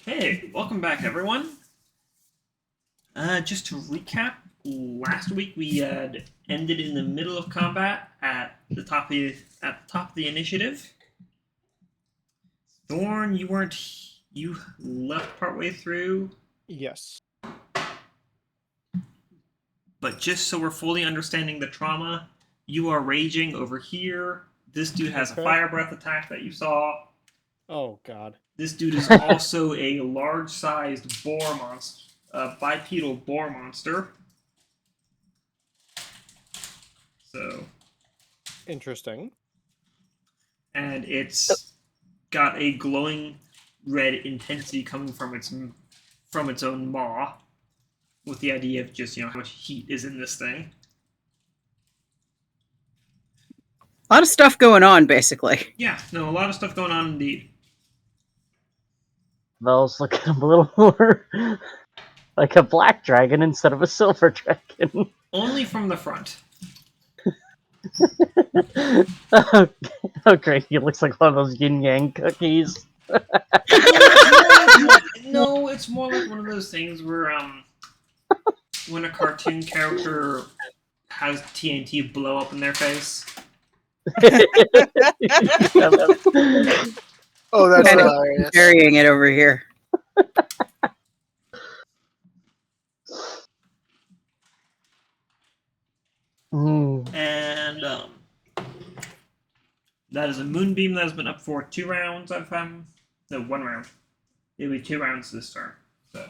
Okay, welcome back, everyone. Just to recap, last week we had ended in the middle of combat at the top of the initiative. Thorn, you left partway through. Yes. But just so we're fully understanding the trauma, you are raging over here. This dude has a fire breath attack that you saw. Oh, God. This dude is also a large-sized boar monster, a bipedal boar monster. So. Interesting. And it's got a glowing red intensity coming from its own maw, with the idea of just how much heat is in this thing. A lot of stuff going on, basically. Yeah, no, a lot of stuff going on indeed. Vellos look at him a little more like a black dragon instead of a silver dragon. Only from the front. Oh, great. He looks like one of those yin-yang cookies. No, it's more like one of those things where, when a cartoon character has TNT blow up in their face. Oh, that's kind hilarious. of burying it over here. And that is a moonbeam that has been up for 2 rounds. No, 1 round. It'll be 2 rounds this turn. So.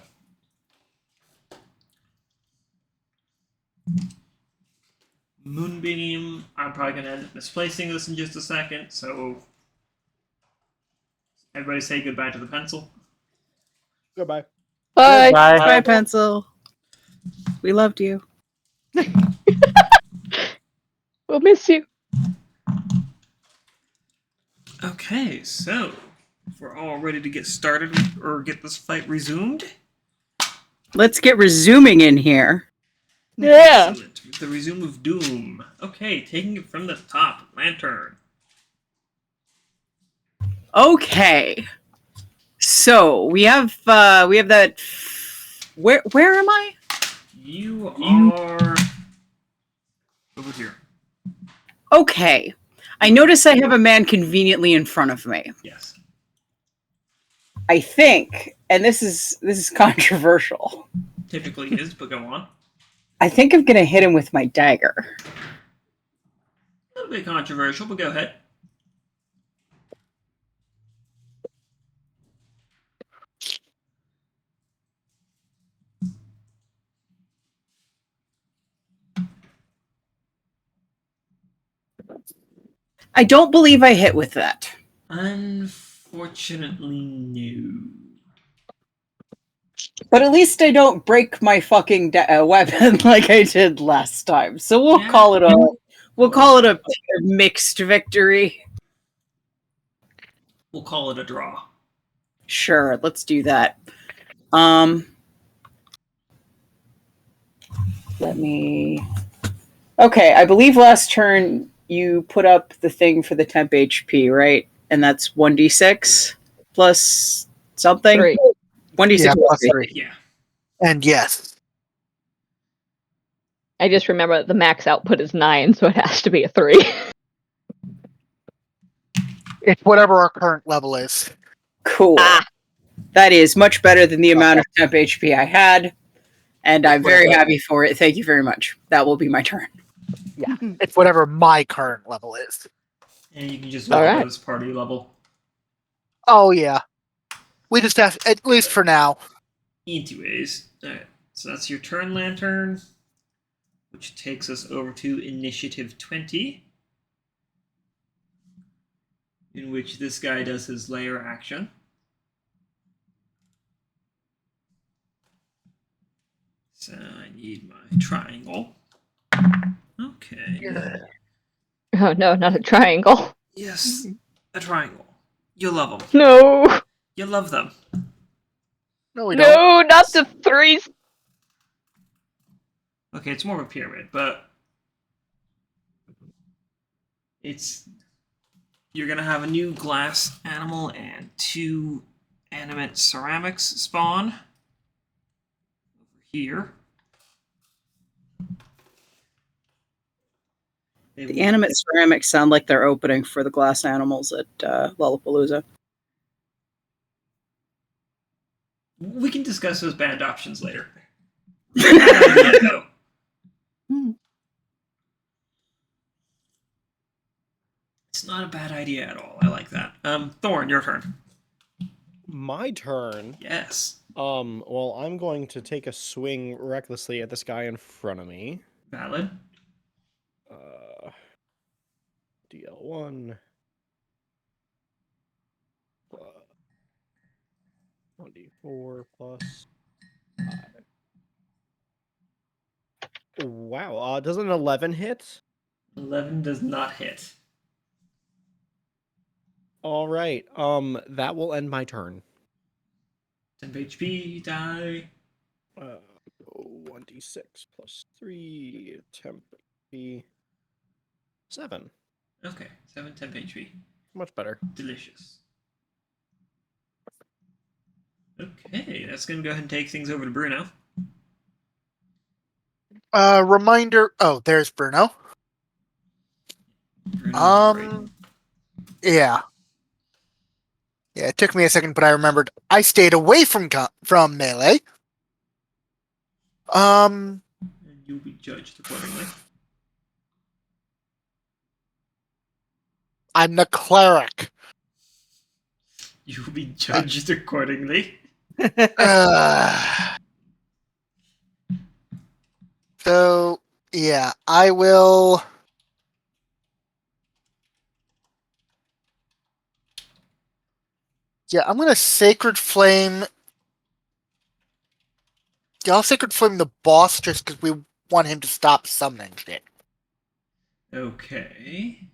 Moonbeam. I'm probably gonna end up misplacing this in just a second. So everybody say goodbye to the pencil. Goodbye. Bye. Bye, pencil. We loved you. We'll miss you. Okay, so if we're all ready to get started or get this fight resumed. Let's get resuming in here. Yeah. Excellent. The resume of doom. Okay, taking it from the top. Lantern. Okay. So we have that. Where am I? You are over here. Okay. I notice I have a man conveniently in front of me. Yes. I think, and this is controversial. Typically is, but go on. I think I'm gonna hit him with my dagger. A little bit controversial, but go ahead. I don't believe I hit with that. Unfortunately, no. But at least I don't break my fucking weapon like I did last time. So we'll Yeah. call it a mixed victory. We'll call it a draw. Sure, let's do that. Okay, I believe last turn you put up the thing for the temp HP, right? And that's 1d6 plus something? 3. 1d6 Yeah, plus plus 3. 3. Yeah. And yes. I just remember the max output is 9, so it has to be a 3. It's whatever our current level is. Cool. That is much better than the amount of temp HP I had, and I'm very happy for it. Thank you very much. That will be my turn. Yeah. It's whatever my current level is. And you can just All roll right. this party level. Oh, yeah. We just have, at least for now. Anyways, alright. So that's your turn, Lantern. Which takes us over to Initiative 20. In which this guy does his layer action. So I need my triangle. Okay. Oh no, not a triangle. Yes, a triangle. You love them. No. You love them. No, we don't. No, not the 3s. Okay, it's more of a pyramid, but you're gonna have a new glass animal and 2 animate ceramics spawn over here. The animate ceramics sound like they're opening for the glass animals at Lollapalooza. We can discuss those band options later. Bad idea, though. It's not a bad idea at all. I like that. Thorn, your turn. My turn. Yes. Well, I'm going to take a swing recklessly at this guy in front of me. Valid. DL1. 1d4 plus 5. Wow, does an 11 hit? 11 does not hit. All right, that will end my turn. 10 HP, die. 1d6 plus 3, temp HP, 7. Okay, 7 temp HP. Much better. Delicious. Okay, that's going to go ahead and take things over to Bruno. Reminder. Oh, there's Bruno. Bruno's Yeah. Yeah, it took me a second, but I remembered I stayed away from melee. And you'll be judged accordingly. I'm the cleric. You will be judged accordingly. So, yeah, I will. Yeah, I'm gonna Sacred Flame. Yeah, I'll Sacred Flame the boss just because we want him to stop summoning shit. Okay.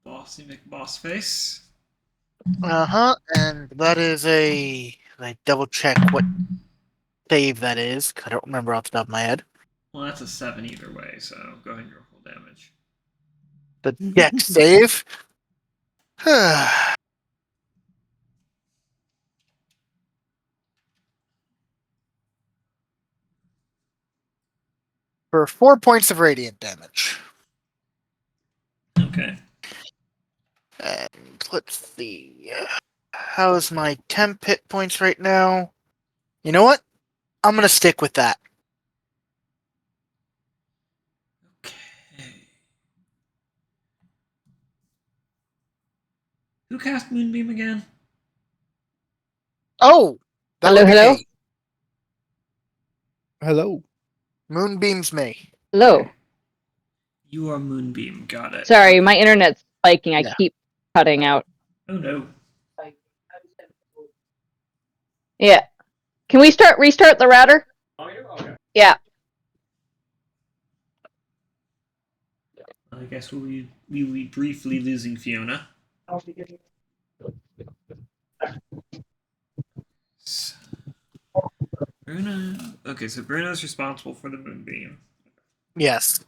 Bossy McBoss face. And that is a. I double check what save that is. 'Cause I don't remember off the top of my head. Well, that's a 7 either way, so go ahead and roll full damage. The dex save. For 4 points of radiant damage. Okay. And let's see. How's my temp hit points right now? You know what? I'm going to stick with that. Okay. Who cast Moonbeam again? Oh! That Hello, would be hello? me. Hello. Moonbeam's me. Hello. You are Moonbeam. Got it. Sorry, my internet's spiking. I Yeah. keep cutting out. Oh no. Yeah. Can we restart the router? Oh, okay. Yeah. I guess we will be briefly losing Fiona. So, Bruno. Okay, so Bruno's responsible for the Moonbeam. Yes.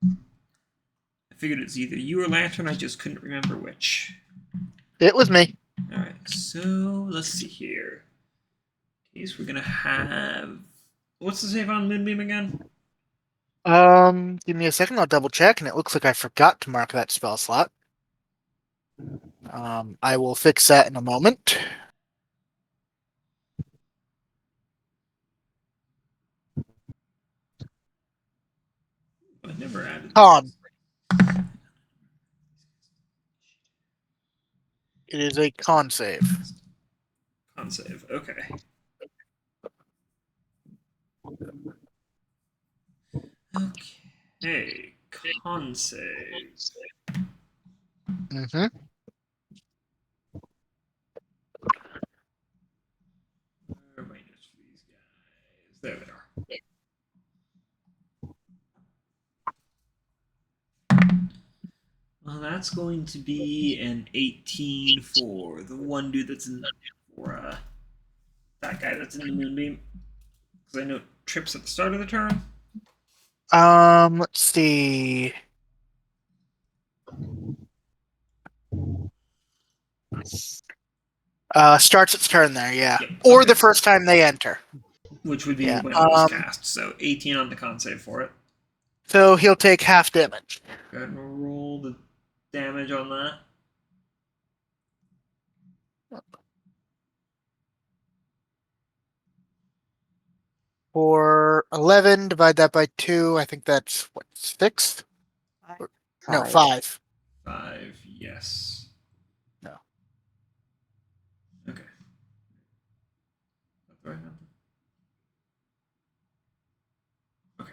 I figured it's either you or Lantern. I just couldn't remember which. It was me. All right. So let's see here. Case we're gonna have. What's the save on Moonbeam again? Give me a second. I'll double check, and it looks like I forgot to mark that spell slot. I will fix that in a moment. I never added. Con. It is a con save. Con save. Okay. Okay. Con save. Mm-hmm. Where are my notes for these guys? There they are. Well, that's going to be an 18 for the one dude that's in for that guy that's in the Moonbeam. Because I know it trips at the start of the turn. Let's see. Starts its turn there, yeah. Yep, Or okay. the first time they enter. Which would be Yeah, when it was cast. So 18 on the con save for it. So he'll take half damage. Go ahead and roll the damage on that. For 11, divide that by 2. I think that's, what, 6? No, 5. 5, yes. No. Okay. That's the right number. Okay.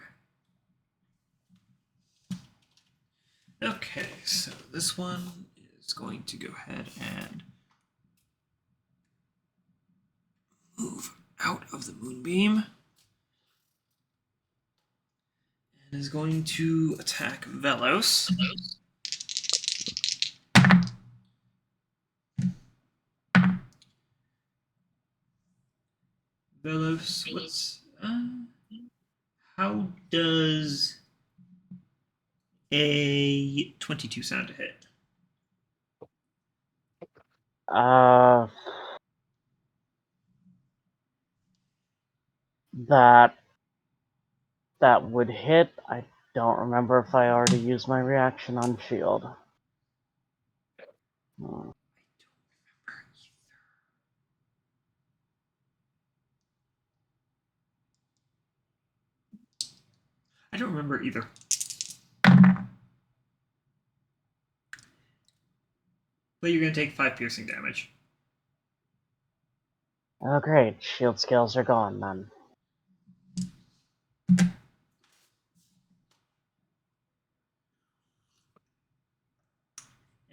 Okay, so this one is going to go ahead and move out of the moonbeam. And is going to attack Vellos. Vellos, what's how does a 22 sound to hit? That would hit. I don't remember if I already used my reaction on shield. I don't remember either. But you're going to take 5 piercing damage. Oh great, shield scales are gone then.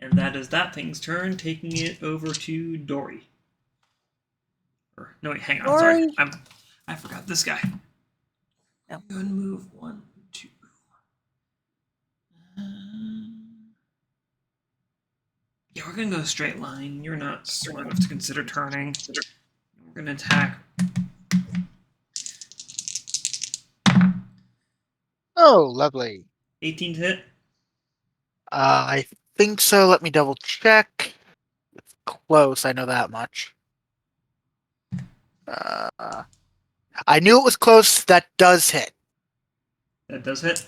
And that is that thing's turn, taking it over to Dori. Or, no, wait, hang on, sorry. I forgot this guy. No. Go and move 1, 2. Yeah, we're going to go straight line. You're not smart enough to consider turning. We're going to attack. Oh, lovely. 18 to hit. I think so. Let me double check. It's close, I know that much. I knew it was close. That does hit. That does hit.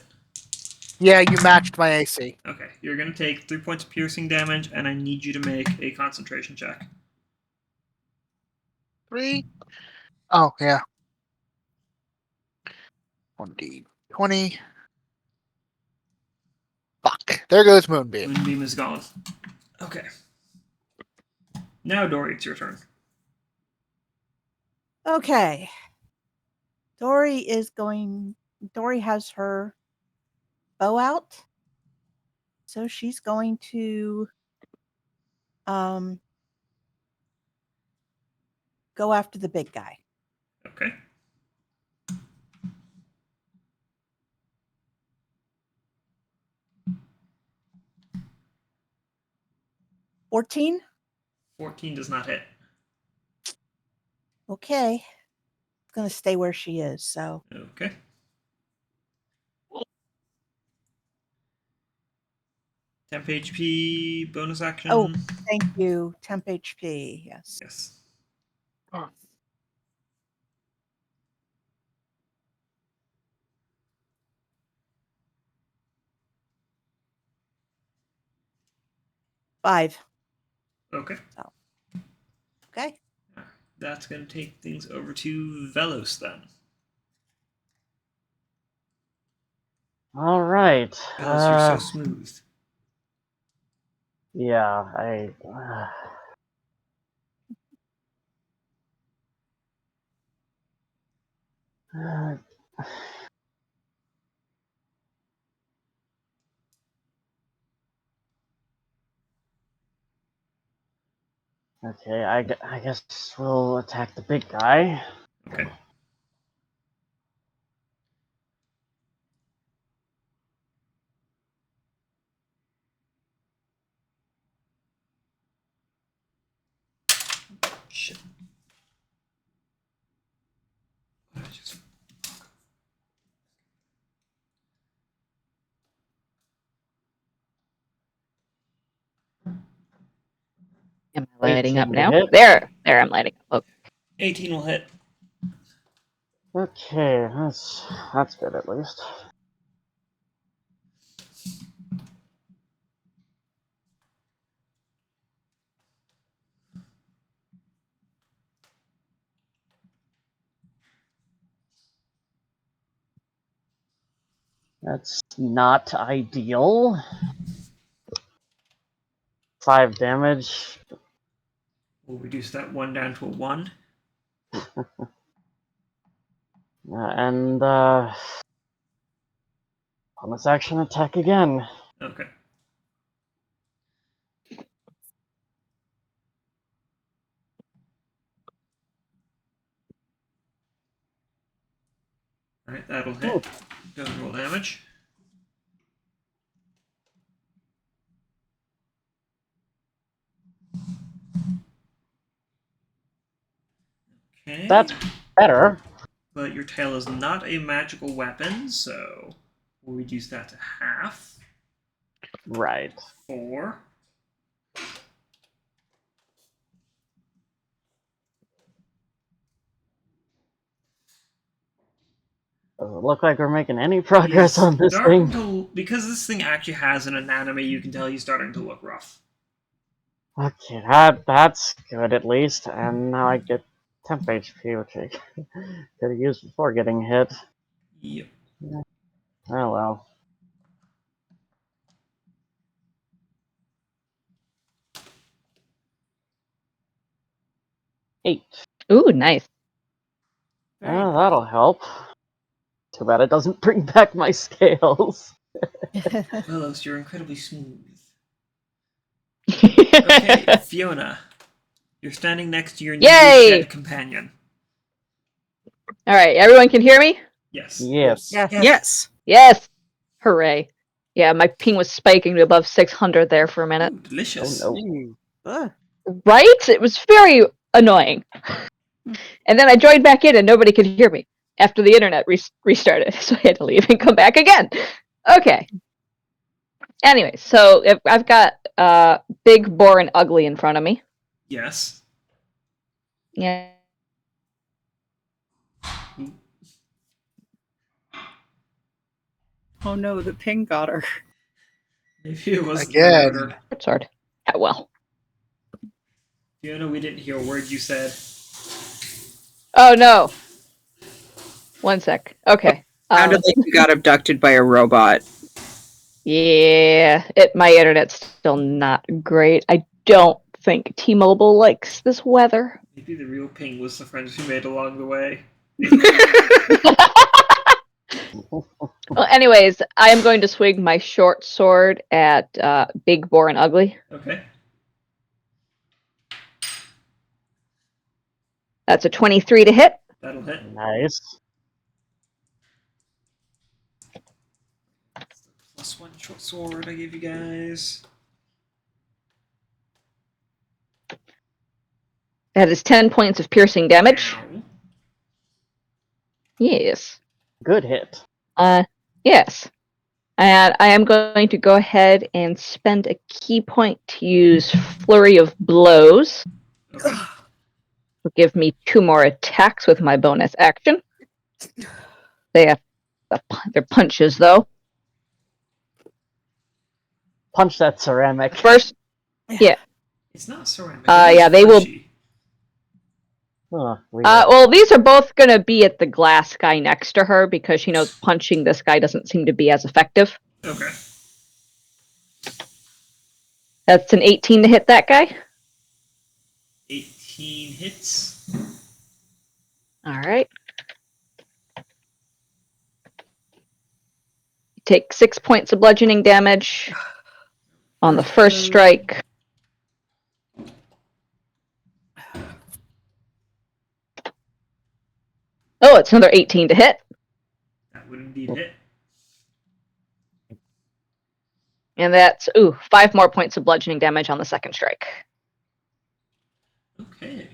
Yeah, you matched my AC. Okay, you're going to take 3 points of piercing damage, and I need you to make a concentration check. 3? Oh, yeah. 1d20. Fuck. There goes Moonbeam. Moonbeam is gone. Okay. Now, Dori, it's your turn. Okay. Dori has her bow out. So she's going to go after the big guy. Okay. $14. 14 does not hit. Okay. It's going to stay where she is. So Okay. Temp HP, bonus action. Oh, thank you. Temp HP. Yes. Yes. Oh. $5. Okay. Okay. That's going to take things over to Vellos then. All right. Vellos, you're so smooth. Yeah, okay, I guess we'll attack the big guy. Okay. Shit. What did I just... Damn it. Lighting up 18 to now. hit. There, I'm lighting up. 18 will hit. Okay, that's good at least. That's not ideal. 5 damage. We'll reduce that 1 down to a 1. And bonus action attack again. Okay. Alright, that'll hit. Go and roll damage. Okay. That's better. But your tail is not a magical weapon, so we'll reduce that to half. Right. 4. Doesn't look like we're making any progress He's on this starting thing. because this thing actually has an anatomy, you can tell he's starting to look rough. Okay, that's good at least. And now I get temp HP, which I could have used before getting hit. Yep. Oh well. Eight. Ooh, nice. Very That'll help. Too bad it doesn't bring back my scales. Vellos, you're incredibly smooth. Okay, Fiona. You're standing next to your newly Yay! shed companion. All right, everyone can hear me? Yes. Yes. Yes. Yes. Yes. Hooray. Yeah, my ping was spiking to above 600 there for a minute. Ooh, delicious. Oh no. Ugh. Right? It was very annoying. And then I joined back in and nobody could hear me after the internet restarted. So I had to leave and come back again. Okay. Anyway, so if I've got Big, Boar, and Ugly in front of me. Yes. Yeah. Oh no, the ping got her. Maybe it was Again. the murder. Sword. Oh, well. Fiona, we didn't hear a word you said. Oh no. One sec. Okay. Sounded like you got abducted by a robot. Yeah, my internet's still not great. I don't think T-Mobile likes this weather. Maybe the real ping was the friends we made along the way. Well, anyways, I am going to swing my short sword at Big, Boar, and Ugly. Okay. That's a 23 to hit. That'll hit. Nice. +1 short sword I gave you guys. That is 10 points of piercing damage. Ow. Yes. Good hit. Yes. And I am going to go ahead and spend a key point to use Flurry of Blows. Okay. Will give me 2 more attacks with my bonus action. They have their punches though. Punch that ceramic. First, yeah. It's not ceramic. Yeah, they will. Oh, Well, these are both going to be at the glass guy next to her because she knows punching this guy doesn't seem to be as effective. Okay. That's an 18 to hit that guy. 18 hits. All right. Take 6 points of bludgeoning damage on the first strike. Oh, it's another 18 to hit. That would indeed hit. And that's, 5 more points of bludgeoning damage on the second strike. Okay.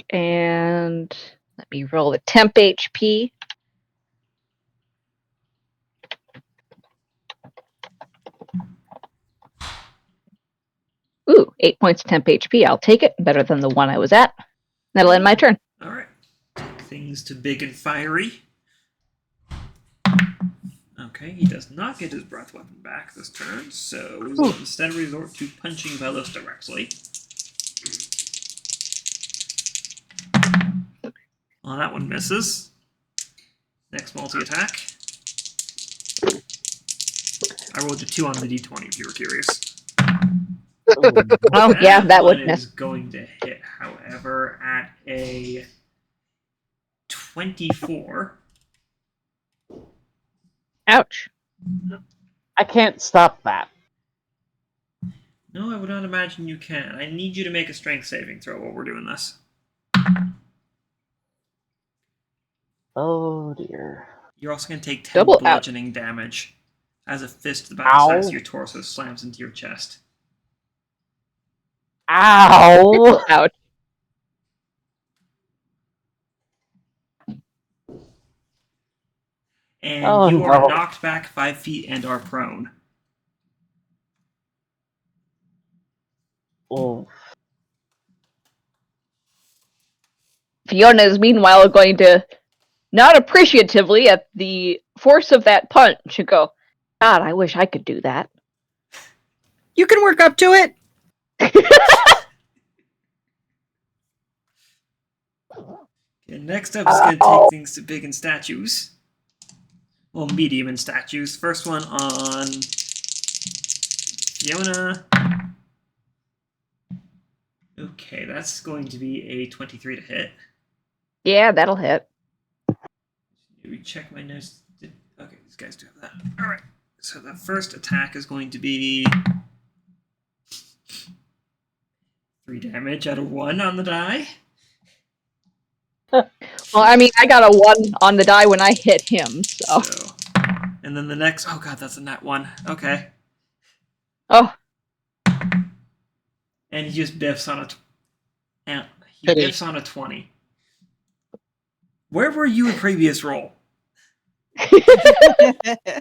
And let me roll the temp HP. 8 points of temp HP. I'll take it. Better than the one I was at. That'll end my turn. All right. Take things to big and fiery. Okay, he does not get his breath weapon back this turn, so we will instead resort to punching Vellos directly. Well, that one misses. Next multi-attack. I rolled a 2 on the d20 if you were curious. Oh, yeah, that would one miss. is going to hit, however, at a 24. Ouch. I can't stop that. No, I would not imagine you can. I need you to make a strength saving throw while we're doing this. Oh dear. You're also going to take 10 Double bludgeoning damage as a fist about the size Ow. of your torso slams into your chest. Ow! Ouch. And Oh, you are no. knocked back 5 feet and are prone. Oh. Fiona is meanwhile going to not appreciatively at the force of that punch and go, God, I wish I could do that. You can work up to it. Okay, next up is going to take things to big and statues. Well, medium and statues. First one on Fiona. Okay, that's going to be a 23 to hit. Yeah, that'll hit. Let me check my notes. Okay, these guys do have that. Alright, so the first attack is going to be 3 damage out of 1 on the die. Well, I mean, I got a 1 on the die when I hit him, so. And then the next... Oh god, that's a nat 1. Okay. Oh, And he just biffs on a... He Pity. biffs on a 20. Where were you in previous roll?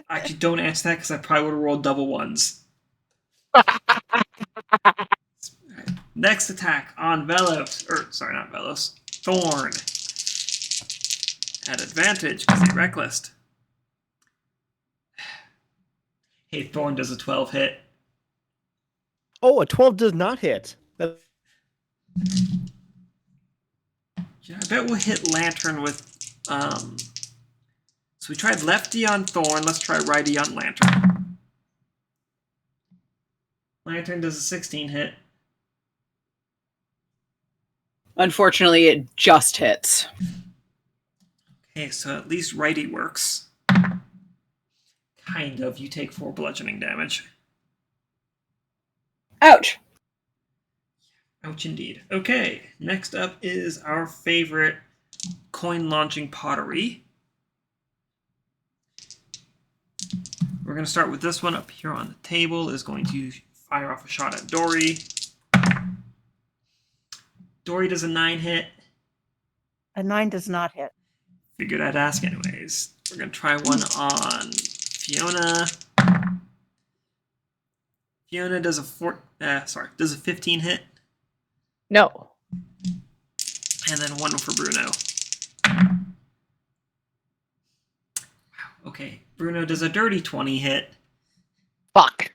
Actually, don't answer that because I probably would have rolled double 1s. Alright, next attack on Vellos. Sorry, not Vellos. Thorn. At advantage because he's reckless. Hey, Thorn does a 12 hit. Oh, a 12 does not hit. Yeah, I bet we'll hit Lantern with... So we tried lefty on Thorn. Let's try righty on Lantern. Lantern does a 16 hit. Unfortunately, it just hits. Okay, so at least righty works. Kind of. You take 4 bludgeoning damage. Ouch. Ouch indeed. Okay, next up is our favorite coin-launching pottery. We're going to start with this one up here on the table. Is going to fire off a shot at Dori. Dori does a 9 hit. A 9 does not hit. Figured I'd ask anyways. We're going to try one on Fiona. Fiona does does a 15 hit. no. And then one for Bruno. Okay, Bruno does a dirty 20 hit. Fuck.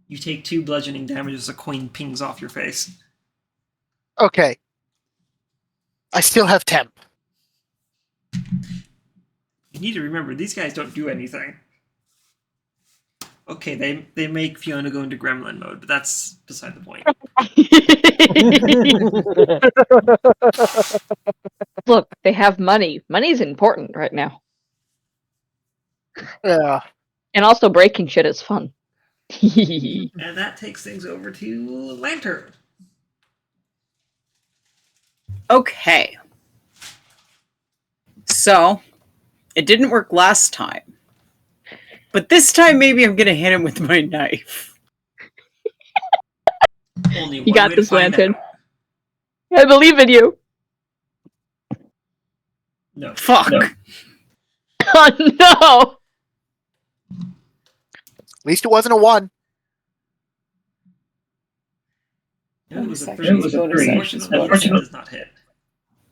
You take 2 bludgeoning damage as a coin pings off your face. Okay. I still have temp. You need to remember, these guys don't do anything. Okay, they make Fiona go into gremlin mode, but that's beside the point. Look, they have money. Money's important right now. Yeah. And also breaking shit is fun. And that takes things over to Lantern. Okay. So, it didn't work last time. But this time, maybe I'm going to hit him with my knife. Only You one got way to this, find Lantern. out. I believe in you. No. Fuck. No. Oh no! At least it wasn't a 1. No, it was a Bonus 3. actions, bonus actions, Unfortunately, bonus it does not hit.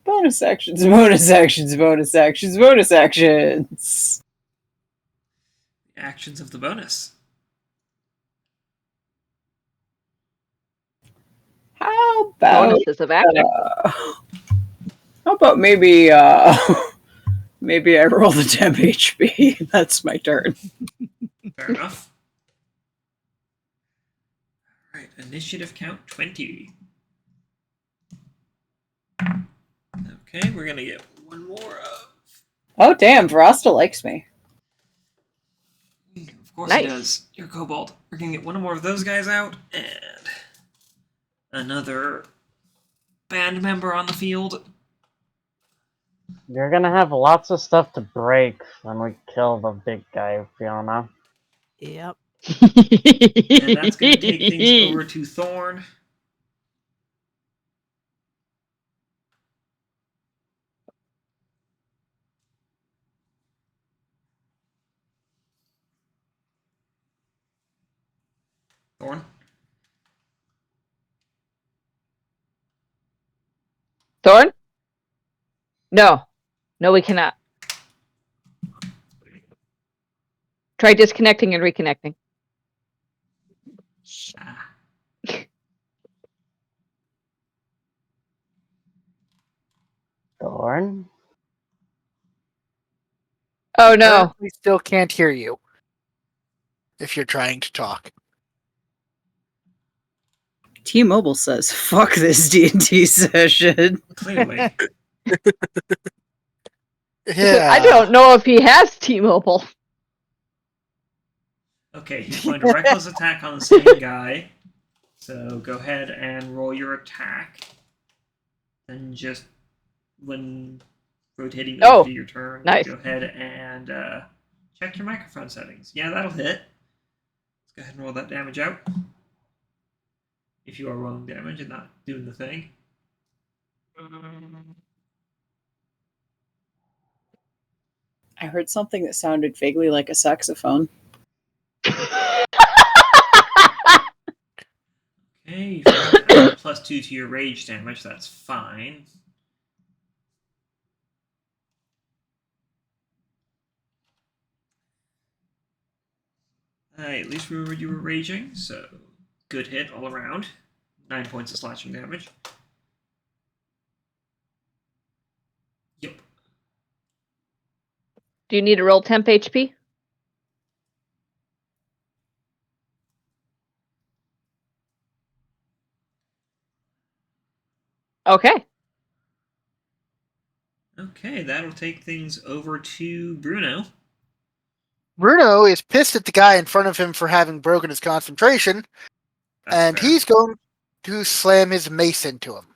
Bonus actions, bonus actions, bonus actions, bonus actions. Actions of the bonus. How about Bonuses of acting. how about maybe maybe I roll the temp HP. That's my turn. Fair enough. Alright, initiative count 20. Okay, we're gonna get one more of. Oh damn, Verasta likes me. Of course Nice. he does. You're Kobold. We're gonna get one more of those guys out, and another band member on the field. You're gonna have lots of stuff to break when we kill the big guy, Fiona. Yep. And that's gonna take things over to Thorn. Thorn. Thorn? No. No, we cannot. Try disconnecting and reconnecting. Ah. Thorn? Oh no. We still can't hear you. If you're trying to talk. T-Mobile says, "Fuck this D&D session." Clearly. Yeah. I don't know if he has T-Mobile. Okay, he's going to reckless attack on the same guy. So go ahead and roll your attack. Then just when rotating over to your turn, nice. go ahead and check your microphone settings. Yeah, that'll hit. Let's go ahead and roll that damage out. If you are rolling damage and not doing the thing. I heard something that sounded vaguely like a saxophone. Okay, you add +2 to your rage damage. That's fine. I at least remembered you were raging, so good hit all around. 9 points of slashing damage. Yep. Do you need to roll temp HP? Okay. Okay, that'll take things over to Bruno. Bruno is pissed at the guy in front of him for having broken his concentration, That's and fair. he's going to slam his mace into him.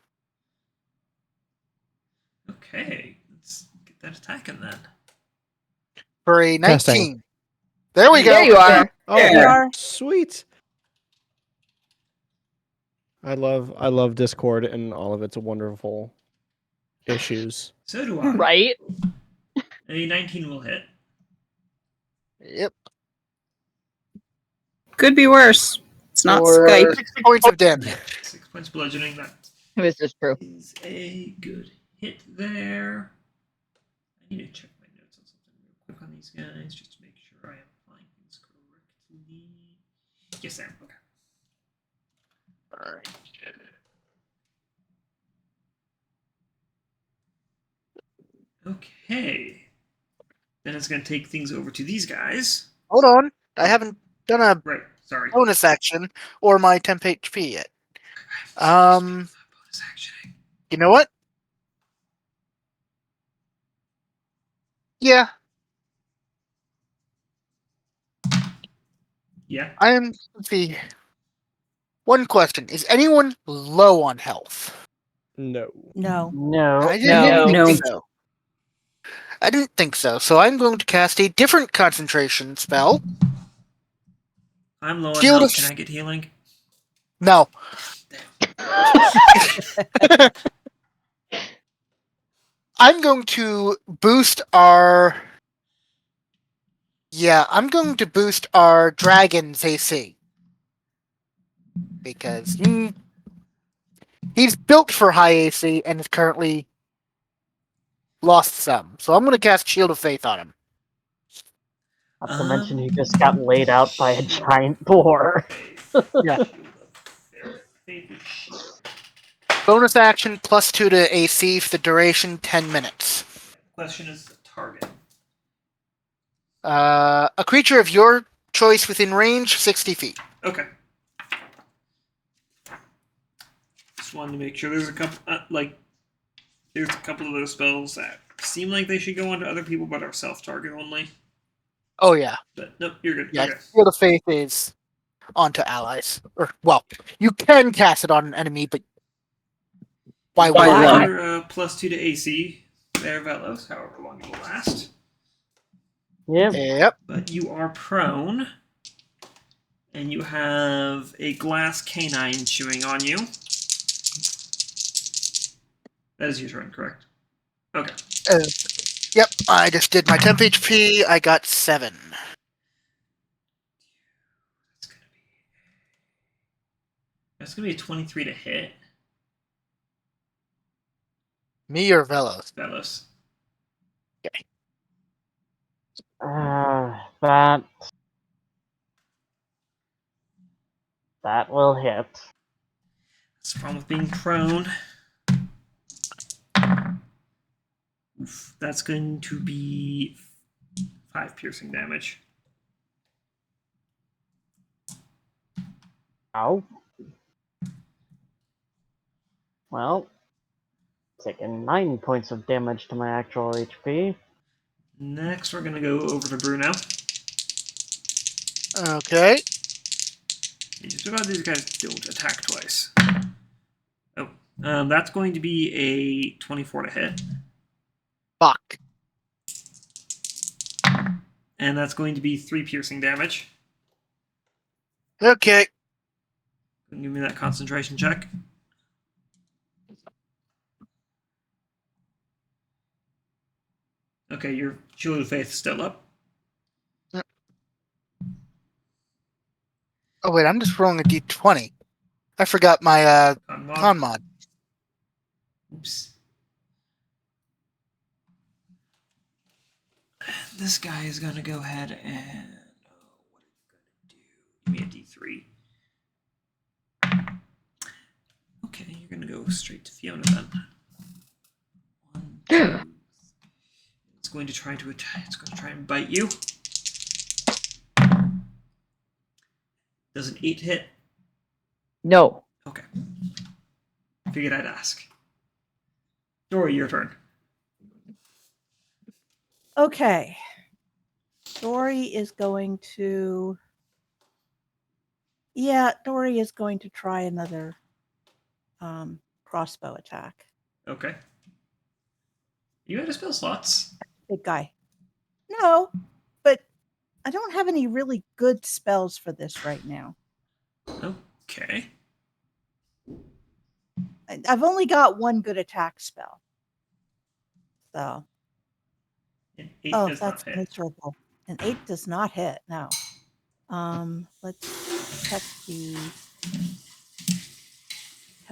Okay, let's get that attacking then. For a 19. Testing. There we go. There you are. Oh, There. you are. sweet. I love Discord and all of its wonderful issues. So do I. Right? A 19 will hit. Yep. Could be worse. It's not Or- Skype. 6 points of damage. 6 points bludgeoning. That This is true. is a good hit there. I need to check my notes on something real quick on these guys just to make sure I am applying things correctly. Yes, I am. Okay. Alright. Okay. Then it's going to take things over to these guys. Hold on. I haven't done a Right. Sorry. bonus action or my temp HP yet. Bonus action. You know what? Yeah, Yeah. I am. Let's see. One question: is anyone low on health? No. No. No. I didn't No. think so. I didn't think so. So I'm going to cast a different concentration spell. I'm low on Shield health. of- Can I get healing? No. I'm going to boost our Yeah, I'm going to boost our dragon's AC. Because he's built for high AC and is currently lost some. So I'm going to cast Shield of Faith on him. Not to mention he just got laid out by a giant boar. Yeah. Faith is shield. Bonus action +2 to AC for the duration 10 minutes. Question is the target. A creature of your choice within range, 60 feet. Okay. Just wanted to make sure there's a couple, there's a couple of those spells that seem like they should go onto other people, but are self-target only. Oh, yeah. But nope, you're good. Yeah, Okay. Shield of Faith is onto allies. Or, well, you can cast it on an enemy, but why would Why you? not? Another +2 to AC there, Vellos, however long it will last. Yep. Yep. But you are prone, and you have a glass canine chewing on you. That is your turn, correct? Okay. Yep, I just did my temp HP. I got 7. That's gonna be a 23 to hit, Me or Vellos? Vellos. That will hit. That's the problem with being prone. Oof, that's going to be 5 piercing damage. Ow. Well, taking 9 points of damage to my actual HP. Next, we're gonna go over to Bruno. Okay. You just about these guys don't attack twice. Oh, that's going to be a 24 to hit, Fuck. and that's going to be 3 piercing damage. Okay. Give me that concentration check. Okay, your Shield of Faith is still up. Oh, wait, I'm just rolling a d20. I forgot my Con mod. con mod. Oops. This guy is gonna go ahead and what are you gonna do? Give me a D3. Okay, you're gonna go straight to Fiona then. 1, 2. It's going to try to attack. It's going to try and bite you. Does an 8 hit? No. Okay. Figured I'd ask. Dori, your turn. Okay. Dori is going to. Yeah, Dori is going to try another crossbow attack. Okay. You had a spell slots. Big guy. No, but I don't have any really good spells for this right now. Okay. I've only got one good attack spell. So. An 8 Oh, does that's not hit. miserable. An 8 does not hit. No. Let's check the.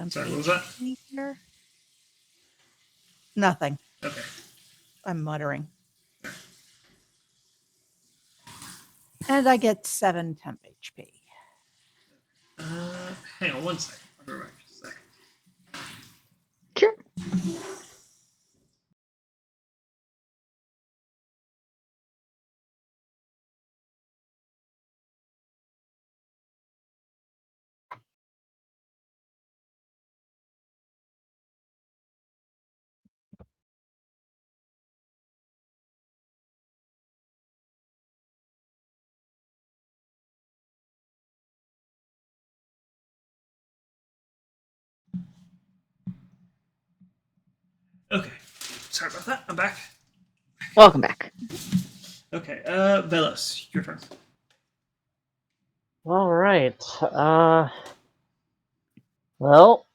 Sorry, what was that? Here. Nothing. Okay. I'm muttering. And I get 7 temp HP. Hang on one second. I'll be right back just a second. Sure. Okay. Sorry about that. I'm back. Welcome back. Okay. Vellos, your turn. Alright. Well,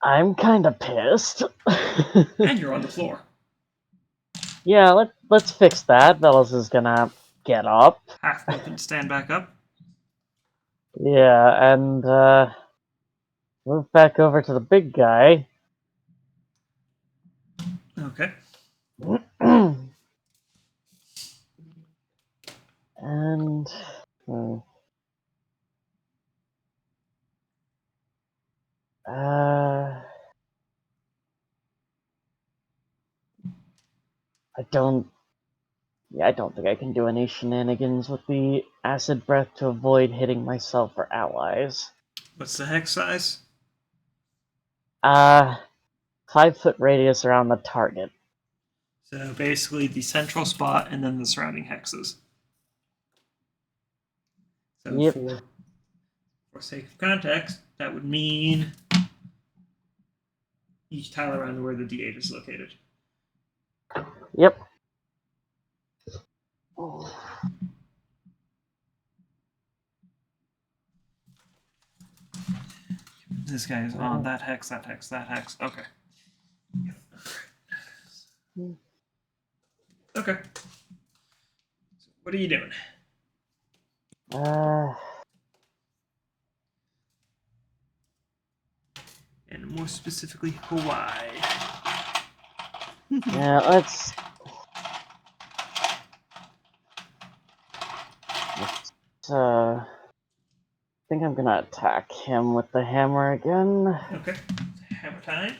I'm kinda pissed. And you're on the floor. Yeah, let's fix that. Vellos is gonna get up. Half can stand back up. Yeah, and move back over to the big guy. Okay. And I don't think I can do any shenanigans with the acid breath to avoid hitting myself or allies. What's the hex size? 5-foot radius around the target. So basically the central spot and then the surrounding hexes. So Yep. for sake of context, that would mean each tile around where the D8 is located. Yep. This guy is on that hex, that hex, that hex. Okay. Okay. So what are you doing? And more specifically, Hawaii. Yeah, let's I think I'm gonna attack him with the hammer again. Okay. Hammer time.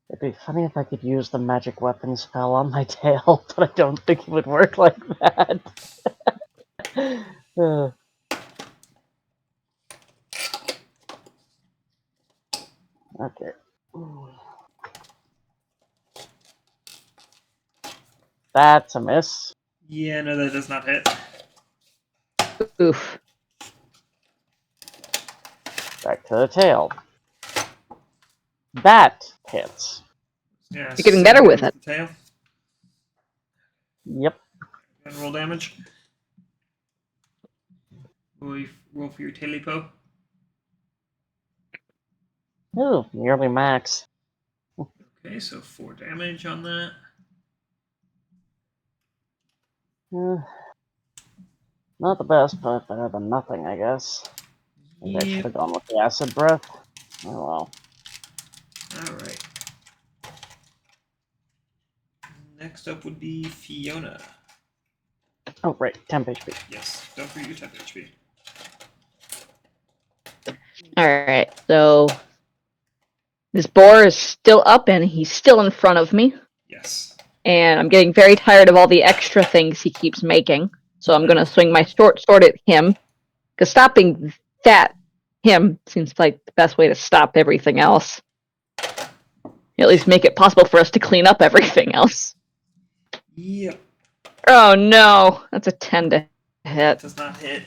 It'd be funny if I could use the magic weapon spell on my tail, but I don't think it would work like that. Okay. That's a miss. Yeah, no, that does not hit. Oof. Back to the tail. That hits. Yeah, You're getting better with it. Tail. Yep. And roll damage. Roll for your tailypo. Ooh, nearly max. Okay, so 4 damage on that. Not the best, but better than nothing, I guess. Maybe I should have gone with the acid breath. Oh well. Alright. Next up would be Fiona. Oh, right. Temp HP. Yes, don't forget your temp HP. Alright, so this boar is still up and he's still in front of me. Yes. And I'm getting very tired of all the extra things he keeps making. So I'm going to swing my short sword at him. Because stopping him seems like the best way to stop everything else. At least make it possible for us to clean up everything else. Yep. Oh no, that's a 10 to hit. Does not hit.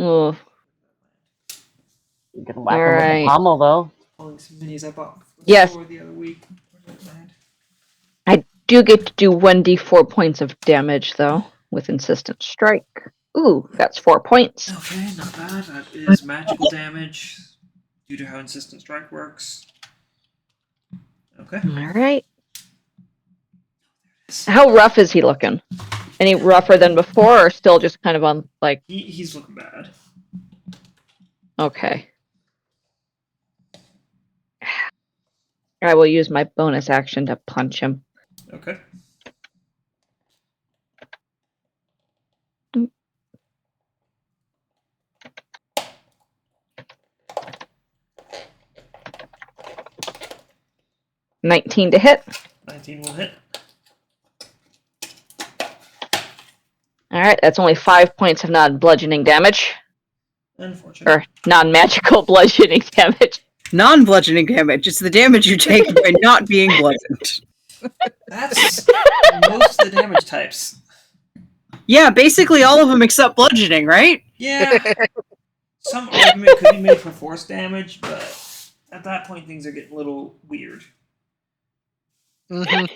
Ooh. You can whack him with Alright. the pommel, though. Pulling some minis I bought for the Yes. store the other week. I do get to do 1d4 points of damage, though, with Insistent Strike. Ooh, that's 4 points. Okay, not bad. That is magical damage due to how Insistent Strike works. Okay. Alright. How rough is he looking? Any rougher than before, or still just kind of on, like... He's looking bad. Okay. I will use my bonus action to punch him. Okay. Mm. $19 to hit. 19 will hit. Alright, that's only 5 points of non-bludgeoning damage. Unfortunate. Or non-magical bludgeoning damage. Non-bludgeoning damage. It's the damage you take by not being bludgeoned. That's most of the damage types. Yeah, basically all of them except bludgeoning, right? Yeah. Some argument could be made for force damage, but at that point things are getting a little weird. Mm-hmm.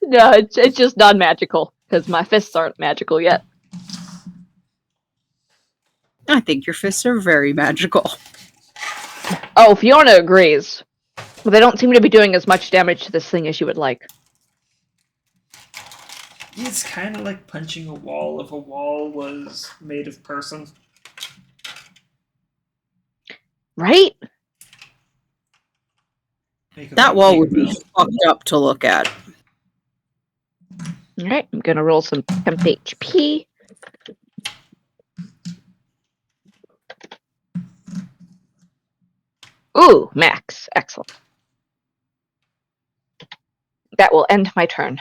No, it's just non-magical, because my fists aren't magical yet. I think your fists are very magical. Oh, Fiona agrees. But they don't seem to be doing as much damage to this thing as you would like. It's kind of like punching a wall if a wall was made of person. Right? That wall would be fucked up to look at. Alright, I'm gonna roll some temp HP. Ooh, max. Excellent. That will end my turn.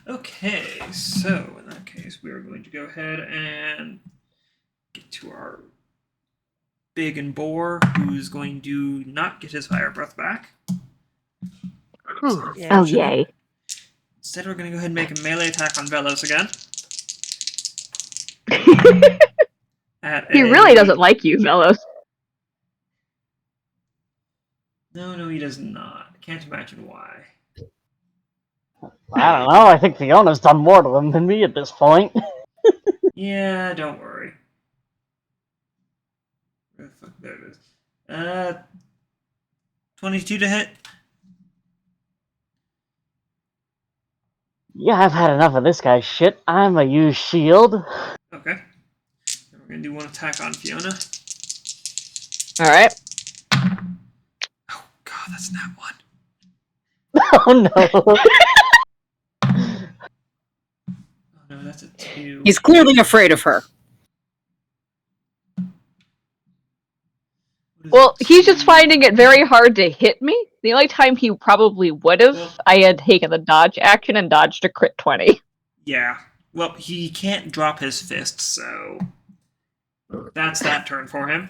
Okay, so in that case, we are going to go ahead and get to our big and boar, who's going to not get his fire breath back. Oh, Unfortunately. yay. Instead, we're going to go ahead and make a melee attack on Vellos again. He really doesn't like you, Vellos. No, he does not. I can't imagine why. I don't know. I think Fiona's done more to them than me at this point. Yeah, don't worry. Where the fuck? There it is. 22 to hit. Yeah, I've had enough of this guy's shit. I'm a use shield. Okay. Then we're going to do one attack on Fiona. Alright. Oh, God, that's not one. Oh no. Oh, no, that's a 2. He's clearly afraid of her. Well, he's just finding it very hard to hit me. The only time he probably would have, I had taken the dodge action and dodged a crit 20. Yeah. Well, he can't drop his fist, so that's that turn for him.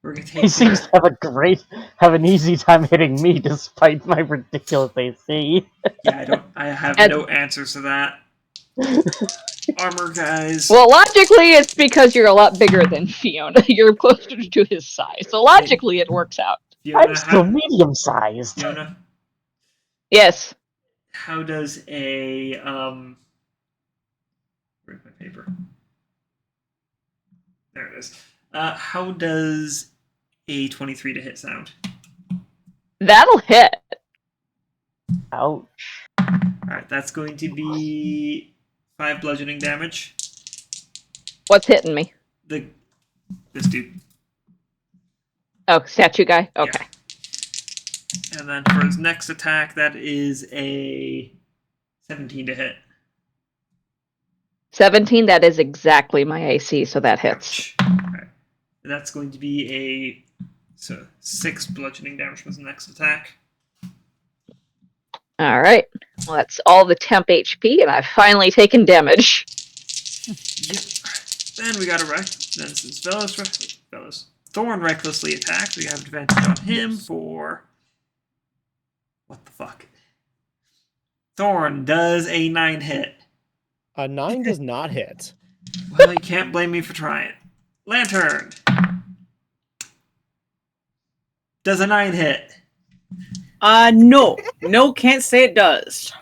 We're gonna take. He seems to have an easy time hitting me despite my ridiculous AC. Yeah, I have no answers to that. Armor guys. Well, logically, it's because you're a lot bigger than Fiona. You're closer to his size, so logically, it works out. Fiona, I'm still medium-sized. Fiona, Yes. how does a where's my paper? There it is. How does a 23 to hit sound? That'll hit. Ouch. Alright, that's going to be 5 bludgeoning damage. What's hitting me? This dude. Oh, statue guy? Okay. And then for his next attack, that is a 17 to hit. 17, that is exactly my AC, so that hits. Alright. That's going to be 6 bludgeoning damage for his next attack. Alright. Well, that's all the temp HP, and I've finally taken damage. Yep. Then we got then since Vellos Thorn recklessly attacked, we have advantage on him for what the fuck? Thorn does a 9 hit. A 9 does not hit. Well, you can't blame me for trying. Lantern does a 9 hit. No. No, can't say it does.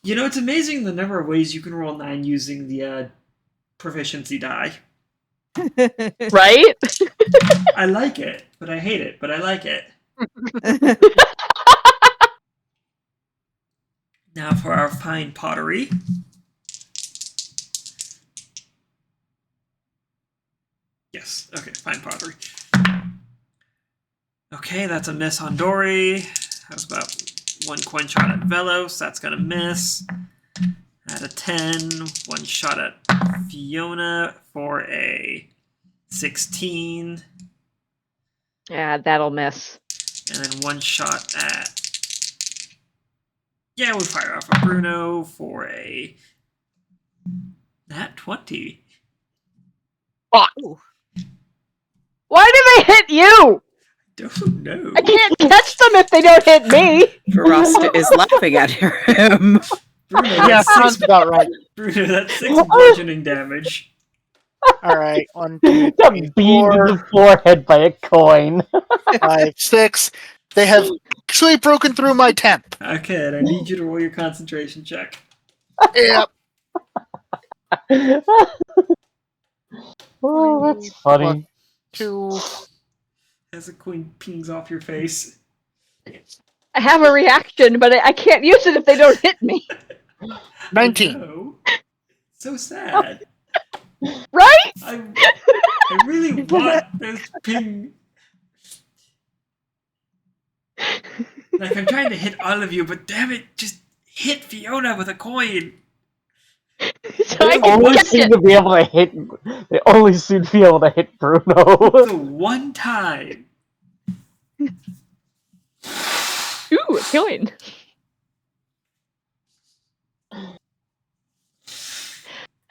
You know, it's amazing the number of ways you can roll 9 using the proficiency die. Right? I like it, but I hate it, but I like it. Now for our fine pottery. Yes, okay, fine pottery. Okay, that's a miss on Dori. How's about 1 coin shot at Vellos? That's gonna miss. At a 10, 1 shot at Fiona for a 16. Yeah, that'll miss. And then 1 shot at... Yeah, we fire off a Bruno for a... Nat 20. Fuck. Why do they hit you? Don't know. I can't catch them if they don't hit me. Rasta is laughing at him. Bruno, Yeah, that's sounds about right. Bruno, that's 6 bludgeoning damage. All right, 1, 2, Got 3, beamed in 4, the forehead by a coin. 5, 6. They have actually broken through my temp. Okay, and I need you to roll your concentration check. Yep. Oh, that's 3 funny. + 2. As a coin pings off your face. I have a reaction, but I can't use it if they don't hit me. 19. No. So sad. Right? I really want this ping. Like, I'm trying to hit all of you, but damn it, just hit Fiona with a coin. So They I can only catch seem it. to be able to hit. They only seem to be able to hit Bruno. The one time. Ooh, a coin.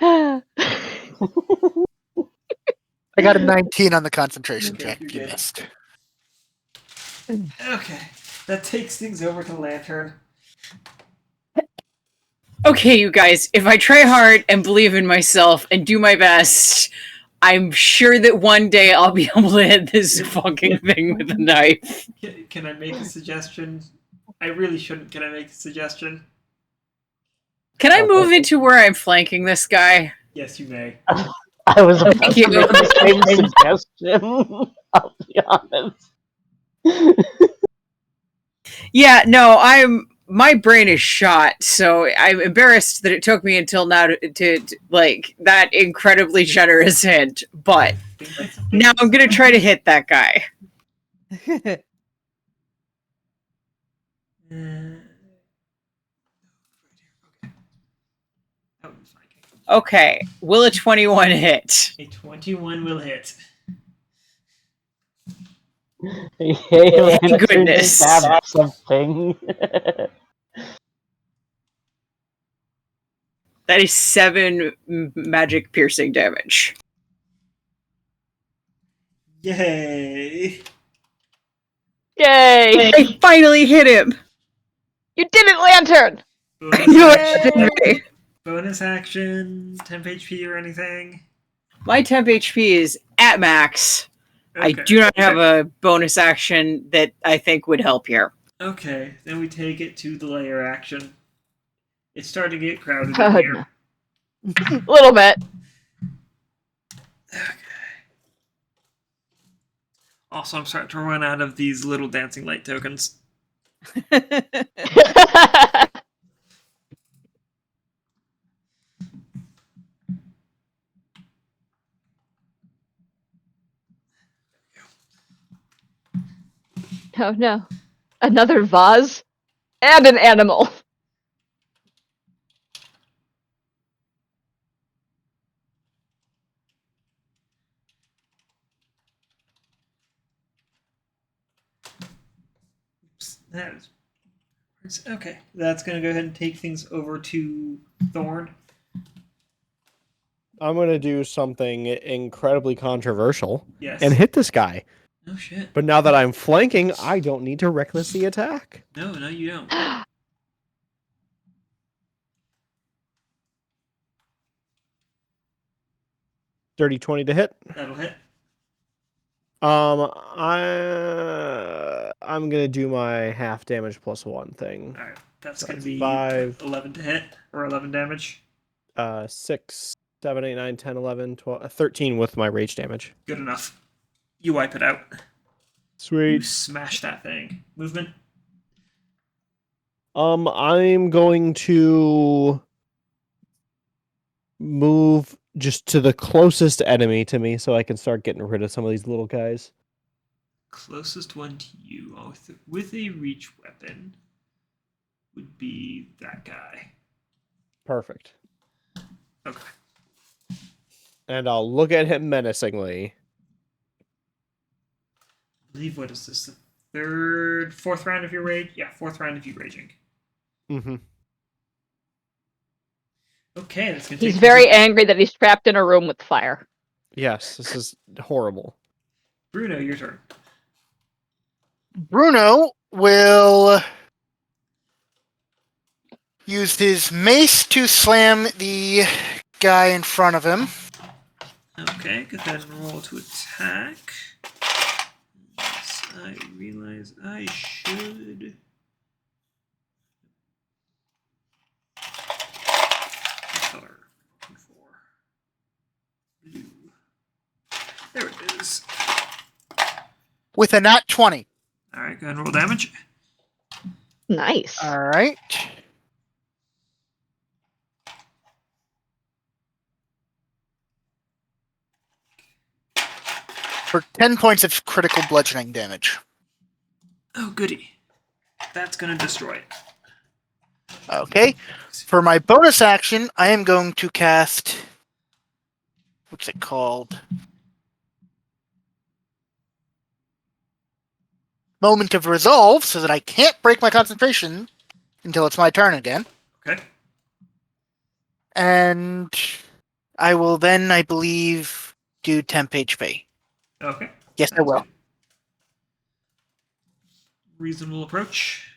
I got a 19 on the concentration Okay, check. you're You good. missed. Okay, that takes things over to Lantern. Okay, you guys, if I try hard and believe in myself and do my best, I'm sure that one day I'll be able to hit this fucking thing with a knife. Can I make a suggestion? I really shouldn't. Can I make a suggestion? Can I move into where I'm flanking this guy? Yes, you may. I was about Thank to you. make the same suggestion. I'll be honest. Yeah, no, my brain is shot, so I'm embarrassed that it took me until now to like that incredibly generous hint. But now I'm gonna try to hit that guy. Okay, will a 21 hit? A 21 will hit. Hey, Thank Lantern, goodness. stab something. That is 7 magic piercing damage. Yay! Yay! I finally hit him. You did it, Lantern! Bonus action, temp HP or anything? My temp HP is at max. I Okay. do not have a bonus action that I think would help here. Okay, then we take it to the layer action. It's starting to get crowded Oh, in here. no. A little bit. Okay. Also, I'm starting to run out of these little dancing light tokens. Oh no. Another vase? And an animal. Oops, that is... Okay, that's going to go ahead and take things over to Thorn. I'm gonna do something incredibly controversial Yes. and hit this guy. No shit. But now that I'm flanking, I don't need to recklessly attack. No, you don't. Dirty 20 to hit. That'll hit. I'm gonna do my half damage plus 1 thing. Alright, that's So going to that's be 5. 11 to hit, or 11 damage. 6, 7, 8, 9, 10, 11, 12, 13 with my rage damage. Good enough. You wipe it out. You Sweet. smash that thing. Movement. I'm going to move just to the closest enemy to me so I can start getting rid of some of these little guys. Closest one to you with a reach weapon would be that guy. Perfect. Okay. And I'll look at him menacingly. I believe, what is this? The fourth round of your rage? Yeah, 4th round of you raging. Mm-hmm. Okay, that's gonna He's take very angry that he's trapped in a room with fire. Yes, this is horrible. Bruno, your turn. Bruno will use his mace to slam the guy in front of him. Okay, go ahead and roll to attack. Yes, I realize I should. Color. Blue. There it is. With a nat 20. Alright, go ahead and roll damage. Nice. All right. For 10 points of critical bludgeoning damage. Oh, goody. That's gonna destroy it. Okay. For my bonus action, I am going to cast. What's it called? Moment of Resolve, so that I can't break my concentration until it's my turn again. Okay. And I will then, I believe, do temp HP. Okay. Yes, I Sounds will. good. Reasonable approach.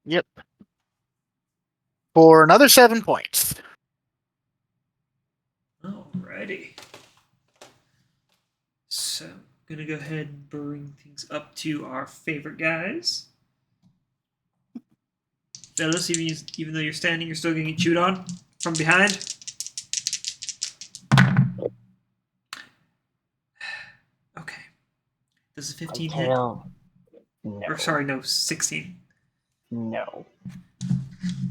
Yep. For another 7 points. Alrighty. So, gonna go ahead and bring things up to our favorite guys. Vellos, even though you're standing, you're still getting chewed on from behind. Okay. Does a 15 hit? No. Or sorry, no, 16. No.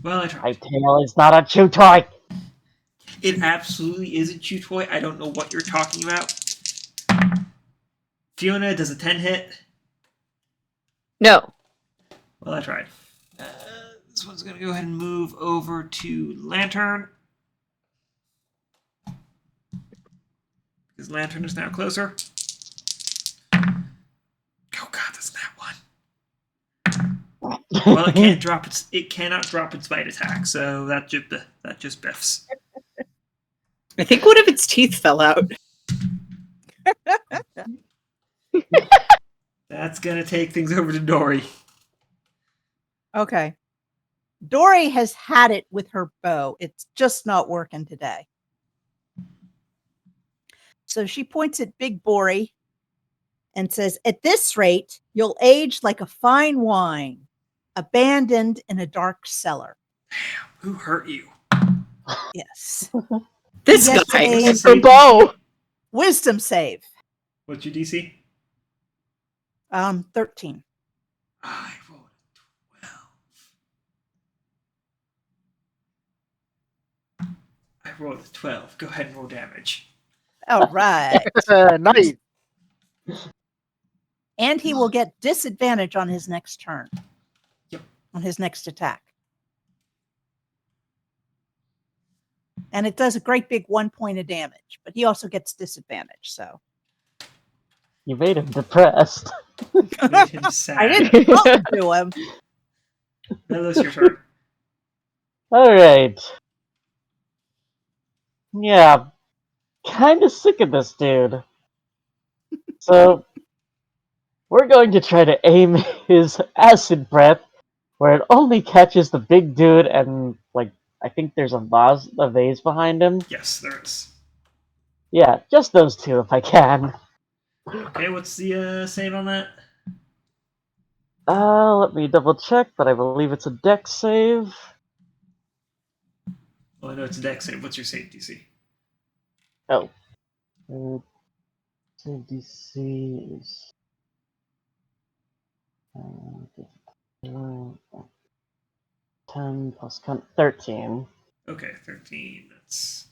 Well, I tried. Hightail is not a chew toy. It absolutely is a chew toy. I don't know what you're talking about. Fiona, does a 10 hit? No. Well, I tried. This one's going to go ahead and move over to Lantern. Because Lantern is now closer. Oh god, that's that one. Well, it can't drop its. It cannot drop its bite attack, so that just biffs. I think one of its teeth fell out. That's gonna take things over to Dori. Okay. Dori has had it with her bow. It's just not working today. So she points at Big Bori and says, "At this rate, you'll age like a fine wine, abandoned in a dark cellar." Who hurt you? Yes. This Yes, guy. a- Her bow. Wisdom save. What's your DC? 13. I rolled a 12. I rolled a 12. Go ahead and roll damage. All right. Nice. And he will get disadvantage on his next turn. Yep. On his next attack. And it does a great big 1 point of damage, but he also gets disadvantage, so. You made him depressed. Made him sad. I didn't talk to him. Vellos, your turn. Alright. Yeah, kind of sick of this dude. So, we're going to try to aim his acid breath where it only catches the big dude and, like, I think there's a vase behind him. Yes, there is. Yeah, just those two if I can. Okay, what's the save on that? Let me double check, but I believe it's a dex save. Well, I know it's a dex save. What's your save DC? Oh. Save DC is... 10 plus 13. Okay, 13. That's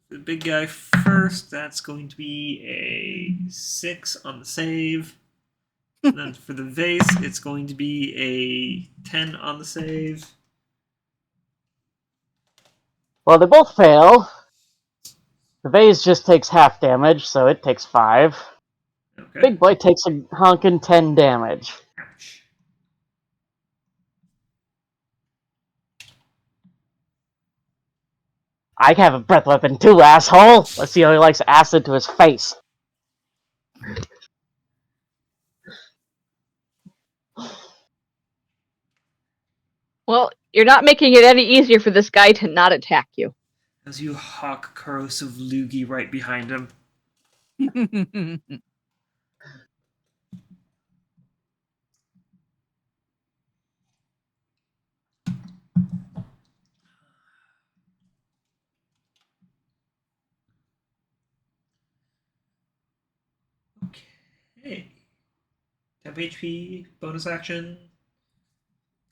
the big guy first. That's going to be a 6 on the save. And then for the vase, it's going to be a 10 on the save. Well, they both fail. The vase just takes half damage, so it takes 5. Okay. Big boy takes a honkin' 10 damage. Ouch. I have a breath weapon too, asshole! Let's see how he likes acid to his face. Well, you're not making it any easier for this guy to not attack you. As you hawk corrosive loogie right behind him. Okay. Temp HP, bonus action.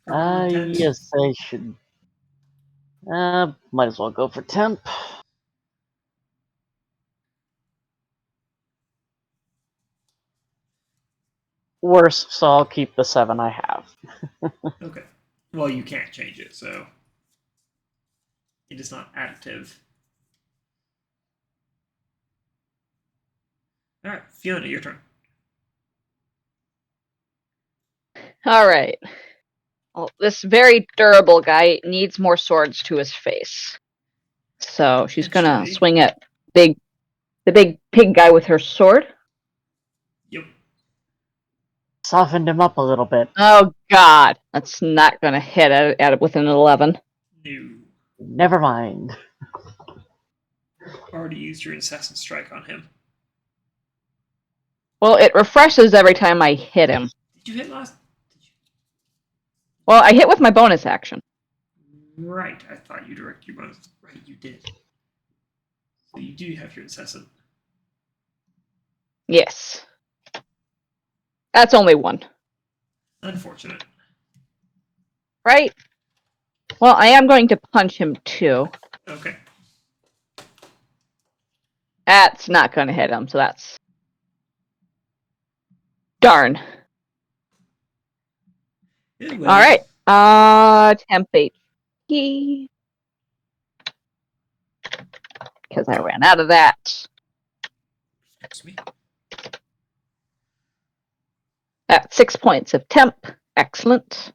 Purple intent. Yes, I should. Might as well go for temp. Worse, so I'll keep the 7 I have. Okay. Well, you can't change it, so it is not additive. All right, Fiona, your turn. All right. Well, this very durable guy needs more swords to his face. So she's gonna Actually- swing at the big pig guy with her sword. Yep. Softened him up a little bit. Oh God, that's not gonna hit at with an 11. No. Never mind. Already used your incessant strike on him. Well, it refreshes every time I hit him. Did you hit last? Well, I hit with my bonus action. Right, I thought you directed your bonus. Right, you did. So you do have your incessant. Yes. That's only one. Unfortunate. Right? Well, I am going to punch him too. Okay. That's not going to hit him, so that's... Darn. Anyway, Alright. Temp HP. Because I ran out of that. Excuse me. At 6 points of temp. Excellent.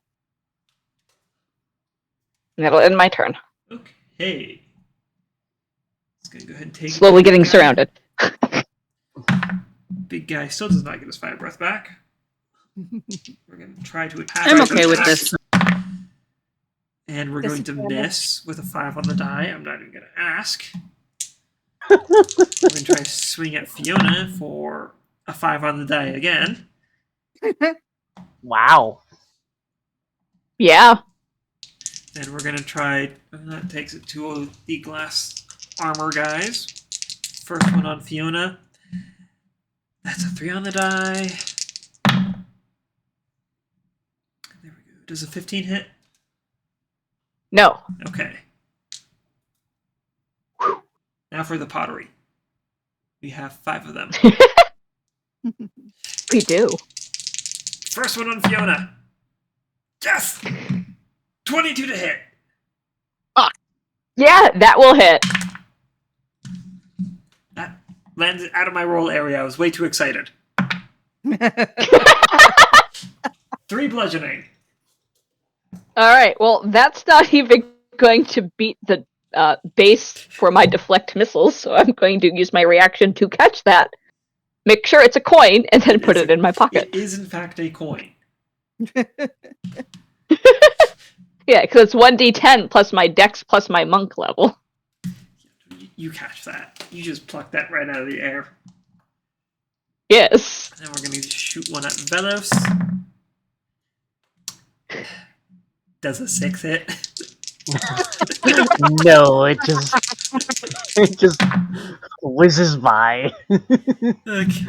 That'll end my turn. Okay. It's gonna go ahead and take. Slowly the getting big guy. surrounded. Big guy still does not get his fire breath back. We're gonna try to attack. I'm okay with this. And we're going to Disadvantage. miss with a 5 on the die. I'm not even gonna ask. We're gonna try to swing at Fiona for a 5 on the die again. Wow. Yeah. And we're gonna try. And that takes it to the glass armor guys. First one on Fiona. That's a 3 on the die. There we go. Does a 15 hit? No. Okay. Now for the pottery. We have 5 of them. We do. First one on Fiona. Yes! 22 to hit. Yeah, that will hit. That landed out of my roll area. I was way too excited. 3 bludgeoning. Alright, well, that's not even going to beat the base for my deflect missiles, so I'm going to use my reaction to catch that, make sure it's a coin, and then put it in my pocket. It is, in fact, a coin. Yeah, because it's 1d10 plus my dex plus my monk level. You catch that. You just pluck that right out of the air. Yes. And we're going to shoot one at Vellos. Does a 6 hit? No, it just whizzes by. Okay.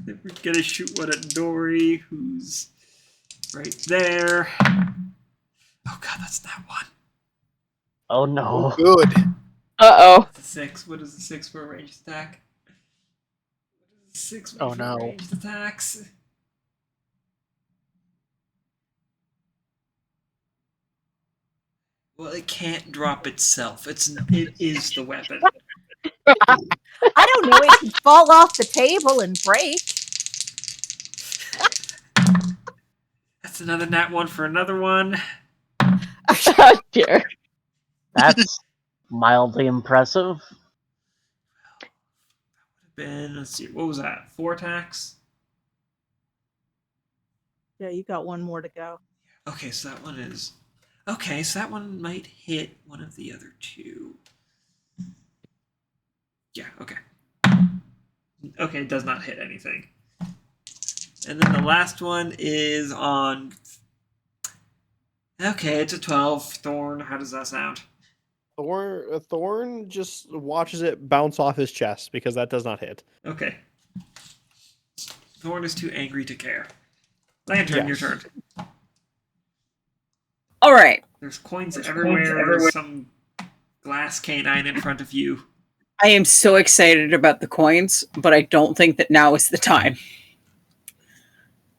Then we're going to shoot one at Dori, who's right there. Oh god, that's not one. Oh no. Good. Uh-oh. That's a 6. What is a 6 for a ranged attack? What is a 6 Oh, for no. ranged attacks? Well, it can't drop itself. It is the weapon. I don't know. It can fall off the table and break. That's another nat 1 for another one. Oh, dear. That's mildly impressive. Ben, let's see, what was that? 4 attacks? Yeah, you got one more to go. Okay, so that one is. Okay, so that one might hit one of the other 2. Yeah, okay. Okay, it does not hit anything. And then the last one is on... Okay, it's a 12. Thorn, how does that sound? Thorn just watches it bounce off his chest because that does not hit. Okay. Thorn is too angry to care. Lantern, your Yes. turn. All right. There's coins everywhere. There's some glass canine in front of you. I am so excited about the coins, but I don't think that now is the time.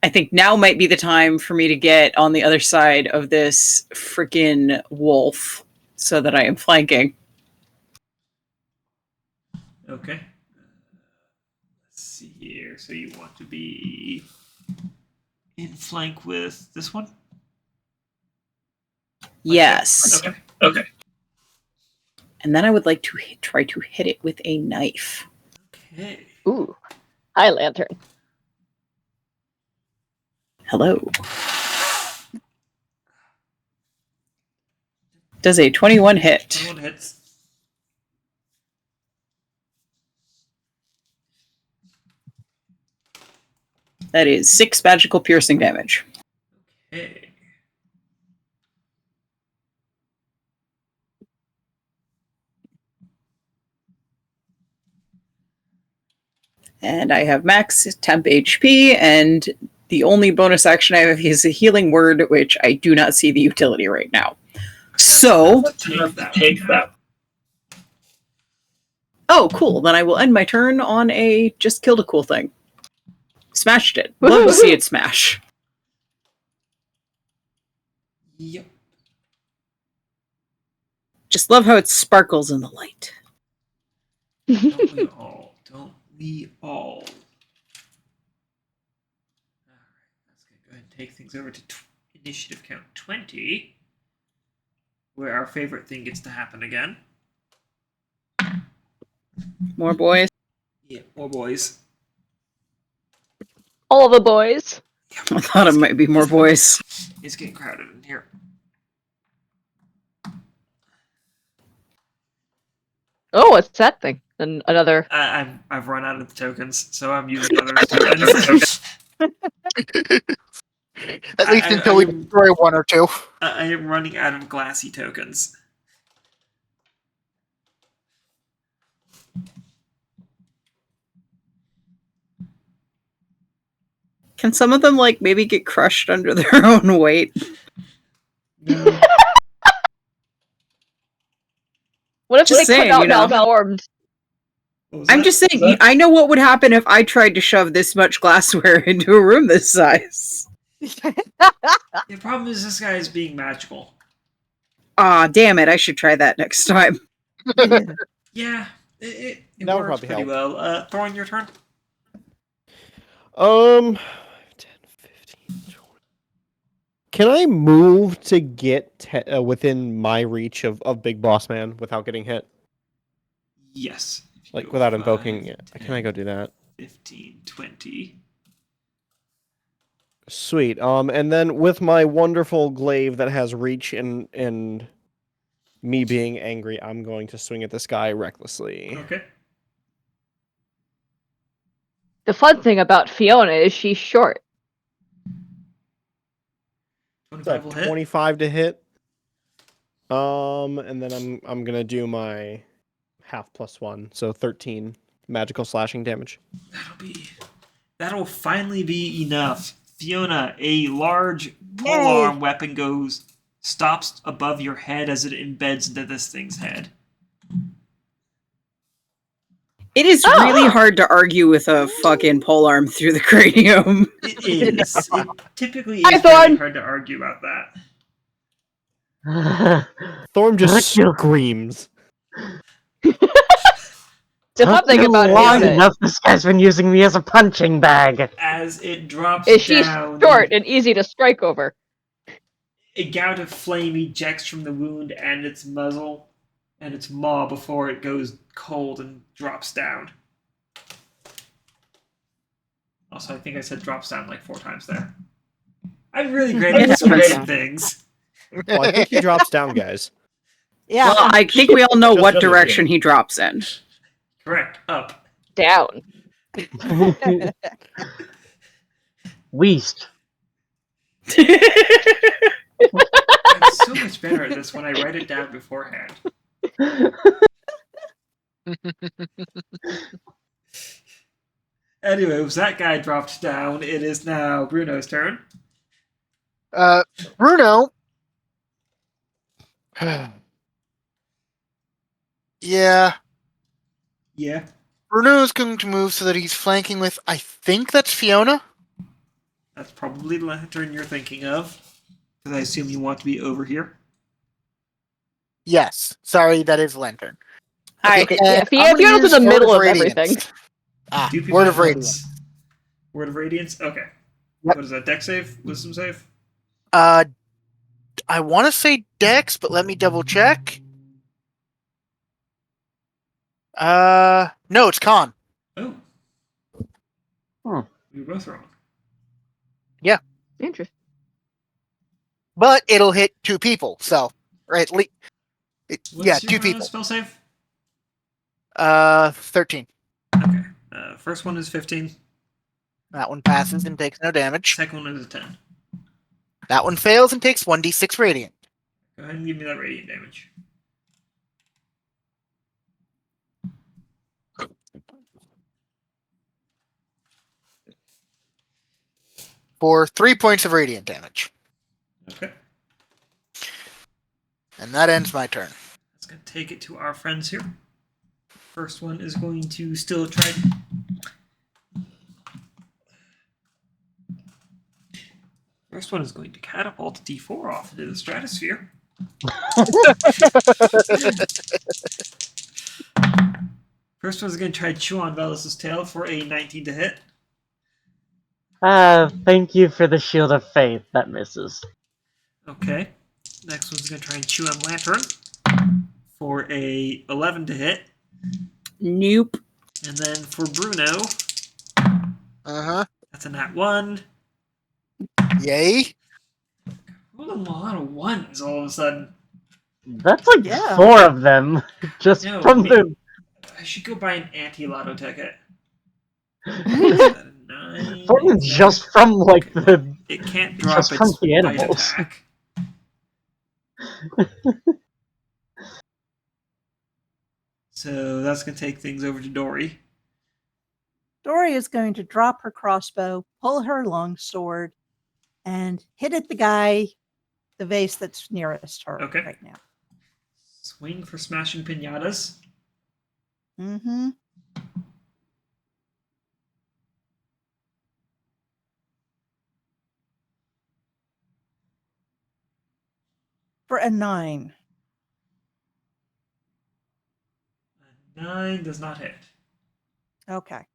I think now might be the time for me to get on the other side of this freaking wolf so that I am flanking. Okay. Let's see here. So you want to be in flank with this one? Yes. Okay. And then I would like to try to hit it with a knife. Okay. Ooh. Hi, Lantern. Hello. Does a 21 hit? 21 hits. That is 6 magical piercing damage. Okay. And I have max temp HP, and the only bonus action I have is a healing word, which I do not see the utility right now. So, Take that. oh, cool. Then I will end my turn on a just killed a cool thing. Smashed it. Love to see it smash. Yep. Just love how it sparkles in the light. Don't we all? Don't we all? Alright, let's go ahead and take things over to initiative count 20, where our favorite thing gets to happen again. More boys. Yeah, more boys. All the boys. I thought it might be more boys. It's getting crowded in here. Oh, what's that thing? And another. I've run out of the tokens, so I'm using others' tokens. At least until we destroy one or two. I am running out of glassy tokens. Can some of them, like, maybe get crushed under their own weight? No. What if Just they saying, come out you know. malformed? What was I'm that? just saying, I know what would happen if I tried to shove this much glassware into a room this size. The problem is this guy is being magical. Aw, damn it, I should try that next time. Yeah, it That would works probably pretty well. Thorn, your turn. 10, 15, 20. Can I move to get within my reach of Big Boss Man without getting hit? Yes. If you Like, go without 5, invoking it. 10, Can I go do that? 15, 20. Sweet. And then with my wonderful glaive that has reach and me being angry, I'm going to swing at this guy recklessly. Okay. The fun thing about Fiona is she's short. 25 will hit. 25 to hit. And then I'm gonna do my half +1, so 13 magical slashing damage. That'll finally be enough. Fiona, a large Yay. polearm weapon stops above your head as it embeds into this thing's head. It is really hard to argue with a fucking polearm through the cranium. It is. It typically Hi, is very Thorn. hard to argue about that. Thorn just Thank you. screams. Something Not about long Fiona. enough. This guy's been using me as a punching bag. As it drops Is she down, short and easy to strike over? a gout of flame ejects from the wound and its muzzle and its maw before it goes cold and drops down. Also, I think I said drops down like 4 times there. I'm really great at describing things. Well, I think he drops down, guys. Yeah. Well, I think we all know what Just direction he drops in. Correct. Up. Down. Weast. I'm so much better at this when I write it down beforehand. Anyway, with that guy dropped down, it is now Bruno's turn. Bruno. Yeah. Yeah. Bruno's going to move so that he's flanking with, I think that's Fiona? That's probably the lantern you're thinking of. Because I assume you want to be over here. Yes. Sorry, that is Lantern. I, Okay, yeah, and I'm gonna Fiona's in the use Word middle of Radiance. everything. Ah, Do people Word have of Radiance. ones? Word of Radiance? Okay. Yep. What is that? Dex save? Wisdom save? I want to say Dex, but let me double check. No, it's Con. Oh. Hmm. We were both wrong. Interesting. But it'll hit 2 people, so right. What's Yeah, your 2 people. spell save? 13. Okay. First one is 15. That one passes and takes no damage. Second one is a 10. That one fails and takes 1d6 radiant. Go ahead and give me that radiant damage. For 3 points of radiant damage. Okay. And that ends my turn. Let's go take it to our friends here. First one is going to still try. First one is going to catapult D4 off into the stratosphere. First one's going to try to chew on Vellos' tail for a 19 to hit. Thank you for the Shield of Faith. That misses. Okay. Next one's going to try and chew on Lantern for a 11 to hit. Nope. And then for Bruno, Uh-huh. that's a nat 1. Yay. What a lot of ones all of a sudden. That's like Yeah. 4 of them. Just No, from the... I should go buy an anti-lotto ticket. From just from, like, the... It can't drop just from its the bite animals. attack. So that's going to take things over to Dori. Dori is going to drop her crossbow, pull her longsword, and hit at the guy, the vase that's nearest her Okay. right now. Swing for smashing pinatas. Mm-hmm. For a 9. A 9 does not hit. Okay.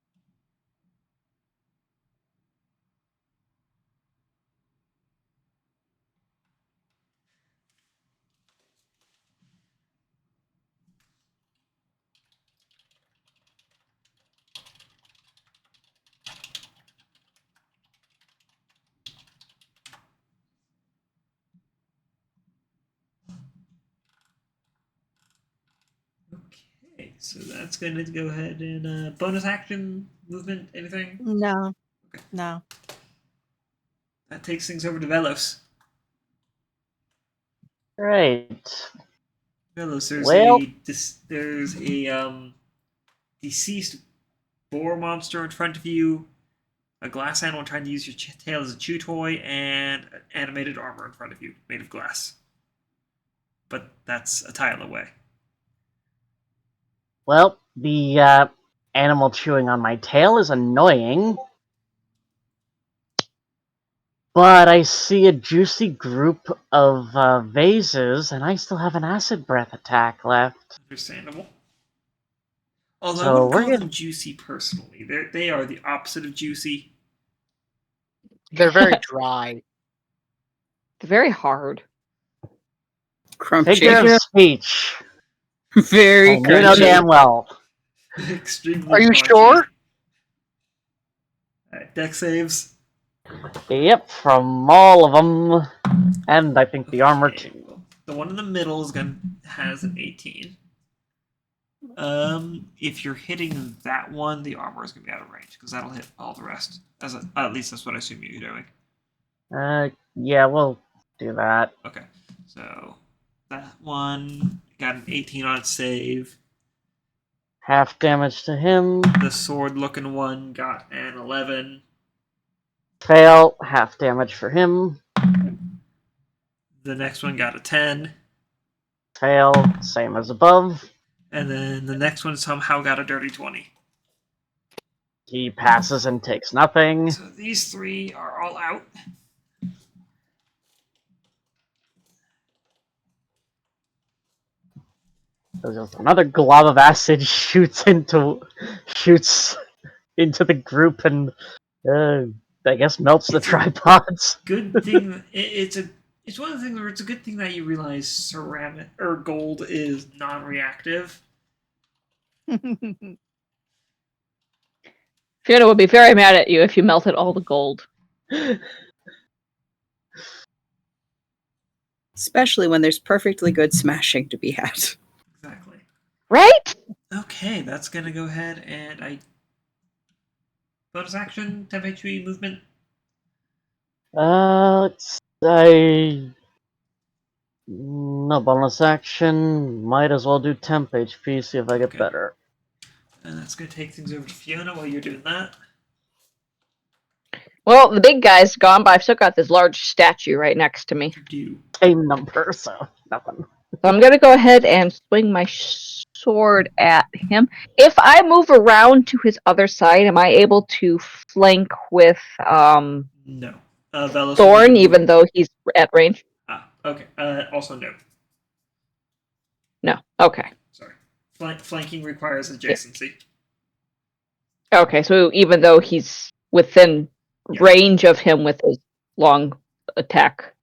Okay, so that's going to go ahead and bonus action, movement, anything? No. Okay. No. That takes things over to Vellos. Right. Vellos, Well- there's a deceased boar monster in front of you, a glass animal trying to use your tail as a chew toy, and animated armor in front of you, made of glass. But that's a tile away. Well, the animal chewing on my tail is annoying. But I see a juicy group of vases, and I still have an acid breath attack left. Understandable. Although So I wouldn't we're call gonna- them juicy personally. They are the opposite of juicy. They're very dry. It's very hard. Crunchy. Figure of speech. Very And you know crunchy. damn well. Extremely Are you crunchy. sure? Alright, deck saves. Yep, from all of them. And I think the armor Okay, too. well, the one in the middle has an 18. If you're hitting that one, the armor is going to be out of range because that'll hit all the rest. At least that's what I assume you're doing. Yeah, we'll do that. Okay, so that one got an 18 on its save. Half damage to him. The sword-looking one got an 11. Fail. Half damage for him. The next one got a 10. Fail. Same as above. And then the next one somehow got a dirty 20. He passes and takes nothing. So these three are all out. Another glob of acid shoots into the group and I guess melts the tripods. Good thing it's one of the things where it's a good thing that you realize ceramic or gold is non-reactive. Fiona would be very mad at you if you melted all the gold. Especially when there's perfectly good smashing to be had. Exactly. Right? Okay, that's gonna go ahead and bonus action, 10 HP movement. Let's say no bonus action. Might as well do temp HP. See if I get Okay. better. And that's gonna take things over to Fiona while you're doing that. Well, the big guy's gone, but I've still got this large statue right next to me. Do Same number, so nothing. So I'm going to go ahead and swing my sword at him. If I move around to his other side, am I able to flank with no. Vellos Thorn, even though he's at range? Okay. Also no. No. Okay. Sorry. Flanking requires adjacency. Okay, so even though he's within range of him with his long attack.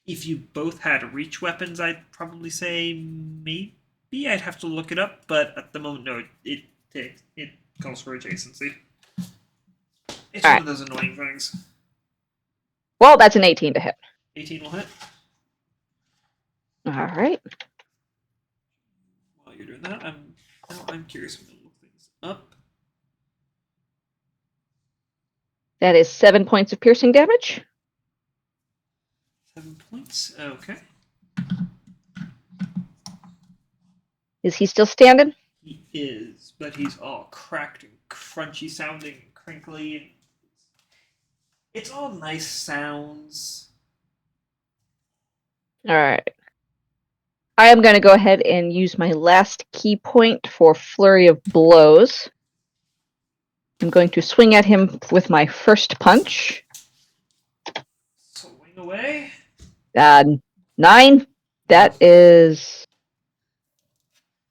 If you both had reach weapons, I'd probably say maybe. I'd have to look it up, but at the moment, no. It calls for adjacency. It's one of those annoying things. Well, that's an 18 to hit. 18 will hit. All right. While you're doing that, I'm curious. I'm gonna look things up. That is 7 points of piercing damage. 7 points. Okay. Is he still standing? He is, but he's all cracked and crunchy sounding, and crinkly. It's all nice sounds. All right. I am going to go ahead and use my last key point for Flurry of Blows. I'm going to swing at him with my first punch. Swing away. 9. That is...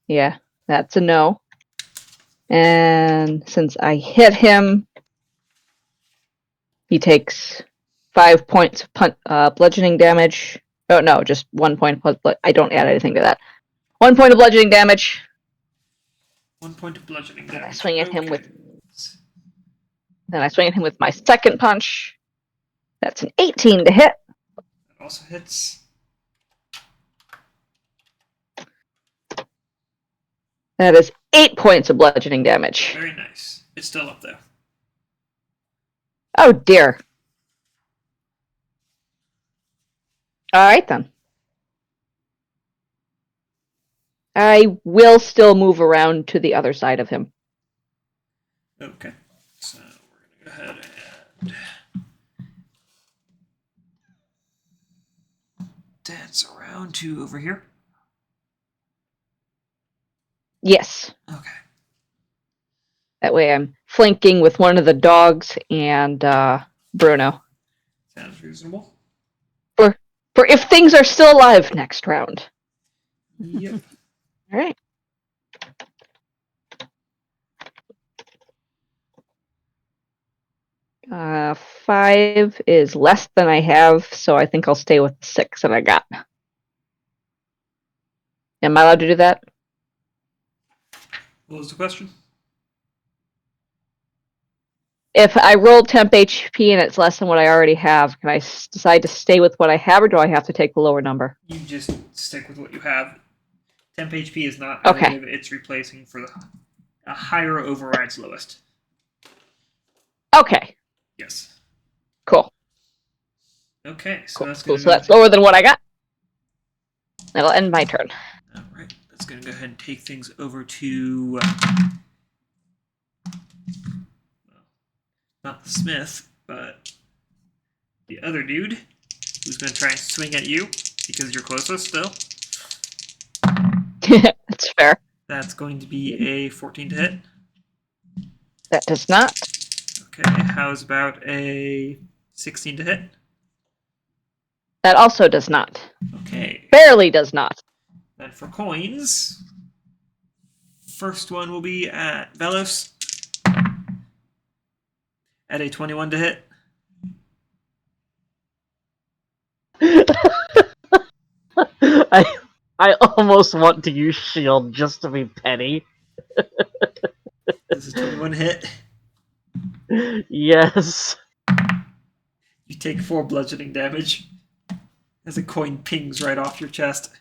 Yeah, that's a no. And since I hit him, he takes 5 points of bludgeoning damage. Oh, no, just 1 point. I don't add anything to that. 1 point of bludgeoning damage. 1 point of bludgeoning damage. I swing at him with... Then I swing at him with my second punch. That's an 18 to hit. That also hits. That is 8 points of bludgeoning damage. Very nice. It's still up there. Oh dear. Alright then. I will still move around to the other side of him. Okay. So we're going to go ahead and dance around to over here. Yes. Okay. That way I'm flanking with one of the dogs and Bruno. Sounds reasonable. For if things are still alive next round. Yep. Alright. Uh, 5 is less than I have, so I think I'll stay with 6 that I got. Am I allowed to do that? What was the question? If I roll temp HP and it's less than what I already have, can I decide to stay with what I have, or do I have to take the lower number? You just stick with what you have. Temp HP is not Okay. additive, it's replacing for a higher overrides lowest. Okay. Yes. Cool. Okay, so Cool. that's Cool. going So that's lower than what I got. That'll end my turn. Alright, that's going to go ahead and take things over to... well, not the smith, but the other dude, who's going to try and swing at you, because you're closest still. That's fair. That's going to be a 14 to hit. That does not. Okay, how's about a 16 to hit? That also does not. Okay, Barely does not. then for coins, first one will be at Vellos at a 21 to hit. I almost want to use shield just to be petty. This is 21 hit. Yes. You take 4 bludgeoning damage as a coin pings right off your chest.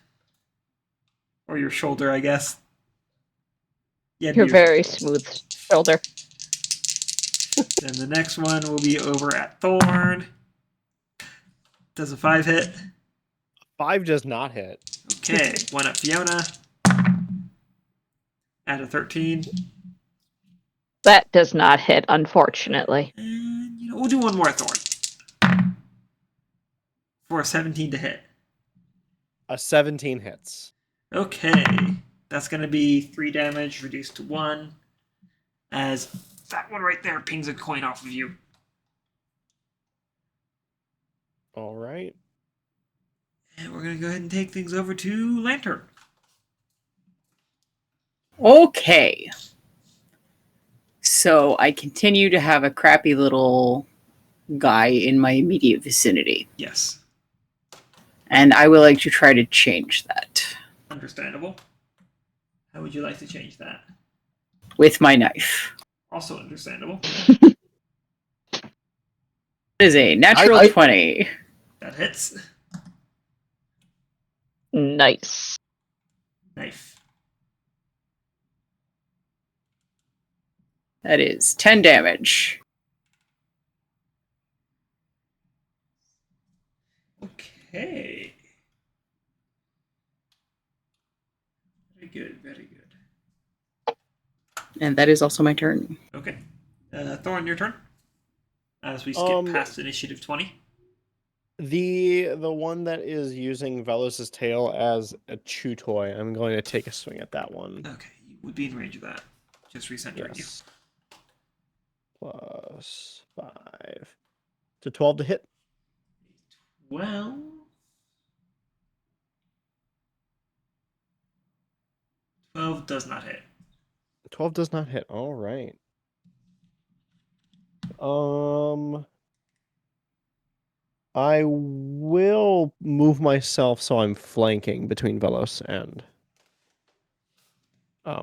Or your shoulder, I guess. Yeah, You're your- very smooth shoulder. Then the next one will be over at Thorn. Does a 5 hit? 5 does not hit. Okay, one at Fiona. At a 13. That does not hit, unfortunately. And we'll do one more at Thorn. For a 17 to hit. A 17 hits. Okay, that's going to be 3 damage reduced to 1. As that one right there pings a coin off of you. All right. And we're going to go ahead and take things over to Lantern. Okay. So I continue to have a crappy little guy in my immediate vicinity. Yes. And I would like to try to change that Understandable. How would you like to change that? with my knife. Also understandable. It is a natural I- 20. That hits. Nice. Knife. That is 10 damage. Okay. Very good, very good. And that is also my turn. Okay. Thorn, your turn. As we skip past initiative 20. The one that is using Velos's tail as a chew toy, I'm going to take a swing at that one. Okay, you would be in range of that. Just recentering Yes. Plus 5. To 12 to hit. you. Well. 12 does not hit. 12 does not hit. All right. I will move myself so I'm flanking between Velos and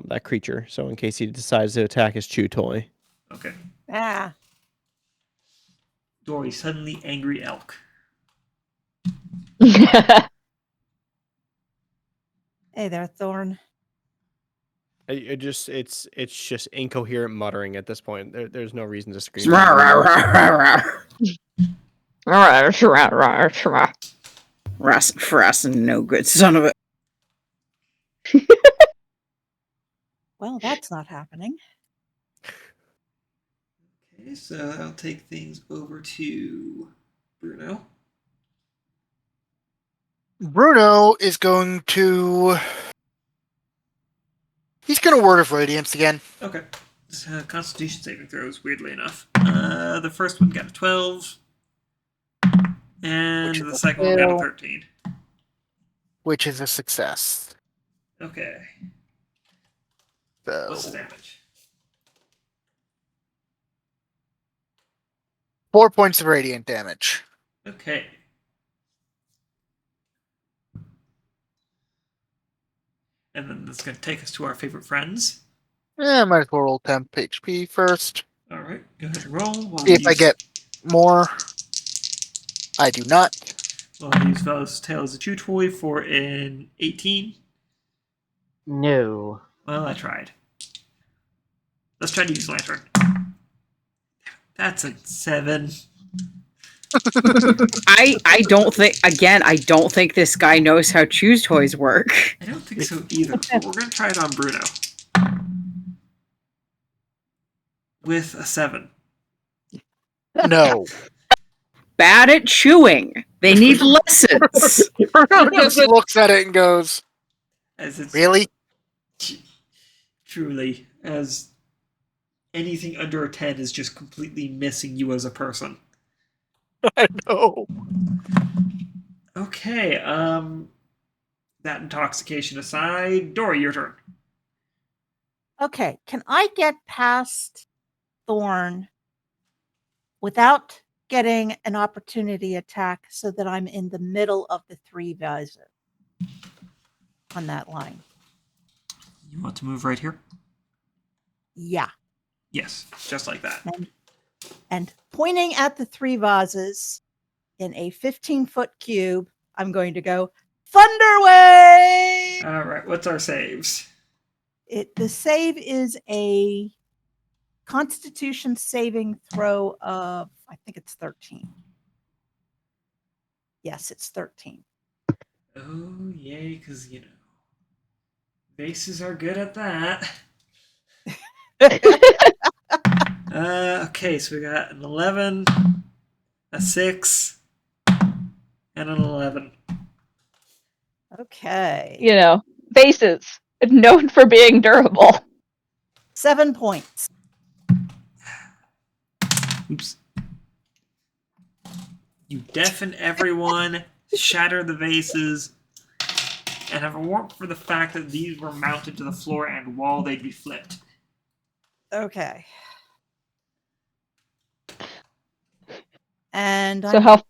that creature. So in case he decides to attack his chew toy. Okay. Ah, Dori, suddenly angry elk. hey there, Thorn. It's just incoherent muttering at this point. There's no reason to scream. Frassin, no good son of a. Well, that's not happening. Okay, so I'll take things over to Bruno. Bruno is going to. He's going to Word of Radiance again. Okay. Constitution saving throws, weirdly enough. The first one got a 12. And the second one got a 13. Which is a success. Okay. So, What's the damage? 4 points of radiant damage. Okay. And then that's going to take us to our favorite friends. Might as well roll temp HP first. Alright, go ahead and roll. While See if I get more. I do not. Well, I use Velos' tail as a chew toy for an 18. No. Well, I tried. Let's try to use lantern. That's a 7. I don't think this guy knows how choose toys work. I don't think so either, but we're going to try it on Bruno. With a 7. No. Bad at chewing. They need lessons. Bruno just looks at it and goes, As it's really? truly, as anything under a 10 is just completely missing you as a person. I know. Okay, that intoxication aside, Dori, your turn. Okay, can I get past Thorn without getting an opportunity attack so that I'm in the middle of the 3 visor on that line? You want to move right here? Yeah. Yes, just like that. And pointing at the 3 vases in a 15-foot cube, I'm going to go Thunderwave! All right, what's our saves? The save is a Constitution saving throw of, I think it's 13. Yes, it's 13. Oh, yay, because, vases are good at that. Okay, so we got an 11, a 6, and an 11. Okay. You know, vases, known for being durable. 7 points. Oops. You deafen everyone, shatter the vases, and if it weren't for the fact that these were mounted to the floor and wall, they'd be flipped. Okay. And So how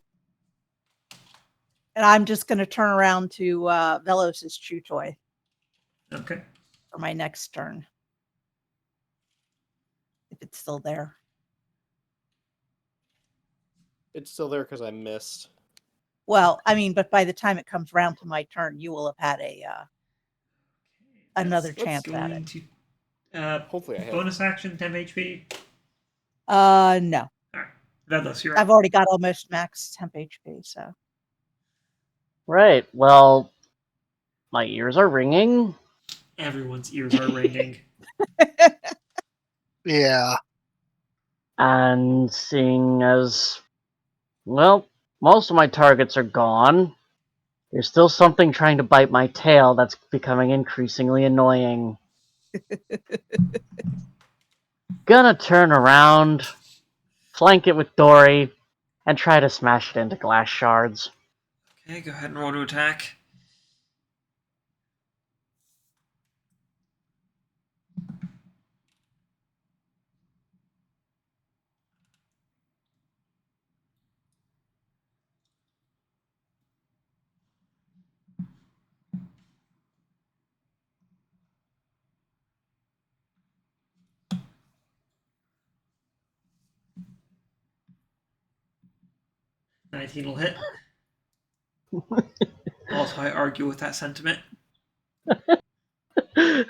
I'm just going to turn around to Vellos' chew toy Okay. for my next turn. If it's still there. It's still there because I missed. Well, I mean, but by the time it comes around to my turn, you will have had another That's chance at going it. to, Hopefully I have. bonus action, 10 HP. No. Alright. Vellos, you're I've up. already got almost max temp HP, so. Right. Well, my ears are ringing. Everyone's ears are ringing. Yeah. And seeing as, well, most of my targets are gone, there's still something trying to bite my tail that's becoming increasingly annoying. Gonna turn around, flank it with Dori, and try to smash it into glass shards. Okay, go ahead and roll to attack. $19 will hit. Also, I argue with that sentiment. For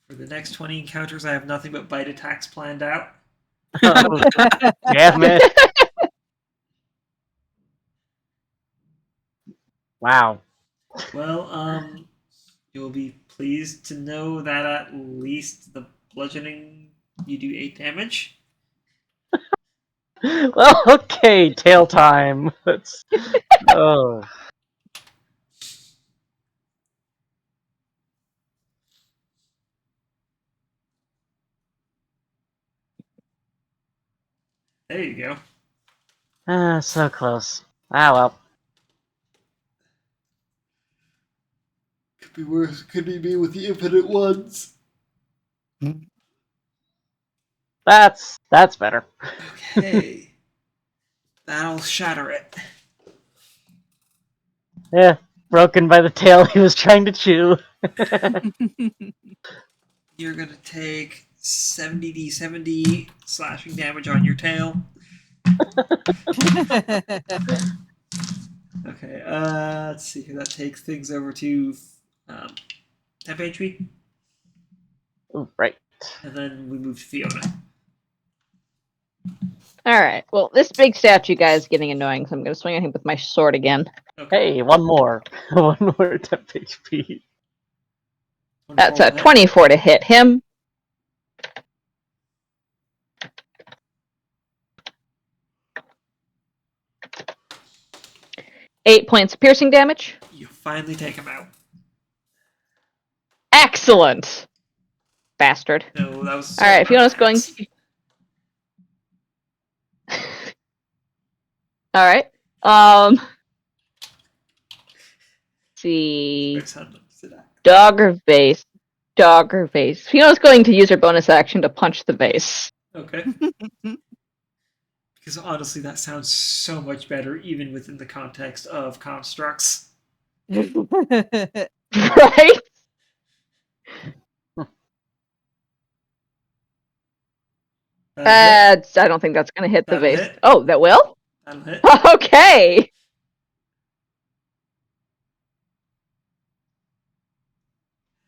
the next 20 encounters, I have nothing but bite attacks planned out. Damn it. Wow. Well, you'll be pleased to know that at least the bludgeoning, you do 8 damage. Well, okay, tail time. That's, oh. There you go. Ah, so close. Ah, well. Could be worse. Could be me with the infinite ones. That's better. Okay. That'll shatter it. Yeah, broken by the tail he was trying to chew. You're gonna take 70d70 slashing damage on your tail. Okay, let's see here. That takes things over to temp HP, Right. and then we move to Fiona. All right. Well, this big statue guy is getting annoying, so I'm going to swing at him with my sword again. Okay. Hey, one more. One more temp HP. That's 24 a will hit. 24 to hit him. Eight points of piercing damage. You finally take him out. Excellent. Bastard. No, that was. All right, Fiona's going. All right. Let's see. Dog or vase? Dog or vase? Fiona's going to use her bonus action to punch the vase. Okay. Because honestly, that sounds so much better, even within the context of constructs. Right? I don't think that's going to hit the That'll vase. hit. Oh, that will? That'll hit. Okay.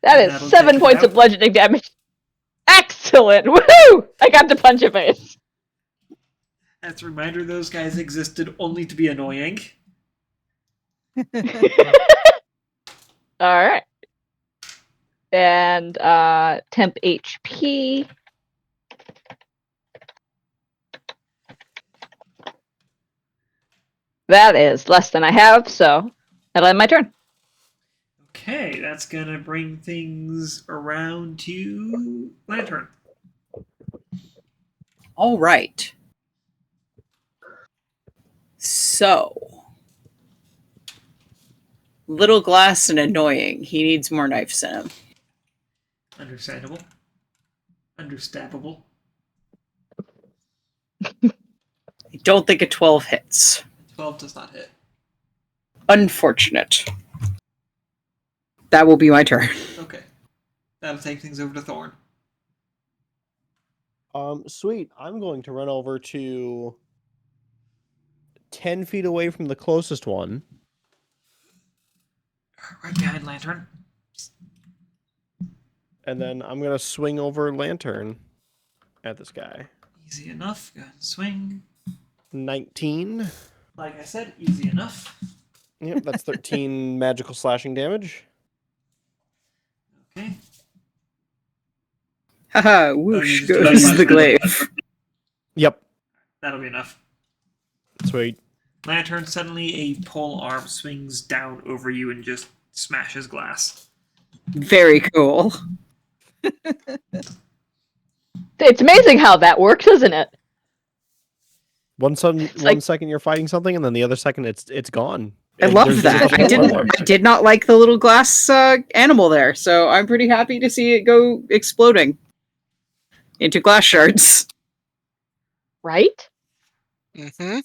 That And is that'll 7 take it points of out. bludgeoning damage. Excellent. Woohoo! I got to punch a vase. As a reminder, those guys existed only to be annoying. All right. And temp HP. That is less than I have, so that'll end my turn. Okay, that's gonna bring things around to Lantern. All right. So, little glass and annoying. He needs more knives in him. Understandable. Understabbable. I don't think a 12 hits. 12 does not hit. Unfortunate. That will be my turn. Okay. That'll take things over to Thorn. Sweet. I'm going to run over to 10 feet away from the closest one. Right behind Lantern. And then I'm going to swing over Lantern at this guy. Easy enough. Go ahead and swing. 19. Like I said, easy enough. Yep, that's 13 magical slashing damage. Okay. Haha, whoosh just goes punch the it. glaive. Yep. That'll be enough. Sweet. Lantern, suddenly a pole arm swings down over you and just smashes glass. Very cool. It's amazing how that works, isn't it? One like- second you're fighting something, and then the other second it's gone. I And love there's that. just I nothing didn't. there. I did not like the little glass animal there, so I'm pretty happy to see it go exploding into glass shards. Right? Mm-hmm.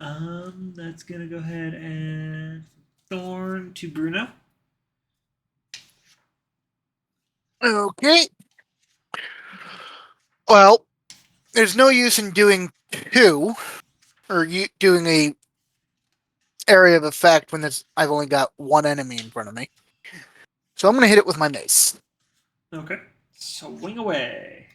That's gonna go ahead and Thorn to Bruno. Okay. Well, there's no use in doing two, or doing a area of effect when I've only got one enemy in front of me. So I'm going to hit it with my mace. Okay. Swing away.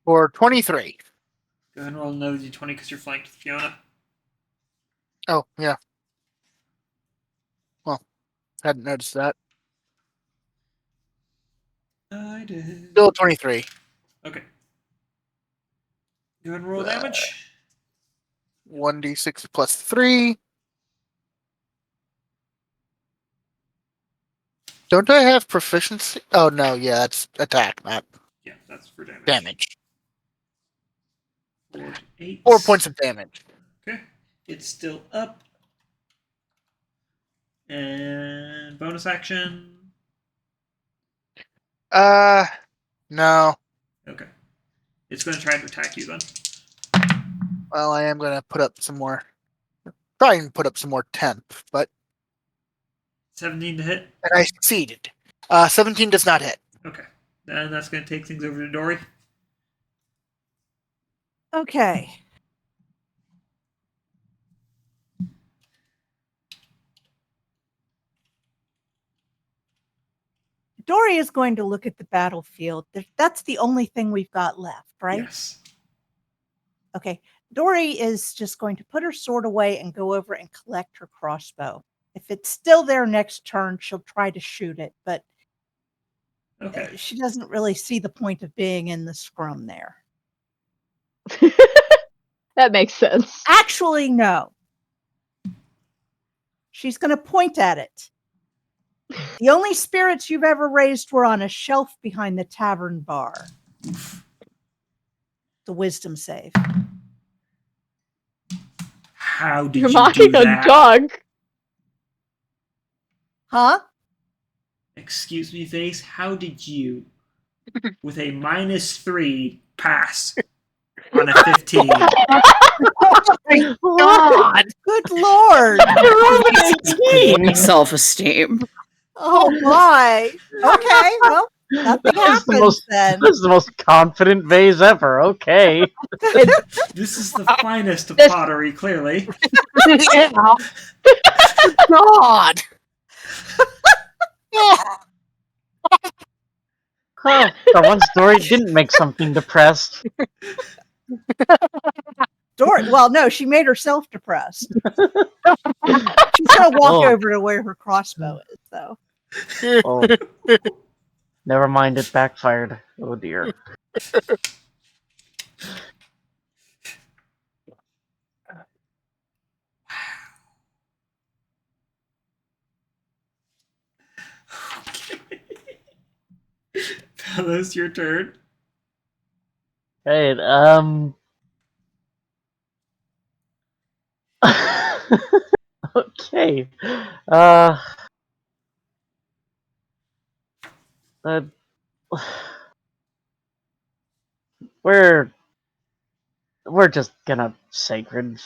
For 23. Go ahead and roll another d20 because you're flanked with Fiona. Oh, yeah. Well, hadn't noticed that. I did. Still 23. Okay. Go ahead and roll damage. 1d6 plus 3. Don't I have proficiency? Oh, no, yeah, that's attack, not Yeah, that's for damage. damage. 4 to 8. 4 points of damage. Okay. It's still up. And bonus action. No. Okay. It's going to try to attack you then. Well, I am going to put up some more. Try and put up some more temp, but 17 to hit? and I succeeded. 17 does not hit. Okay. And that's going to take things over to Dori. Okay. Dori is going to look at the battlefield. That's the only thing we've got left, right? Yes. Okay. Dori is just going to put her sword away and go over and collect her crossbow. If it's still there next turn, she'll try to shoot it, but Okay. she doesn't really see the point of being in the scrum there. That makes sense. Actually, no. She's going to point at it. The only spirits you've ever raised were on a shelf behind the tavern bar. The wisdom save. How did You're you mocking do a that? dog. Huh? Excuse me, face. How did you, with a -3, pass on a 15? God, Good Lord. self-esteem. Oh my. Okay, well, nothing happens then. This is the most confident vase ever. Okay. This is the finest of This- pottery, clearly. God! Huh. For once, Dory didn't make something depressed. Dori, well, no, she made herself depressed. She's going to walk Oh. over to where her crossbow is, though. Oh. Never mind, it backfired. Oh dear. Vellos, your turn. Right, okay. Uh, we're just gonna sacred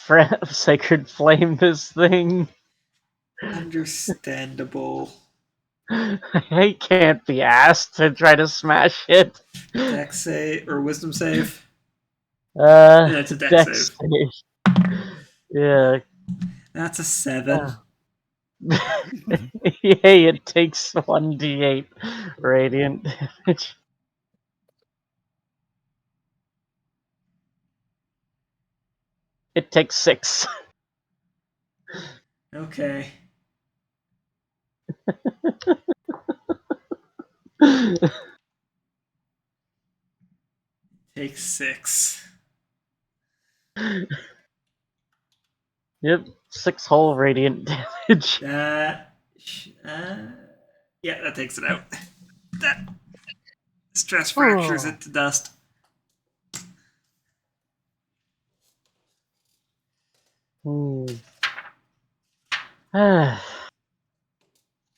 flame this thing. Understandable. I can't be asked to try to smash it. Dex save or wisdom save. It's a dex Dex save. save. Yeah. That's a 7. Yay, it takes 1d8 radiant damage. It takes 6. Okay. Takes 6. Yep, 6 whole radiant damage. That. Yeah, that takes it out. That stress fractures it to dust.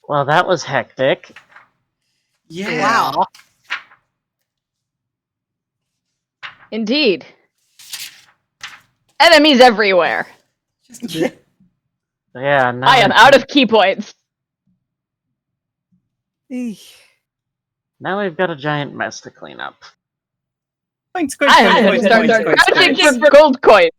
Well, that was hectic. Yeah. Wow. Indeed. Enemies everywhere. Just a bit. Yeah, now I am out of key points. Now we've got a giant mess to clean up. Coins, I am coins, going to start coins, crouching coins, for gold coins.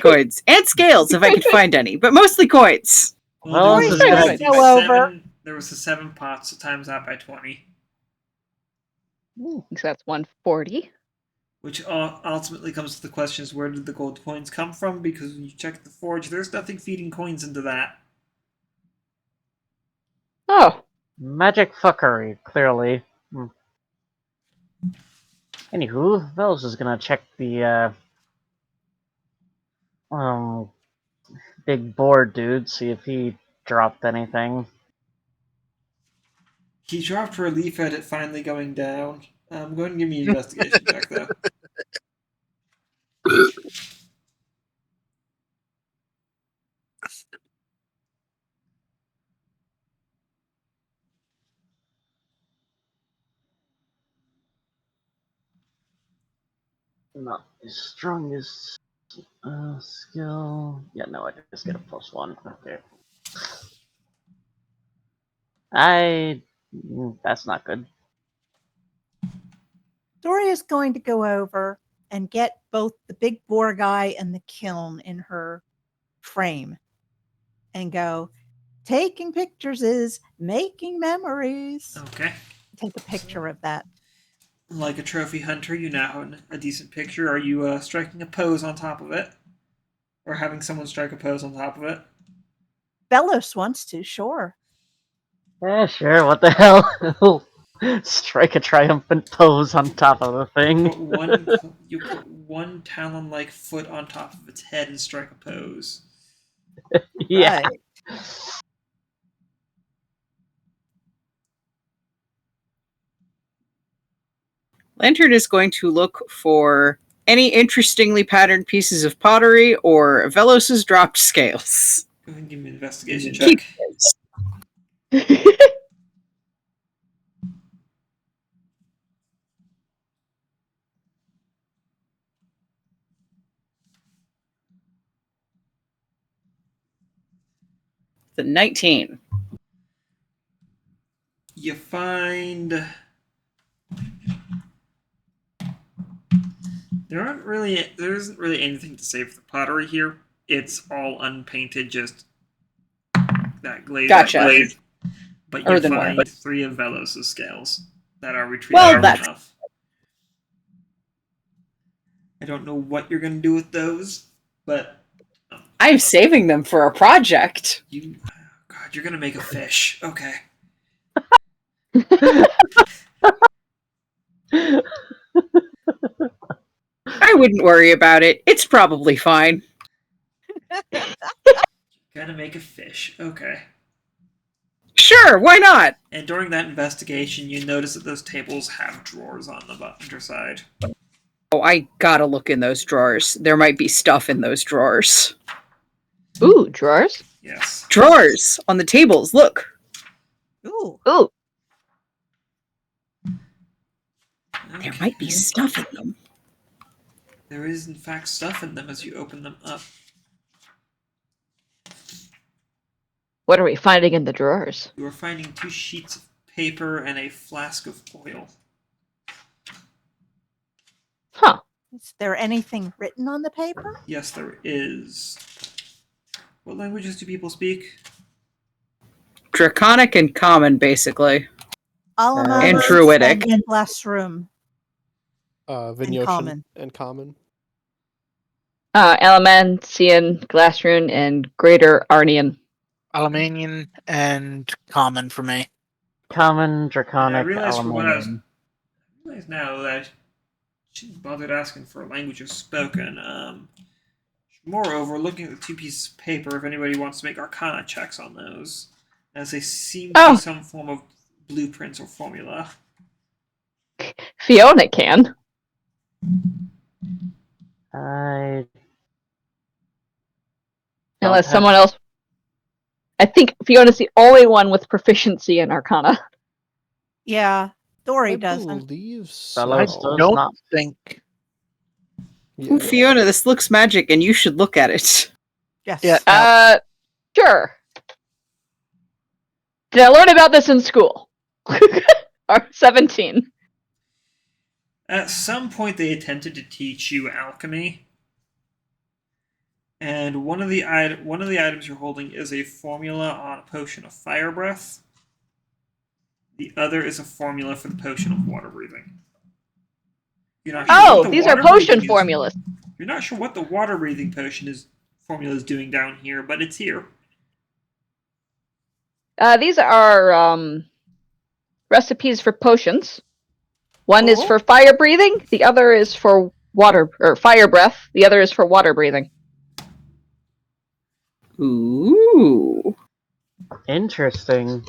coins, and scales if I could find any, but mostly coins. Well, there this was is a gonna- Go over. There was a 7 pots, so times that by 20. So that's 140. Which ultimately comes to the question is where did the gold coins come from? Because when you check the forge, there's nothing feeding coins into that. Oh, Magic fuckery, clearly. Anywho, Vellos is gonna check the big board dude, see if he dropped anything. He dropped relief at it finally going down. Go ahead and give me an investigation check, though. not his strongest skill. Yeah, no, I just get a +1. Okay. That's not good. Dori is going to go over and get both the big boar guy and the kiln in her frame and go, taking pictures is making memories. Okay. Take a picture of that. Like a trophy hunter, you now have a decent picture. Are you striking a pose on top of it? Or having someone strike a pose on top of it? Vellos wants to, sure. Yeah, sure, what the hell? Strike a triumphant pose on top of the thing. You put one talon-like foot on top of its head and strike a pose. Yeah. Right. Lantern is going to look for any interestingly patterned pieces of pottery or Velos's dropped scales. Go ahead and give me an investigation Keep check. The 19. You find there isn't really anything to say for the pottery here. It's all unpainted, just that glaze. Gotcha. Glaze. But you Earthenware. find 3 of Vellos' scales that are retrieved. Well, that's enough. I don't know what you're going to do with those, but I'm saving them for a project. God, you're going to make a fish. Okay. I wouldn't worry about it. It's probably fine. Gonna make a fish. Okay. Sure, why not? And during that investigation, you notice that those tables have drawers on the underside. Oh, I gotta look in those drawers. There might be stuff in those drawers. Ooh, drawers? Yes. Drawers on the tables, look. Ooh. Ooh. There might be stuff in them. There is, in fact, stuff in them as you open them up. What are we finding in the drawers? You are finding 2 sheets of paper and a flask of oil. Huh. Is there anything written on the paper? Yes, there is. What languages do people speak? Draconic and common, basically. Alama And Druidic. and Glassroom. Venusian common. and common. Alamantian, Glassrune, and Greater Arnian. Alamanian and common for me. Common, draconic, I realize Alamanian. now that I shouldn't bothered asking for languages spoken. Moreover, looking at the 2 pieces of paper, if anybody wants to make Arcana checks on those, as they seem to be some form of blueprints or formula. Fiona can. Unless someone else. I think Fiona's the only one with proficiency in Arcana. Yeah, Dori I doesn't. believe so. I Vellos does don't not. think. Yeah. Fiona, this looks magic and you should look at it. Yes. Yeah. Sure. Did I learn about this in school? Or 17. At some point, they attempted to teach you alchemy, and one of the items you're holding is a formula on a potion of fire breath. The other is a formula for the potion of water breathing. You're not sure what the These are water potion breathing is- formulas. You're not sure what the water breathing formula is doing down here, but it's here. These are recipes for potions. One is for fire breathing. The other is for water or fire breath. The other is for water breathing. Ooh. Interesting.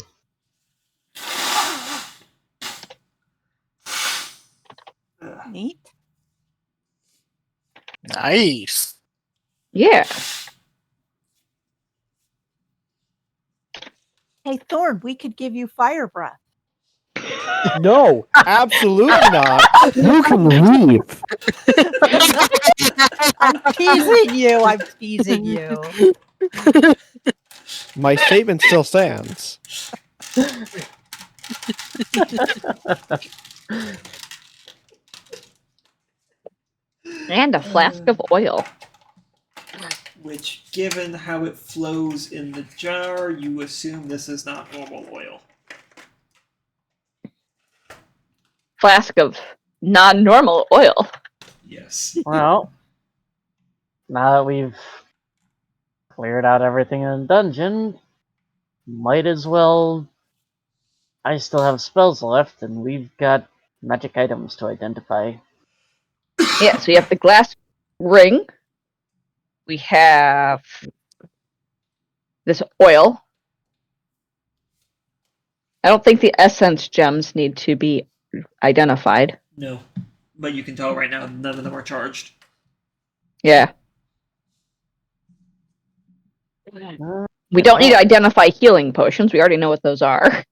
Neat. Nice. Yeah. Hey, Thorn, we could give you fire breath. No, absolutely not. You can leave. I'm teasing you. I'm teasing you. My statement still stands. And a flask of oil. Which, given how it flows in the jar, you assume this is not normal oil. Flask of non-normal oil. Yes. Well, now that we've cleared out everything in the dungeon, might as well. I still have spells left, and we've got magic items to identify. Yeah, so you have the glass ring. We have this oil. I don't think the essence gems need to be identified. No. But you can tell right now none of them are charged. Yeah. We don't need to identify healing potions. We already know what those are.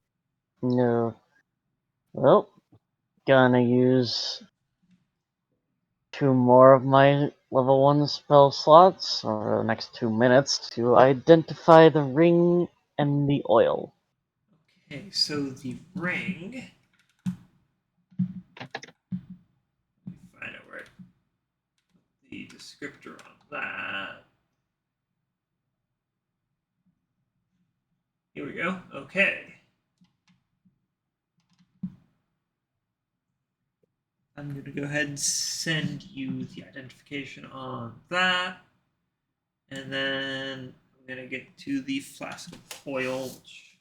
No. Well, gonna use 2 more of my level 1 spell slots over the next 2 minutes to identify the ring and the oil. Okay, so the ring. Let me find out where the descriptor on that. Here we go. Okay. I'm going to go ahead and send you the identification on that. And then I'm going to get to the flask of oil, which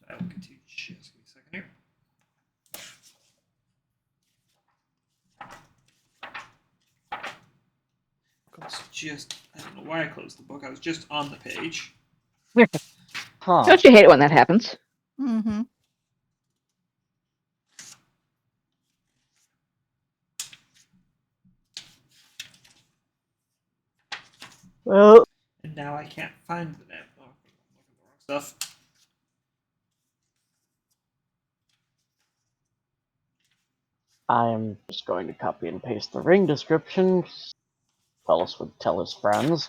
I will get to just give me a second here. I don't know why I closed the book. I was just on the page. Huh. Don't you hate it when that happens? Mm-hmm. Well, And now I can't find the damn. Oh, I'm looking at the wrong stuff. I am just going to copy and paste the ring description. Vellos would tell his friends.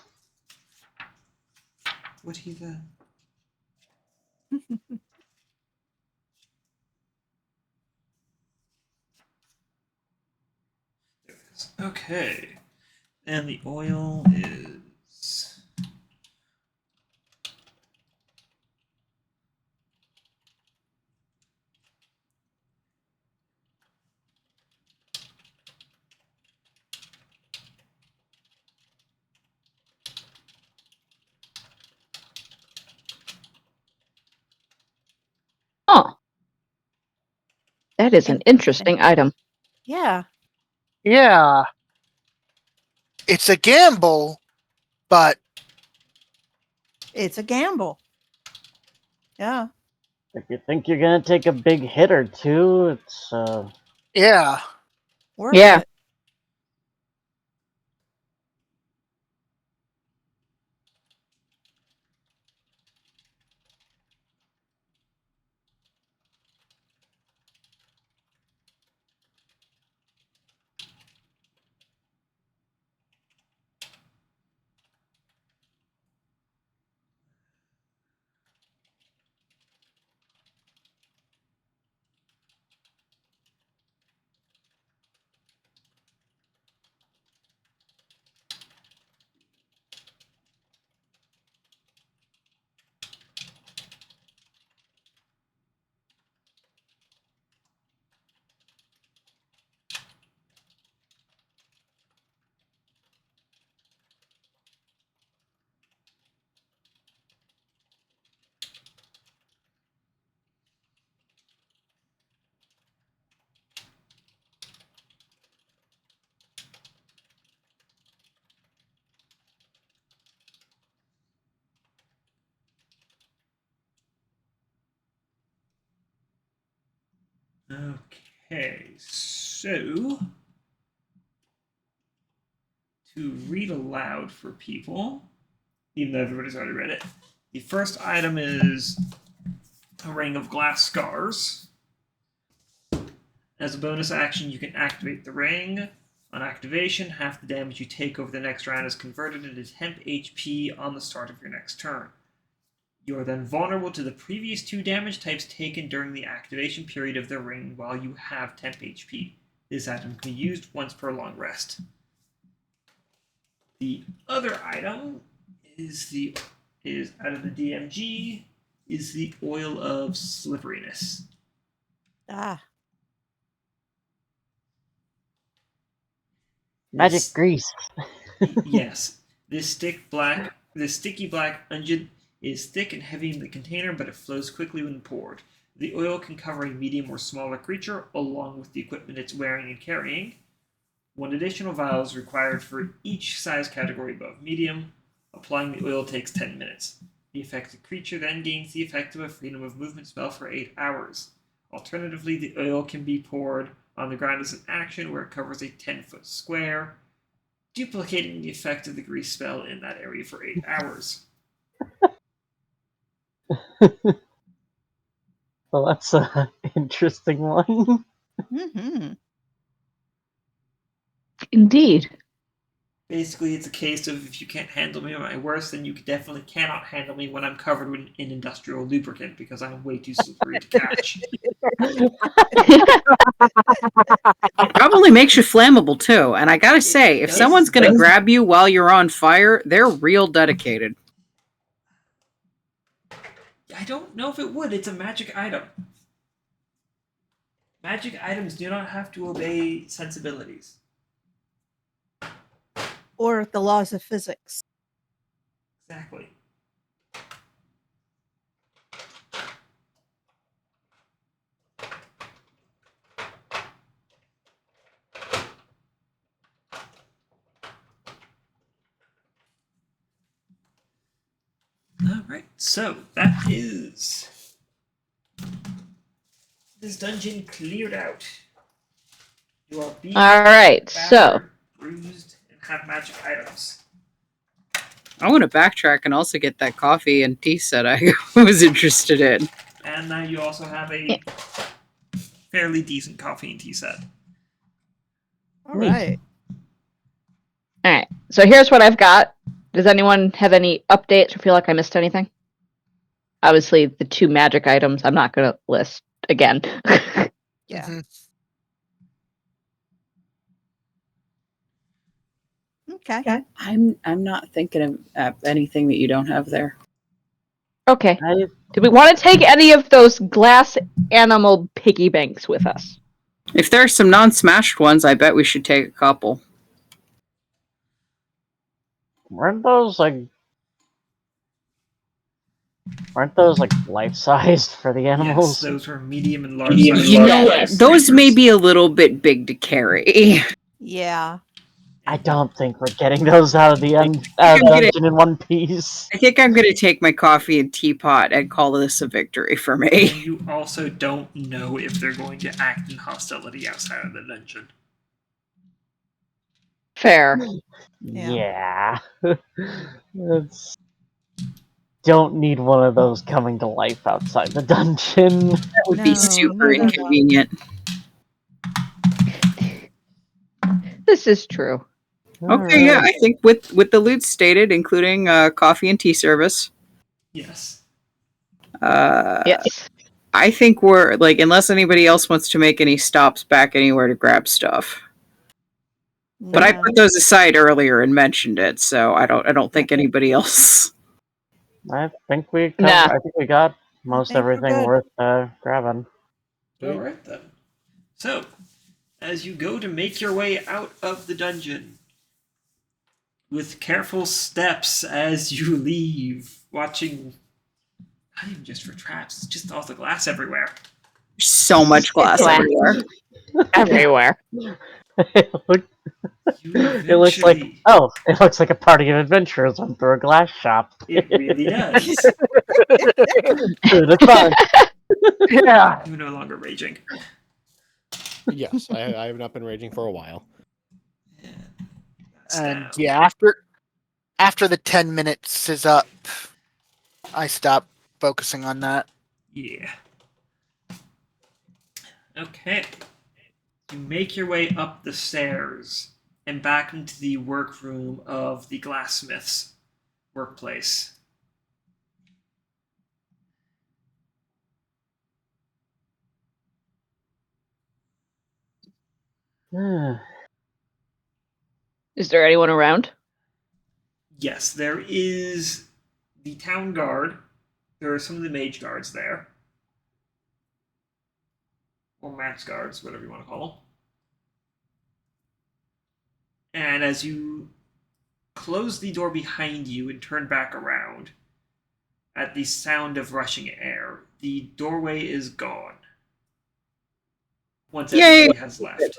Would he then? There it is. Okay. And the oil is. Oh. That is an interesting item. Yeah. Yeah. It's a gamble, but It's a gamble. Yeah. If you think you're gonna take a big hit or two, it's yeah. Worth Yeah. it. Okay, so to read aloud for people, even though everybody's already read it. The first item is a ring of glass scars. As a bonus action, you can activate the ring. On activation, half the damage you take over the next round is converted into temp HP on the start of your next turn. You are then vulnerable to the previous 2 damage types taken during the activation period of the ring while you have temp HP. This item can be used once per long rest. The other item is out of the DMG is the oil of slipperiness. Ah, Magic This- grease. Yes, this sticky black unguent is thick and heavy in the container, but it flows quickly when poured. The oil can cover a medium or smaller creature, along with the equipment it's wearing and carrying. 1 additional vial is required for each size category above medium. Applying the oil takes 10 minutes. The affected creature then gains the effect of a freedom of movement spell for 8 hours. Alternatively, the oil can be poured on the ground as an action where it covers a 10-foot square, duplicating the effect of the grease spell in that area for 8 hours. Well, that's an interesting one. mm-hmm. Indeed. Basically, it's a case of if you can't handle me at my worst, then you definitely cannot handle me when I'm covered in industrial lubricant because I'm way too slippery to catch. Probably makes you flammable too. And I gotta say, if does, someone's gonna does. grab you while you're on fire, they're real dedicated. I don't know if it would. It's a magic item. Magic items do not have to obey sensibilities. Or the laws of physics. Exactly. Alright, so that is this dungeon cleared out. You are beaten, All right, so battered, bruised, and have magic items. I want to backtrack and also get that coffee and tea set I was interested in. And now you also have a fairly decent coffee and tea set. All right. all right. So here's what I've got. Does anyone have any updates or feel like I missed anything? Obviously, the 2 magic items I'm not going to list again. Yeah. Mhm. Okay. I'm not thinking of anything that you don't have there. Okay. I, Do we want to take any of those glass animal piggy banks with us? If there are some non-smashed ones, I bet we should take a couple. weren't those like life-sized for the Yes, animals? those were medium and large Medium sized and large You know, sized those may be a little bit big to carry. Yeah. I don't think we're getting those out of the I'm gonna- dungeon in one piece. I think I'm going to take my coffee and teapot and call this a victory for And me. you also don't know if they're going to act in hostility outside of the dungeon. Fair. Yeah. It's- don't need one of those coming to life outside the dungeon. That would No, be super no. inconvenient. This is true. Okay, yeah, I think with the loot stated, including coffee and tea service, Yes. Yes. I think we're like, unless anybody else wants to make any stops back anywhere to grab stuff. But I No. put those aside earlier and mentioned it, so I don't think anybody else. I think we Nah. I think we got most think we're everything good. worth grabbing. Alright then. So, as you go to make your way out of the dungeon, with careful steps as you leave, watching, not even just for traps, it's just all the glass everywhere. So much glass Glass. everywhere. Everywhere. it looks like it looks like a party of adventurers went through a glass shop. It really does. Dude, it's fun. Yeah. You're no longer raging. Yes, I have not been raging for a while. Yeah. And yeah, after the 10 minutes is up, I stopped focusing on that. Yeah. Okay. You make your way up the stairs and back into the workroom of the Glassmith's workplace. Is there anyone around? Yes, there is the town guard. There are some of the mage guards there. Or max guards, whatever you want to call them. And as you close the door behind you and turn back around, at the sound of rushing air, the doorway is gone. Once Yay! everybody has left.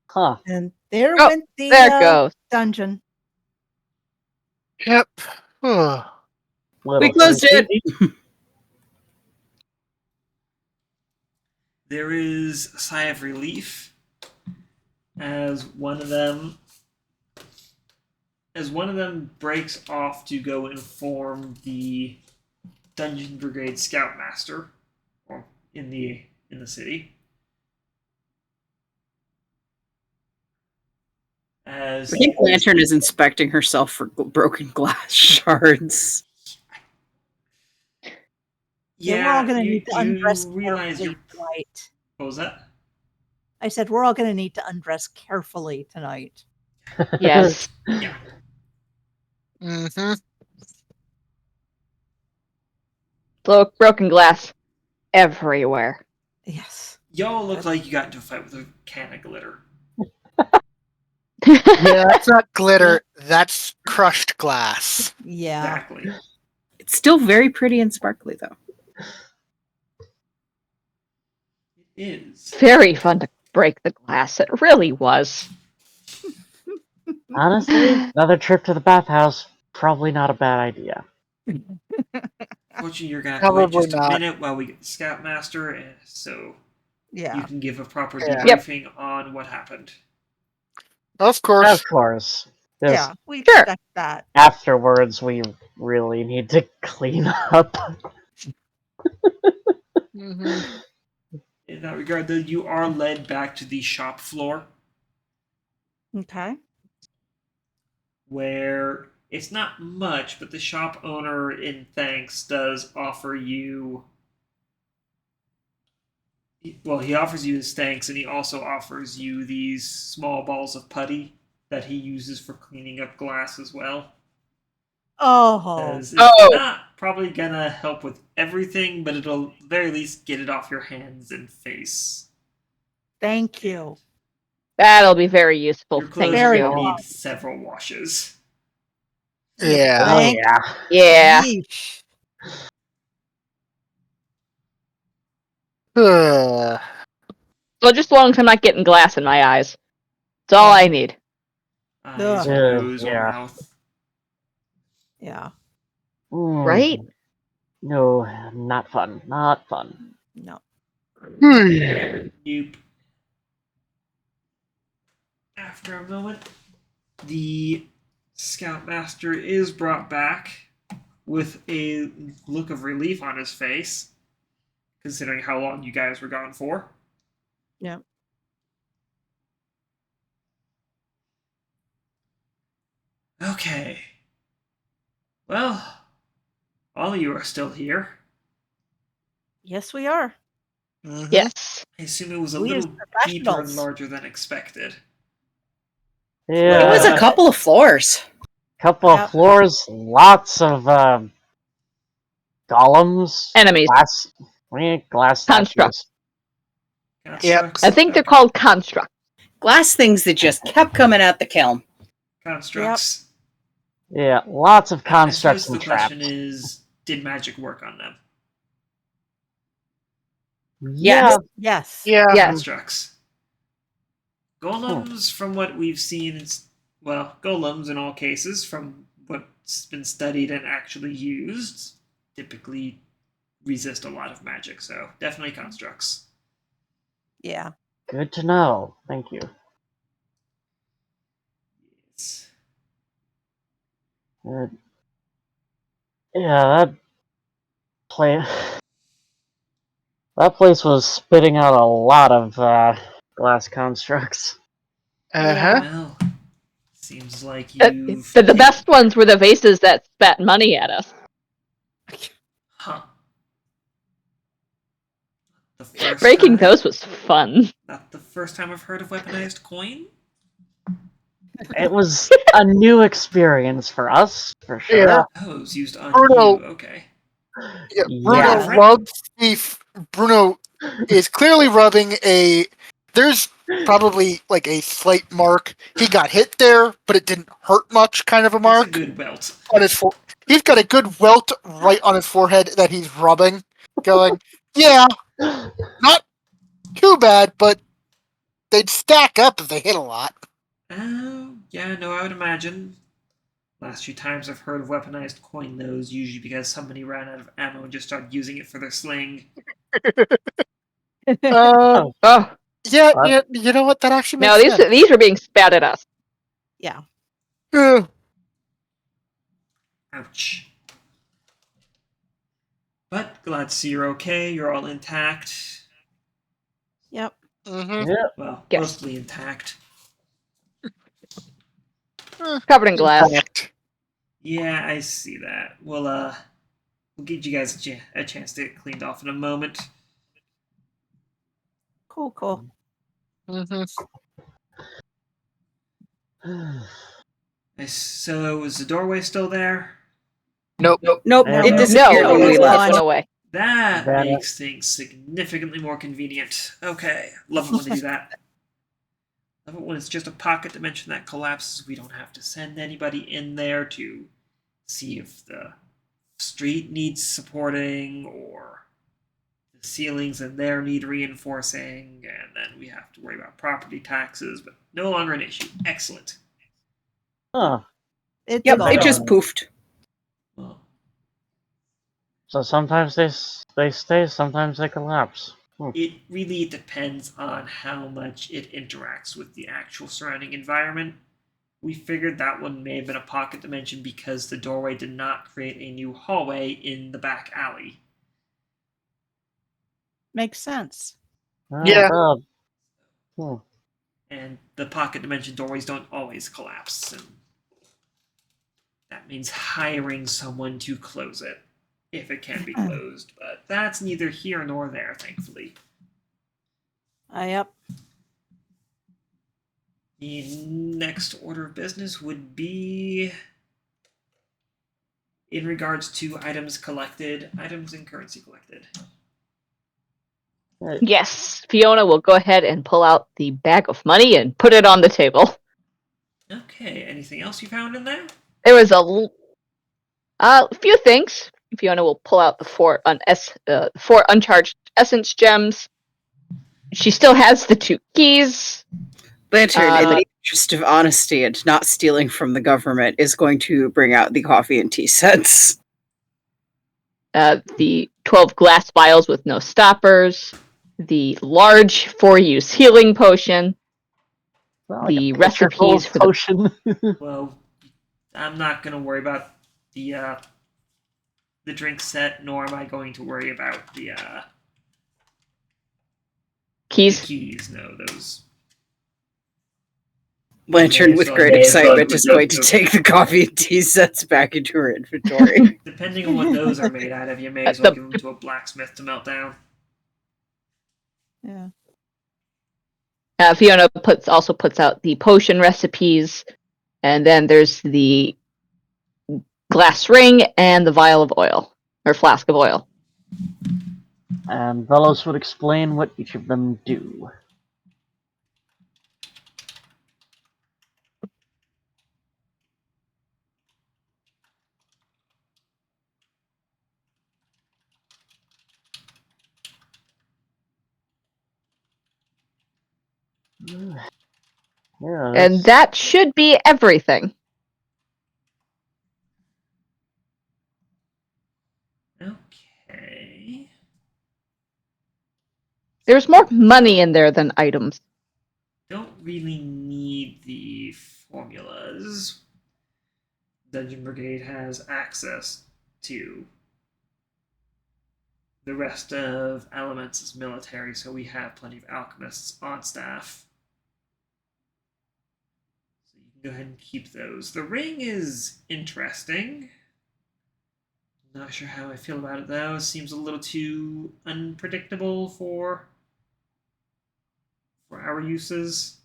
Huh. And there Oh, went the There it goes. dungeon. Yep. Ugh. We closed it. creepy. There is a sigh of relief as one of them breaks off to go inform the Dungeon Brigade Scoutmaster, or in the city. As I think Lantern is inspecting herself for broken glass shards. Yeah, we're all going to you- need to you undress realize carefully you're- tonight. What was that? I said we're all going to need to undress carefully tonight. Yes. Yeah. Mm-hmm. Look, broken glass everywhere. Yes. Y'all look like you got into a fight with a can of glitter. Yeah, that's not glitter. That's crushed glass. Yeah. Exactly. It's still very pretty and sparkly, though. It is. Very fun to break the glass. It really was. Honestly, another trip to the bathhouse, probably not a bad idea. Fortunately, you're going to have to wait Probably just a not. minute while we get the Scoutmaster, so you Yeah. can give a proper Yeah. Yep. debriefing on what happened. Of course. Of course. Just Yeah. We Sure. expect that. afterwards, we really need to clean up. Mhm. In that regard, though, you are led back to the shop floor, Okay. where it's not much, but the shop owner, in thanks, does offer you. Well, he offers you his thanks, and he also offers you these small balls of putty that he uses for cleaning up glass as well. Oh. As it's Oh. not probably gonna help with everything, but it'll at the very least get it off your hands and face. Thank you. That'll be very useful. Your clothes Thank are Very gonna you. need several washes. Yeah. Oh Thank yeah. Yeah. Yeesh. Ugh. Well, just as long as I'm not getting glass in my eyes. That's all I need. Eyes, Ugh. or nose, or Yeah. mouth. Yeah. Right? No, not fun. Not fun. No. Nope. After a moment, the Scoutmaster is brought back with a look of relief on his face, considering how long you guys were gone for. Yeah. Okay. Well, all of you are still here. Yes, we are. Mhm. Yes. I assume it was a We as little deeper and professionals. larger than expected. Yeah. It was a couple of floors. couple Yep. of floors, lots of golems, Enemies. glass Construct. statues. Constructs. I think they're called construct. Glass things that just kept coming out the kiln. Constructs. Yeah, lots of I constructs suppose and the traps. question is, did magic work on them? Yeah, Yes. Yeah. Yes. Constructs. Golems, from what we've seen, well, golems in all cases, from what's been studied and actually used, typically resist a lot of magic, so definitely constructs. Yeah. good to know. Thank you. Yes. Uh, Yeah, place that place was spitting out a lot of glass constructs. Uh-huh. Well, seems like The, you've the best ones were the vases that spat money at us. Huh. The first Breaking time? those was fun. Not the first time I've heard of weaponized coin? It was a new experience for us, for sure. Yeah. Oh, it was used on Bruno. you. Okay. Yeah, Bruno Yeah. loves thief. Bruno is clearly rubbing a. There's probably like a slight mark. He got hit there, but it didn't hurt much. Kind of a It's a mark good welt. on his forehead. He's got a good welt right on his forehead that he's rubbing, going, "Yeah, not too bad, but they'd stack up if they hit a lot." Oh, yeah, no, I would imagine. Last few times I've heard of weaponized coin, though, is usually because somebody ran out of ammo and just started using it for their sling. Um, Oh, yeah, What? yeah, you know what? That actually no, makes sense. these were being spat at us. Yeah. Uh, Ouch. But glad to see you're okay. You're all intact. Yep. mhm. Yeah. Well, Yes. mostly intact. Covered in glass. Fact. Yeah, I see that. We'll give you guys a chance to get cleaned off in a moment. Cool. Mhm. So, is the doorway still there? Nope. Nope, No, it no. disappeared No, when we it's left. gone away. That That- makes things significantly more convenient. Okay, love it when they do that. Love it when it's just a pocket dimension that collapses. We don't have to send anybody in there to see if the street needs supporting or the ceilings in there need reinforcing, and then we have to worry about property taxes, but no longer an issue. Excellent. Huh. It's Yep, gone. it just poofed. Well, So sometimes they stay, sometimes they collapse. it really depends on how much it interacts with the actual surrounding environment. We figured that one may have been a pocket dimension because the doorway did not create a new hallway in the back alley. Makes sense. Yeah. And the pocket dimension doorways don't always collapse, and that means hiring someone to close it, if it can be closed. But that's neither here nor there, thankfully. Yep. The next order of business would be in regards to items collected, items and currency collected. Yes, Fiona will go ahead and pull out the bag of money and put it on the table. Okay, anything else you found in there? There was a few things. Fiona will pull out the four uncharged essence gems. She still has the 2 keys. Lantern, in the interest of honesty and not stealing from the government, is going to bring out the coffee and tea sets. The 12 glass vials with no stoppers. The large 4-use healing potion. The recipes for the potion. Well, I'm not going to worry about the drink set, nor am I going to worry about the keys. keys. No, those. Lantern, with Okay, great so- excitement, is going to take the coffee and tea sets back into her inventory. Depending on what those are made out of, you may as well give them to a blacksmith to melt down. Yeah. Fiona also puts out the potion recipes, and then there's the glass ring and the vial of oil or flask of oil. And Vellos would explain what each of them do. Yeah, And that should be everything. Okay. There's more money in there than items. Don't really need the formulas. Dungeon Brigade has access too. The rest of Elements is military, so we have plenty of alchemists on staff. So you can go ahead and keep those. The ring is interesting. Not sure how I feel about it though. Seems a little too unpredictable for our uses.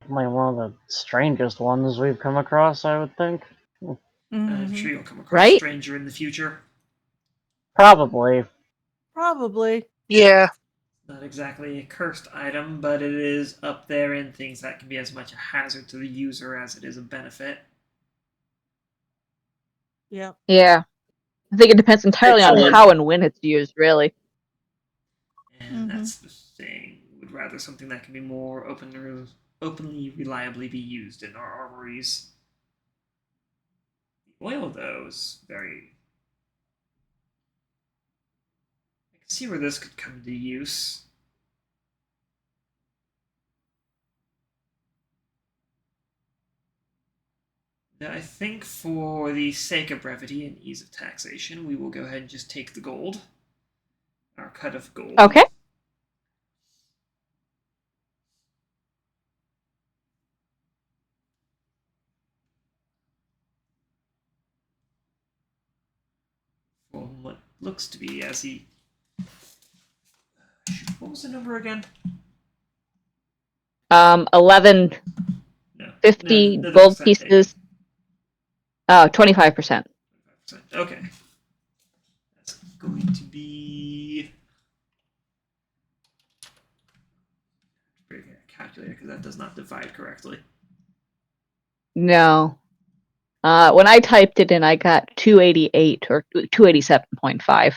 Definitely one of the strangest ones we've come across, I would think. I'm sure you'll come across Right? a stranger in the future. Probably. Probably. Yeah. Not exactly a cursed item, but it is up there in things that can be as much a hazard to the user as it is a benefit. Yep. Yeah. I think it depends entirely on Excellent. how and when it's used, really. And that's the thing. Would rather something that can be more openly, reliably be used in our armories. The oil, though, is very... I can see where this could come to use. Now, I think for the sake of brevity and ease of taxation, we will go ahead and just take the gold. Our cut of gold. Okay. From what looks to be as he... What was the number again? 11 No. 50 no, gold percentage. pieces. Oh, 25%. 25%. Okay. That's going to be... Bring a calculator because that does not divide correctly. No. When I typed it in, I got 288 or 287.5.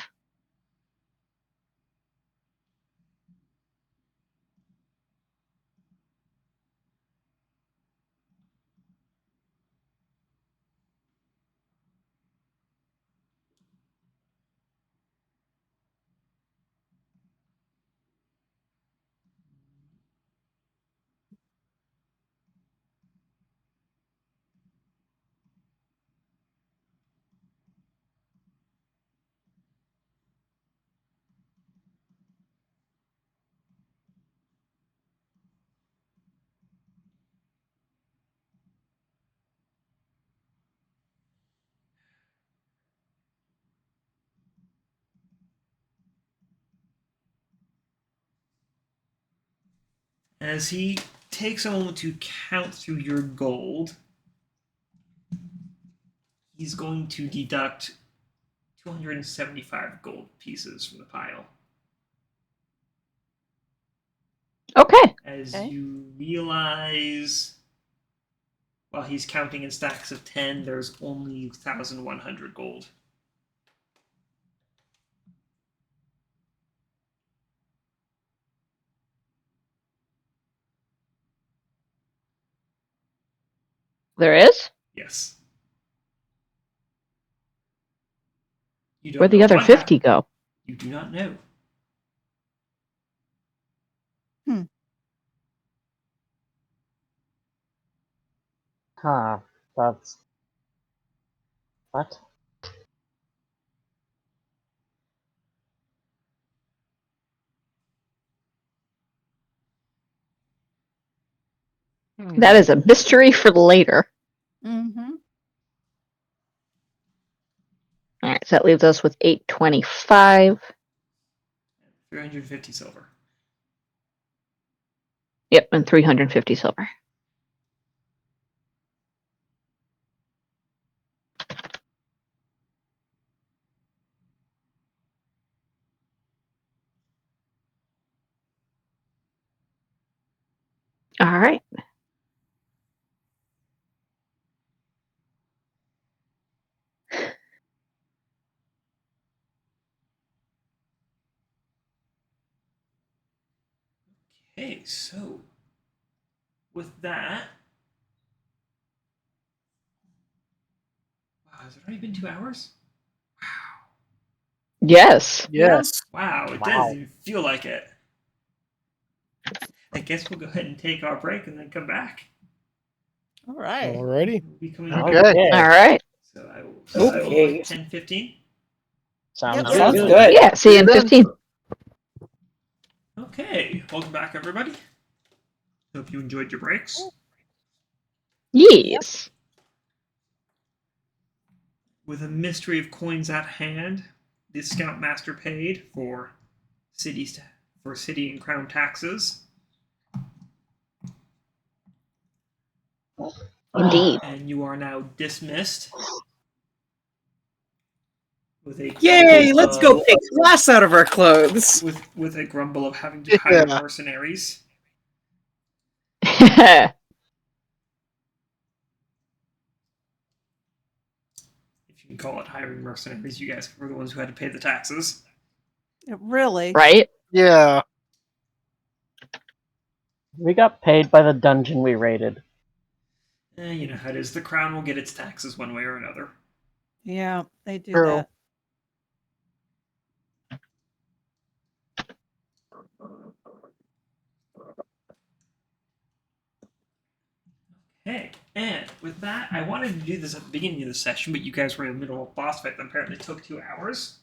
As he takes a moment to count through your gold, he's going to deduct 275 gold pieces from the pile. Okay. As Okay. you realize, while he's counting in stacks of 10, there's only 1,100 gold. There is? Yes. You don't Where'd the know other what 50 happened. go? You do not know. Huh. That's... What? That is a mystery for later. Mm-hmm. All right, so that leaves us with 825. 350 silver. Yep, and 350 silver. All right. Okay, so with that, wow, has it already been 2 hours? Yes. Yes. Wow, it Wow. doesn't even feel like it. I guess we'll go ahead and take our break and then come back. All right. Alrighty. We'll be coming Okay. back. All right. So I will Okay. 10:15. Sounds Yep. Sounds good. good. Yeah, see you in then. 15. Okay, welcome back, everybody. Hope you enjoyed your breaks. Yes. With a mystery of coins at hand, the Scoutmaster paid for city and crown taxes, Indeed. and you are now dismissed. With a Yay! Let's go grumble pick glass out of our clothes. with a grumble of having to hire Yeah. mercenaries. If you can call it hiring mercenaries, you guys were the ones who had to pay the taxes. Really? Right? Yeah. We got paid by the dungeon we raided. You know how it is. The crown will get its taxes one way or another. Yeah, they do True. that. Okay, and with that, I wanted to do this at the beginning of the session, but you guys were in the middle of a boss fight that apparently took 2 hours.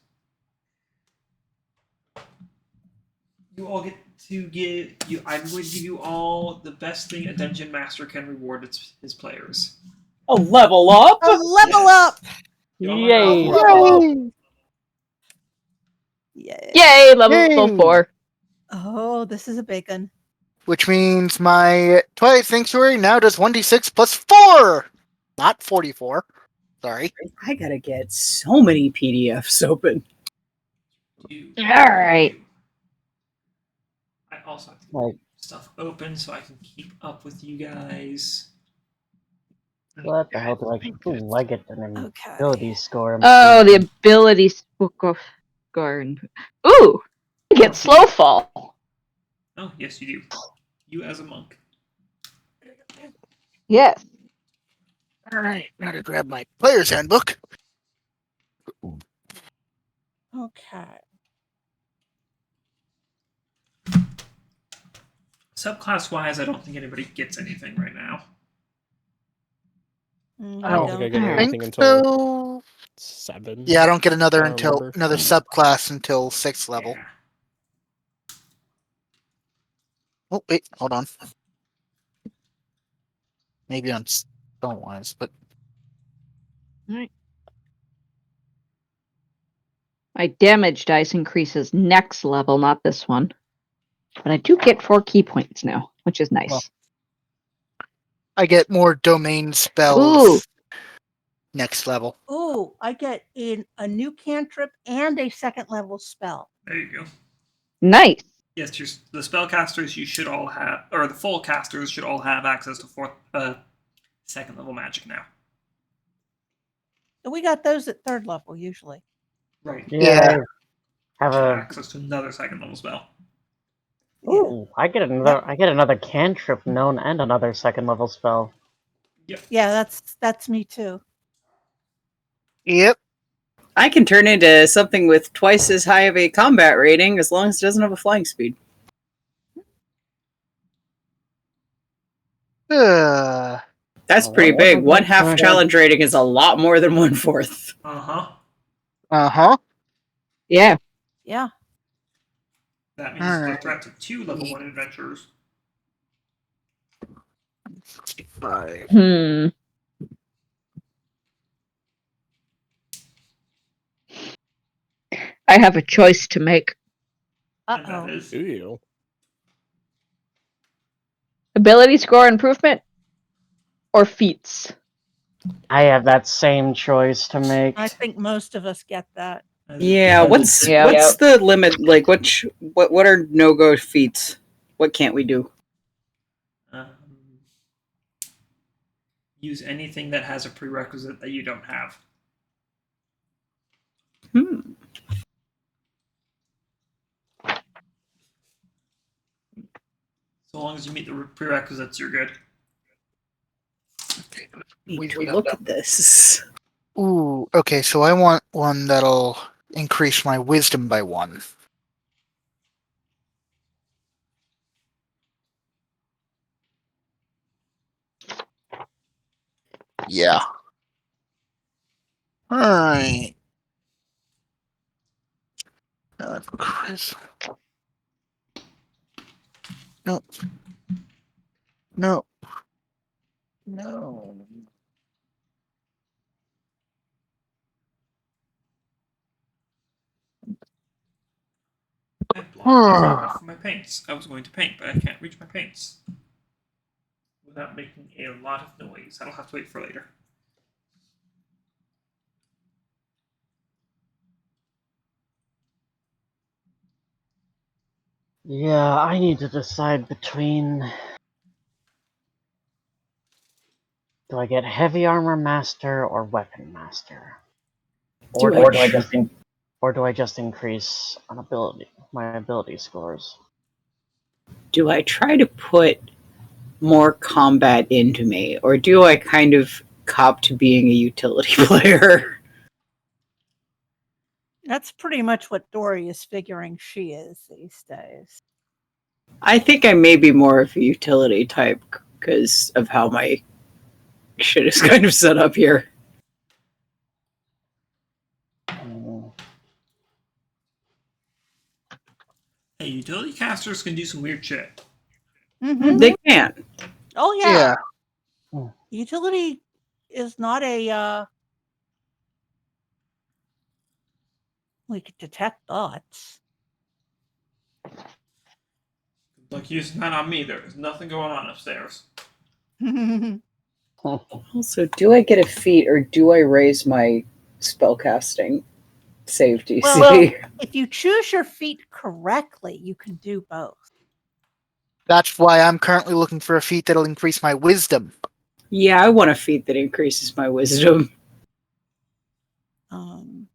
You all get to give you. I would give you all the best thing a dungeon master can reward his players. A level up. A level up! You all Yay! have a level up. Yay. Yay, level Yay. 4. Oh, this is a big one. Which means my Twilight Sanctuary now does 1d6 plus 4! Not 44. Sorry. I gotta get so many PDFs open. All right. I also have to Like, keep stuff open so I can keep up with you guys. what the hell do I do? I get an Okay. ability score. Oh, the abilities book of Garn. Ooh, you get slow fall. Oh, yes, you do. You as a monk. Yes. Alright, now to grab my player's handbook. Okay. Subclass-wise, I don't think anybody gets anything right now. I don't think I get Alright. anything until so. 7. Yeah, I don't get another I remember. another subclass until 6th level. Yeah. Oh wait, hold on. Maybe on Stonewise, but My damage dice increases next level, not this one. But I do get 4 key points now, which is nice. Well, I get more domain spells next level. Ooh, I get in a new cantrip and a second level spell. There you go. Nice. Yes, the spellcasters you should all have, or the full casters should all have access to second level magic now. So we got those at third level usually. Right. Yeah. I have Should have a. access to another second level spell. Ooh, I get another cantrip known and another second level spell. Yeah, that's me too. Yep. I can turn into something with twice as high of a combat rating as long as it doesn't have a flying speed. Uh, That's Oh, pretty what big. was One that? half challenge rating is a lot more than 1/4. Uh-huh. huh. Yeah. Yeah. That means All the right. threat to 2 level 1 adventurers. 65. Hmm. I have a choice to make. And that Uh-oh. is Ew. Ability score improvement or feats? I have that same choice to make. I think most of us get that. Yeah, what's the limit? Like, what are no-go feats? What can't we do? Use anything that has a prerequisite that you don't have. So long as you meet the prerequisites, you're good. Look at this. Ooh, okay, so I want one that'll increase my wisdom by 1. Yeah. Alright. Chris. No. No. No. I blocked myself out from my paints. I was going to paint, but I can't reach my paints without making a lot of noise. I'll have to wait for later. Yeah, I need to decide between. Do I get heavy armor master or weapon master? Or do I just increase on my ability scores? Do I try to put more combat into me, or do I kind of cop to being a utility player? That's pretty much what Dori is figuring she is these days. I think I may be more of a utility type because of how my shit is kind of set up here. Hey, utility casters can do some weird shit. Mm-hmm. They can. Oh yeah. Yeah. Utility is not a we could detect thoughts. Like, use not on me. There is nothing going on upstairs. Also, do I get a feat or do I raise my spellcasting save DC? Well, if you choose your feat correctly, you can do both. That's why I'm currently looking for a feat that'll increase my wisdom. Yeah, I want a feat that increases my wisdom. Let's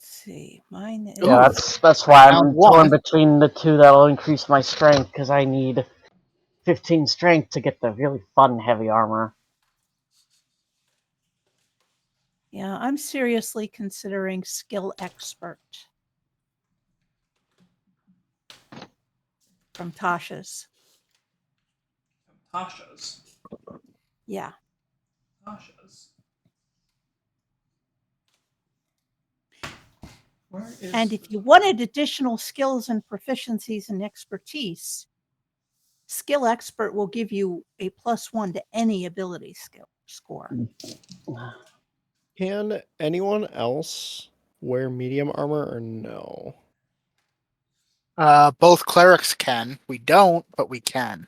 see. Mine is Yeah, that's why I'm Round one. torn between the two that'll increase my strength, because I need 15 strength to get the really fun heavy armor. yeah, I'm seriously considering skill expert from Tasha's. Tasha's. Yeah. Tasha's. Where is And if you wanted additional skills and proficiencies and expertise, skill expert will give you a +1 to any ability skill score. Can anyone else wear medium armor or no? Both clerics can. We don't, but we can.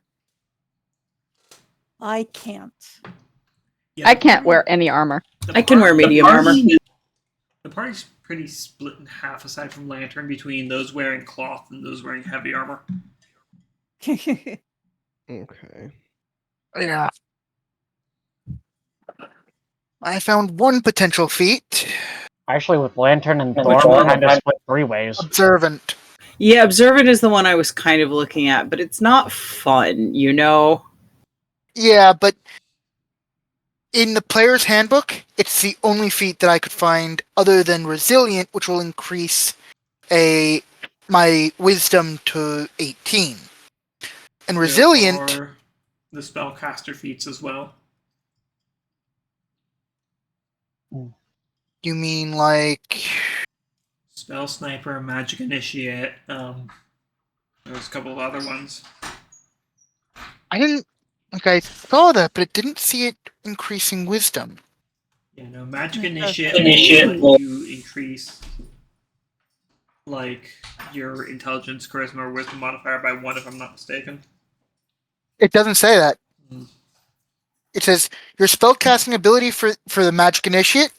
I can't. Yeah, I can't wear any armor. I can wear medium armor. The party's pretty split in half, aside from Lantern, between those wearing cloth and those wearing heavy armor. Okay. Yeah. I found one potential feat. Actually, with Lantern and Which Thorn, one? we're kind of split 3 ways. Observant. Yeah, Observant is the one I was kind of looking at, but it's not fun, you know? Yeah, but in the player's handbook, it's the only feat that I could find other than Resilient, which will increase my wisdom to 18. And Resilient... There are the spellcaster feats as well. You mean like... Spell Sniper, Magic Initiate, there's a couple of other ones. I didn't... Like, I saw that, but it didn't see it increasing wisdom. Yeah, no, Magic It does. Initiate will let you increase, like, your Intelligence, Charisma, or Wisdom modifier by 1, if I'm not mistaken. It doesn't say that. Mm. It says, your spellcasting ability for the Magic Initiate,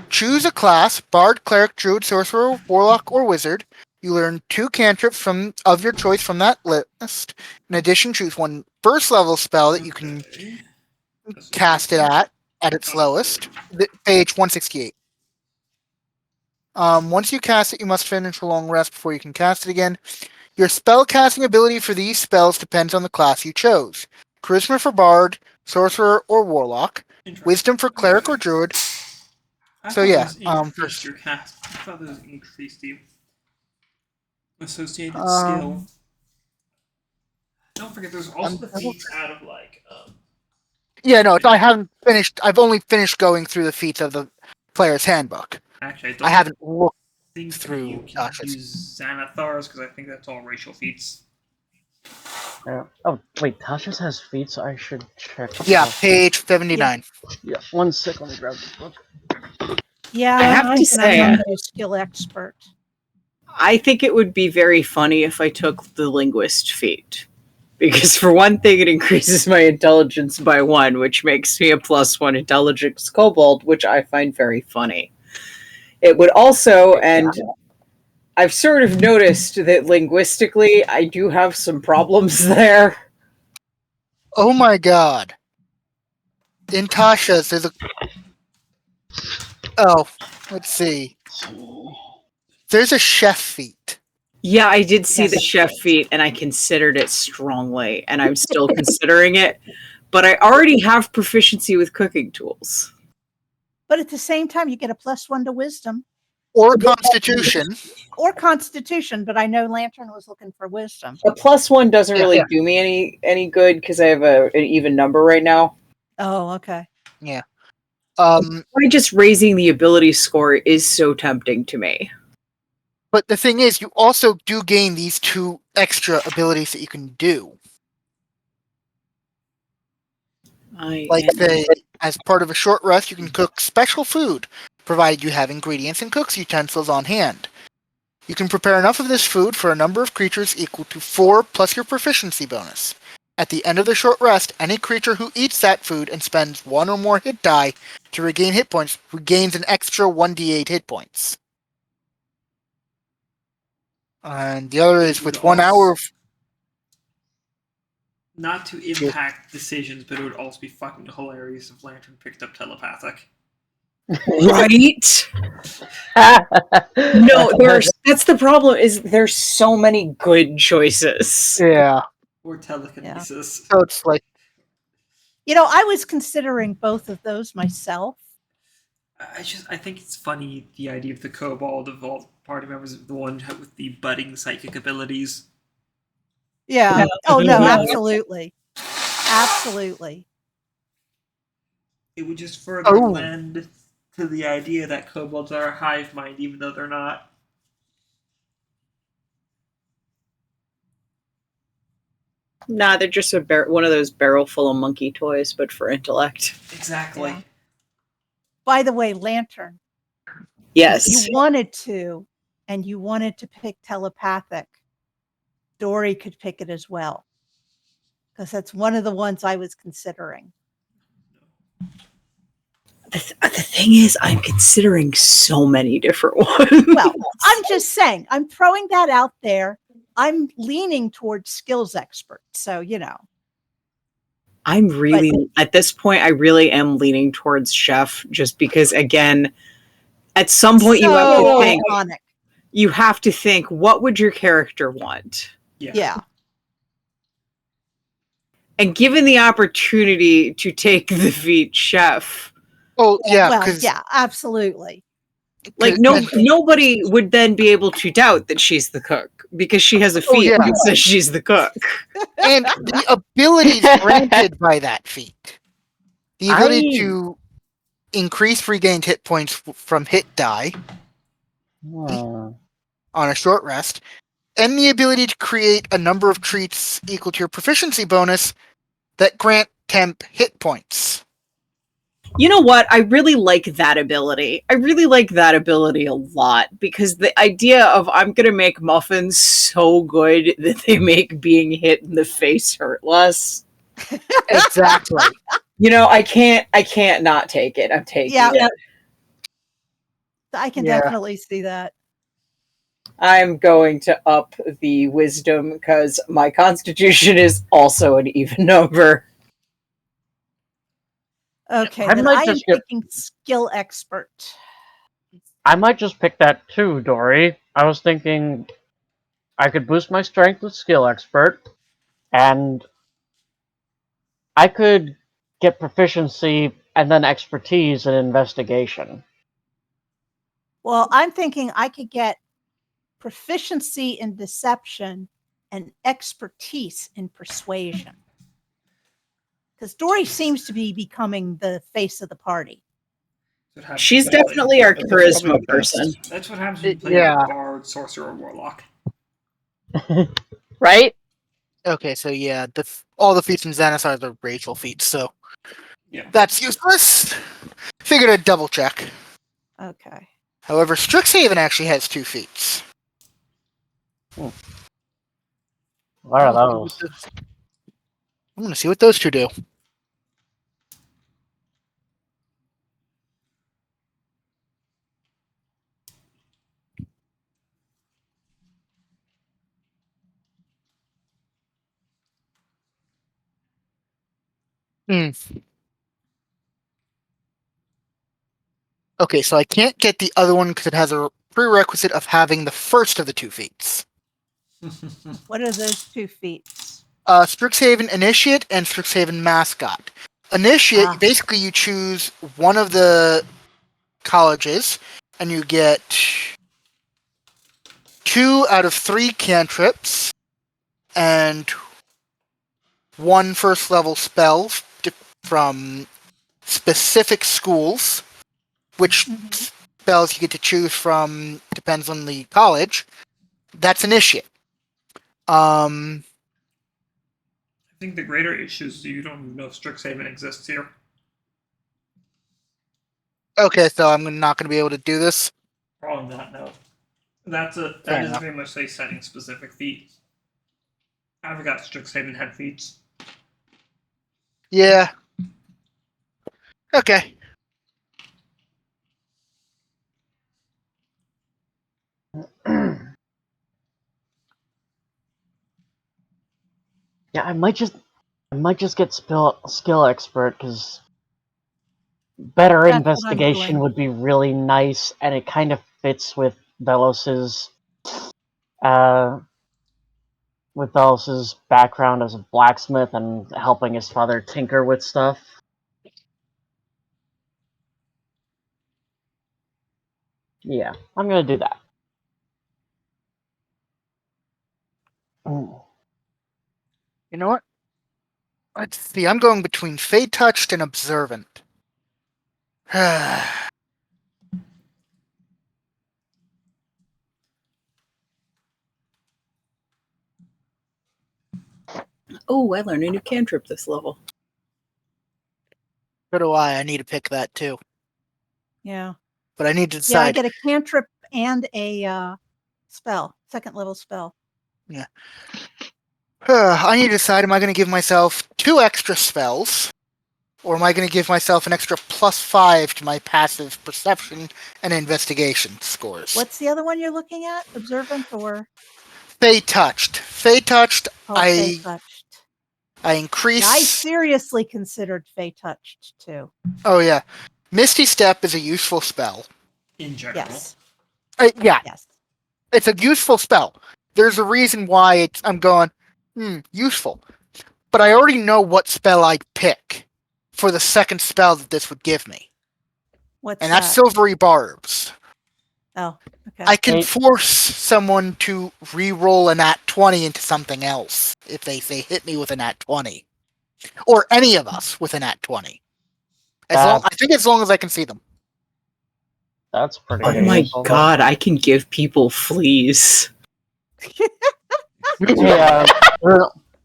choose a class, Bard, Cleric, Druid, Sorcerer, Warlock, or Wizard. You learn 2 cantrips of your choice from that list. In addition, choose 1 first level spell that you can cast it at its lowest. Page 168. Once you cast it, you must finish a long rest before you can cast it again. Your spellcasting ability for these spells depends on the class you chose. Charisma for Bard, Sorcerer, or Warlock. Wisdom for Cleric or Druid. So yeah, increased your cast. I thought those increased the associated skill. Don't forget, there's also the feats out of Yeah, no, I haven't finished. I've only finished going through the feats of the player's handbook. Actually, I don't I haven't looked think through you can Tasha's. use Xanathars because I think that's all racial feats. Oh, wait, Tasha's has feet, so I should check. Yeah, page 79. Yeah, 1 sec, let me grab the book. Yeah, I have to I'm say, gonna do skill expert. I think it would be very funny if I took the linguist feat. Because for one thing, it increases my intelligence by 1, which makes me a +1 intelligence kobold, which I find very funny. It would also, and I've sort of noticed that linguistically, I do have some problems there. Oh my god. In Tasha's, there's a. Oh, let's see. There's a chef feat. Yeah, I did see the Yes. chef feat, and I considered it strongly, and I'm still considering it. But I already have proficiency with cooking tools. But at the same time, you get a +1 to wisdom Or Constitution. or constitution. But I know Lantern was looking for wisdom. A +1 doesn't Yeah. really do me any good because I have an even number right now. Oh, okay. Why just raising the ability score is so tempting to me. But the thing is, you also do gain these 2 extra abilities that you can do. As part of a short rest, you can cook special food, provided you have ingredients and cook's utensils on hand. You can prepare enough of this food for a number of creatures equal to 4 plus your proficiency bonus. At the end of the short rest, any creature who eats that food and spends 1 or more hit die to regain hit points regains an extra 1d8 hit points. And the other is with 1 hour of... Not to impact decisions, but it would also be fucking hilarious if Lantern picked up telepathic. Right? No, that's the problem, is there's so many good choices. Yeah. Or telekinesis. So it's like... You know, I was considering both of those myself. I think it's funny, the idea of the Kobold of all party members, the one with the budding psychic abilities. Yeah. Oh no, Yeah. absolutely, absolutely. It would just further lend to the idea that kobolds are a hive mind, even though they're not. Nah, they're just one of those barrel full of monkey toys, but for intellect. Exactly. Yeah. By the way, Lantern, Yes. if you wanted to, and you wanted to pick telepathic, Dori could pick it as well, because that's one of the ones I was considering. The thing is, I'm considering so many different ones. Well, I'm just saying, I'm throwing that out there. I'm leaning towards skills expert, so you know. I'm really, at this point, I really am leaning towards chef, just because, again, at some point you have to think. Iconic. You have to think, what would your character want? Yeah. And given the opportunity to take the feat chef, Oh, yeah. Well, yeah, absolutely. like nobody would then be able to doubt that she's the cook because she has a feat that says she's the cook. And the abilities granted by that feat. The ability to increase regained hit points from hit die on a short rest, and the ability to create a number of treats equal to your proficiency bonus that grant temp hit points. You know what? I really like that ability. I really like that ability a lot because the idea of I'm going to make muffins so good that they make being hit in the face hurt less. Exactly. You know, I can't not take it. I'm taking it. I can definitely see that. I'm going to up the wisdom because my constitution is also an even number. Okay, then I am picking skill expert. I might just pick that too, Dori. I was thinking I could boost my strength with skill expert, and I could get proficiency and then expertise in investigation. Well, I'm thinking I could get proficiency in deception and expertise in persuasion. Because Dori seems to be becoming the face of the party. She's definitely our That's probably charisma the best. person, That's what happens when you play Yeah. Bard, Sorcerer, or Warlock. Right? Okay, so yeah, all the feats in Xanathar are the racial feats, so Yeah. that's useless. Figured I'd double check. Okay. However, Strixhaven actually has 2 feats. What are those? I'm gonna see what those 2 do. Okay, so I can't get the other one because it has a prerequisite of having the first of the 2 feats. What are those 2 feats? Strixhaven Initiate and Strixhaven Mascot. Initiate, basically you choose one of the colleges, and you get 2 out of 3 cantrips, and 1 first level spell from specific schools, which spells you get to choose from depends on the college. That's Initiate. I think the greater issue is you don't even know if Strixhaven exists here. Okay, so I'm not going to be able to do this. Probably not, no. That Fair is enough. very much a setting specific feat. I forgot Strixhaven had feats. Yeah. Okay. Yeah, I might just get skill expert because better That's what I'm investigation doing. would be really nice, and it kind of fits with Vellos's background as a blacksmith and helping his father tinker with stuff. Yeah, I'm gonna do that. Ooh. You know what? Let's see. I'm going between Fey Touched and Observant. Oh, I learned a new cantrip this level. So do I. I need to pick that too. Yeah. But I need to Yeah, I decide. get a cantrip and a spell, 2nd level spell. I need to decide, am I going to give myself 2 extra spells? Or am I going to give myself an extra +5 to my passive perception and investigation scores? What's the other one you're looking at? Observant or Fey Touched. Fey Touched, Fey touched? I increase... Yeah, I seriously considered Fey touched too. Oh, yeah. Misty Step is a useful spell. In general. Yes. Yeah, Yes. it's a useful spell. There's a reason why I'm going, useful. But I already know what spell I'd pick for the 2nd spell that this would give me. What's And that? that's Silvery Barbs. Oh, okay. I can force someone to re-roll a nat 20 into something else if they hit me with a nat 20. Or any of us with a nat 20. I think as long as I can see them. That's pretty Oh good. my god, I can give people fleas. Hey,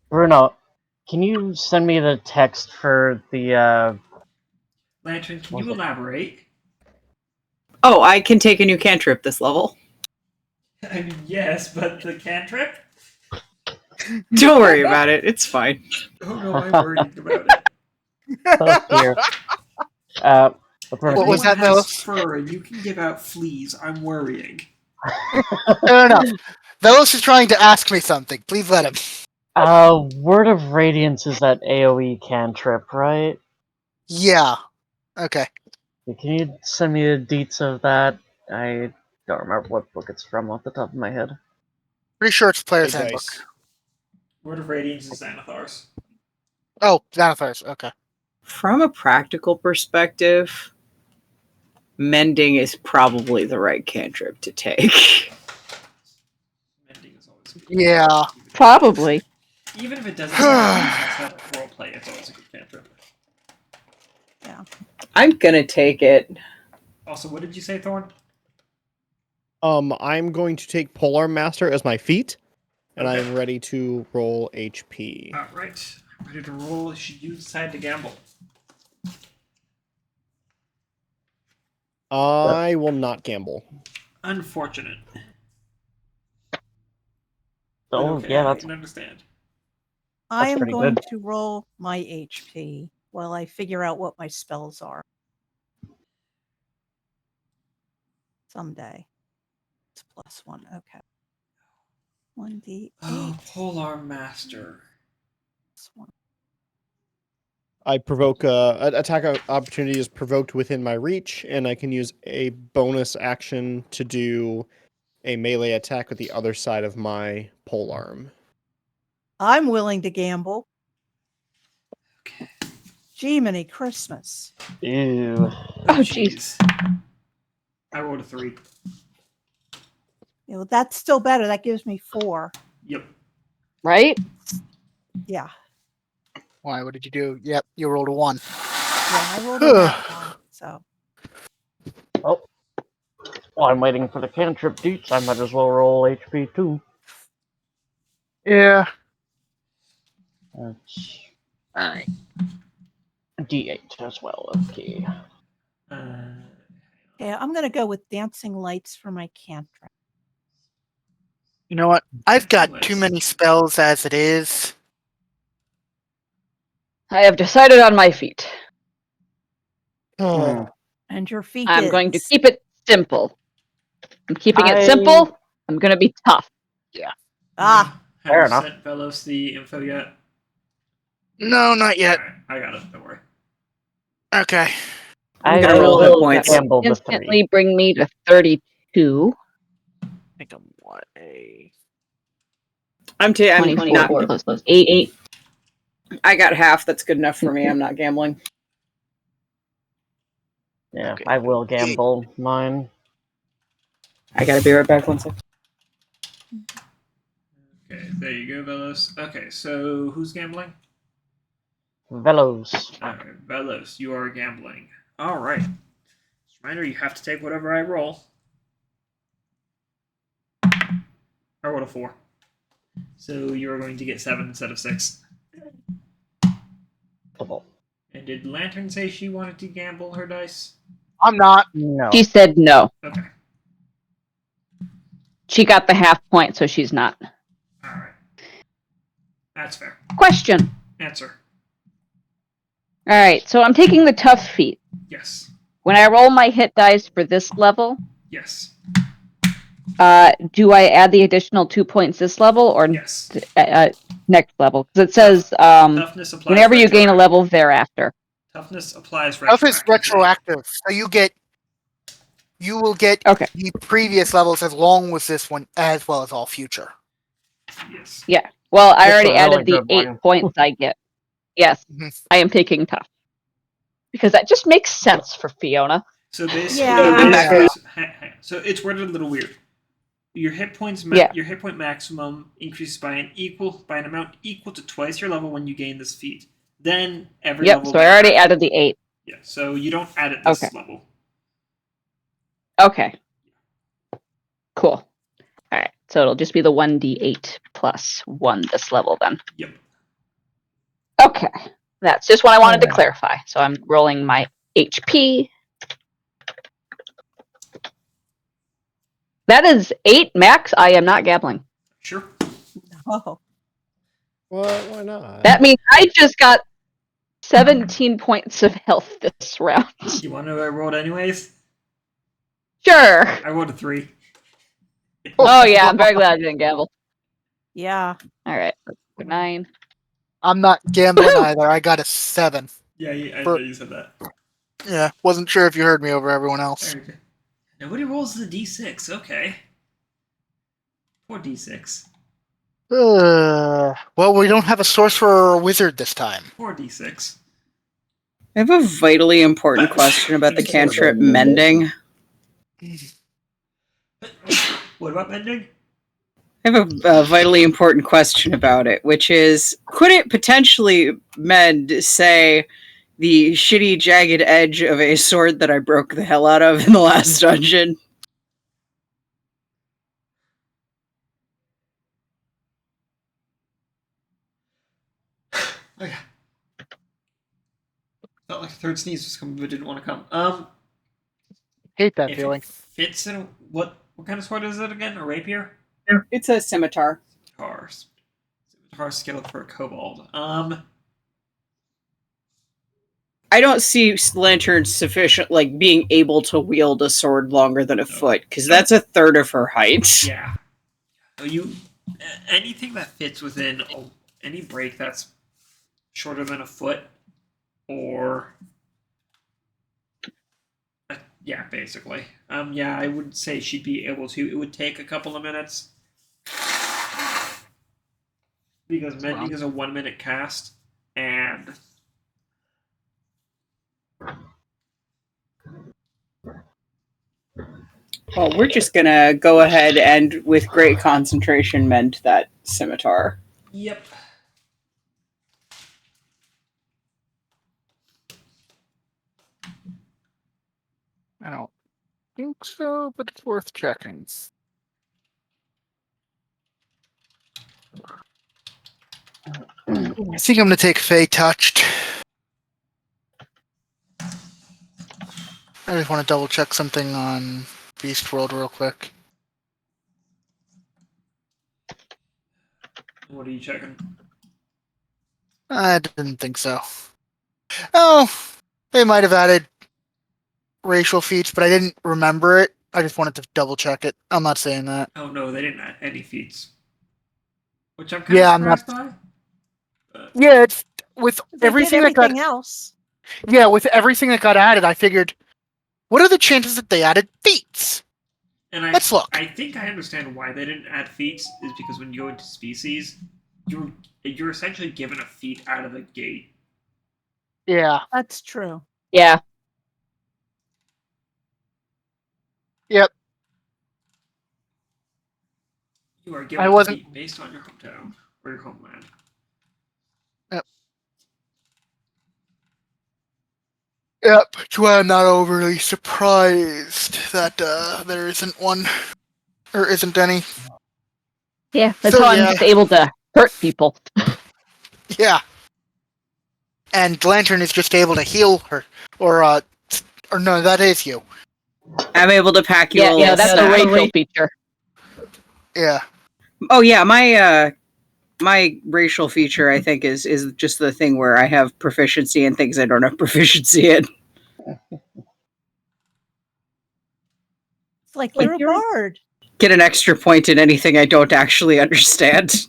Bruno, can you send me the text for the Lantern, can you elaborate? Oh, I can take a new cantrip this level. I mean, yes, but the cantrip? Don't worry about it. It's fine. Oh no, I'm worried about it. Oh, dear. What was that, Has Vellos? fur and you can give out fleas. I'm worrying. Fair enough. Vellos is trying to ask me something. Please let him. Word of Radiance is that AoE cantrip, right? Yeah. Okay. Can you send me the deets of that? I don't remember what book it's from off the top of my head. Pretty sure it's Player's Big Handbook. dice. Word of Radiance is Xanathar's. Oh, Xanathar's. Okay. From a practical perspective, mending is probably the right cantrip to take. Mending is always good. Yeah. Probably. Even if it doesn't have roleplay, it's always a good cantrip. Yeah. I'm gonna take it. Also, what did you say, Thorn? I'm going to take Polearm Master as my feat, and Okay. I'm ready to roll HP. All right, I'm ready to roll. Should you decide to gamble? I will not gamble. Unfortunate. Oh, Okay, yeah, I that's can understand. I am pretty going good. to roll my HP while I figure out what my spells are. Someday. It's +1. Okay. 1d8 Oh, Polar Master. +1. I provoke an attack opportunity is provoked within my reach, and I can use a bonus action to do a melee attack with the other side of my polearm. I'm willing to gamble. Okay. Jiminy Christmas. ew. Oh, jeez. jeez. I rolled a 3. You know, that's still better. That gives me 4. Yep. Right? Yeah. Why? What did you do? Yep, you rolled a 1. Yeah, I rolled a nat 1. So Oh. While I'm waiting for the cantrip deets, I might as well roll HP too. Yeah. That's alright. D8 as well, okay. yeah, I'm gonna go with dancing lights for my cantrip. You know what? I've got Nice. too many spells as it is. I have decided on my feat. Oh. And your feet I'm going to is- keep it simple. I'm keeping it I- simple. I'm going to be tough. Ah, Fair Have you enough. sent Vellos the info yet? No, not yet. Alright, I got it. Don't worry. Okay. I'm I gonna roll hit will points. gamble the 3. Instantly bring me to 32. I think I'm what a. I'm 24 not. plus 8. I got half. That's good enough for me. I'm not gambling. Yeah, Okay. I will gamble mine. I gotta be right back. 1 second. Okay, there you go, Vellos. Okay, so who's gambling? Vellos. Alright, Vellos, you are gambling. Alright. Just a reminder, you have to take whatever I roll. I rolled a 4. So you're going to get 7 instead of 6. And did Lantern say she wanted to gamble her dice? I'm not. No. She said no. Okay. She got the half point, so she's not. Alright. That's fair. Question. Answer. All right, so I'm taking the tough feat. Yes. When I roll my hit dice for this level, Yes. do I add the additional 2 points this level or Yes. next level? Because it says Toughness applies whenever you gain a retroactive. level thereafter. Toughness applies Stuff is retroactively. retroactive, so you will get Okay. the previous levels as long as this one, as well as all future. Yes. Yeah. Well, I It's a already really added the good 8 one. points I get. Yes, Mhm. I am taking tough. Because that just makes sense for Fiona. So basically, Yeah. I'm back. So it's worded a little weird. Your hit points, Yeah. your hit point maximum increases by an amount equal to twice your level when you gain this feat. Then every Yep, level. so I already added the 8. Yeah. So you don't add it this Okay. level. Okay. Cool. All right, so it'll just be the 1d8 plus 1 this level then. Yep. Okay, that's just what I wanted to clarify. So I'm rolling my HP. That is 8 max. I am not gambling. Sure. oh, What? Why not? That means I just got 17 points of health this round. You want to know what I rolled anyways? Sure. I rolled a 3. Oh yeah, I'm very glad I didn't gamble. yeah. All right, 9. I'm not gambling either. I got a 7. Yeah, I For- know you said that. Yeah, wasn't sure if you heard me over everyone else. Okay. Nobody rolls the d6. Okay. Poor d6. Well, we don't have a sorcerer or a wizard this time. Poor d6. I have a vitally important question about the cantrip mending. What about mending? I have a vitally important question about it, which is, could it potentially mend, say, the shitty jagged edge of a sword that I broke the hell out of in the last dungeon. Okay. Felt like a third sneeze was coming, but didn't want to come. Hate that If feeling. it fits in what kind of sword is it again? A rapier? It's a scimitar. Scimitar skill for a kobold. I don't see Lantern sufficient, like, being able to wield a sword longer than a foot, because that's a third of her height. Yeah. So anything that fits within any break that's shorter than a foot, or yeah, basically. Yeah, I would say she'd be able to. It would take a couple of minutes because mending is a 1 minute cast, and Well, we're just gonna go ahead and, with great concentration, mend that scimitar. yep. I don't think so, but it's worth checking. I think I'm gonna take Fey Touched. I just want to double check something on Beast World real quick. What are you checking? I didn't think so. Oh, they might have added racial feats, but I didn't remember it. I just wanted to double check it. I'm not saying that. Oh no, they didn't add any feats. Which I'm kind of surprised by. Yeah, it's with They everything did that everything got else. with everything that got added. I figured, what are the chances that they added feats? And Let's look. I think I understand why they didn't add feats is because when you go into species, you're essentially given a feat out of the gate. Yeah. That's true. Yeah. Yep. You are given I a wasn't- feat based on your hometown or your homeland. Yep. That's why I'm not overly surprised that there isn't one or isn't any. Yeah. That's So, how I'm yeah. just able to hurt people. Yeah. And Lantern is just able to heal her, or no, that is you. I'm able to pack you Yeah, a yeah, little that's a snack. racial feature. Yeah. Oh yeah, my racial feature, I think, is just the thing where I have proficiency in things I don't have proficiency in. It's like you're a bard. Get an extra point in anything I don't actually understand.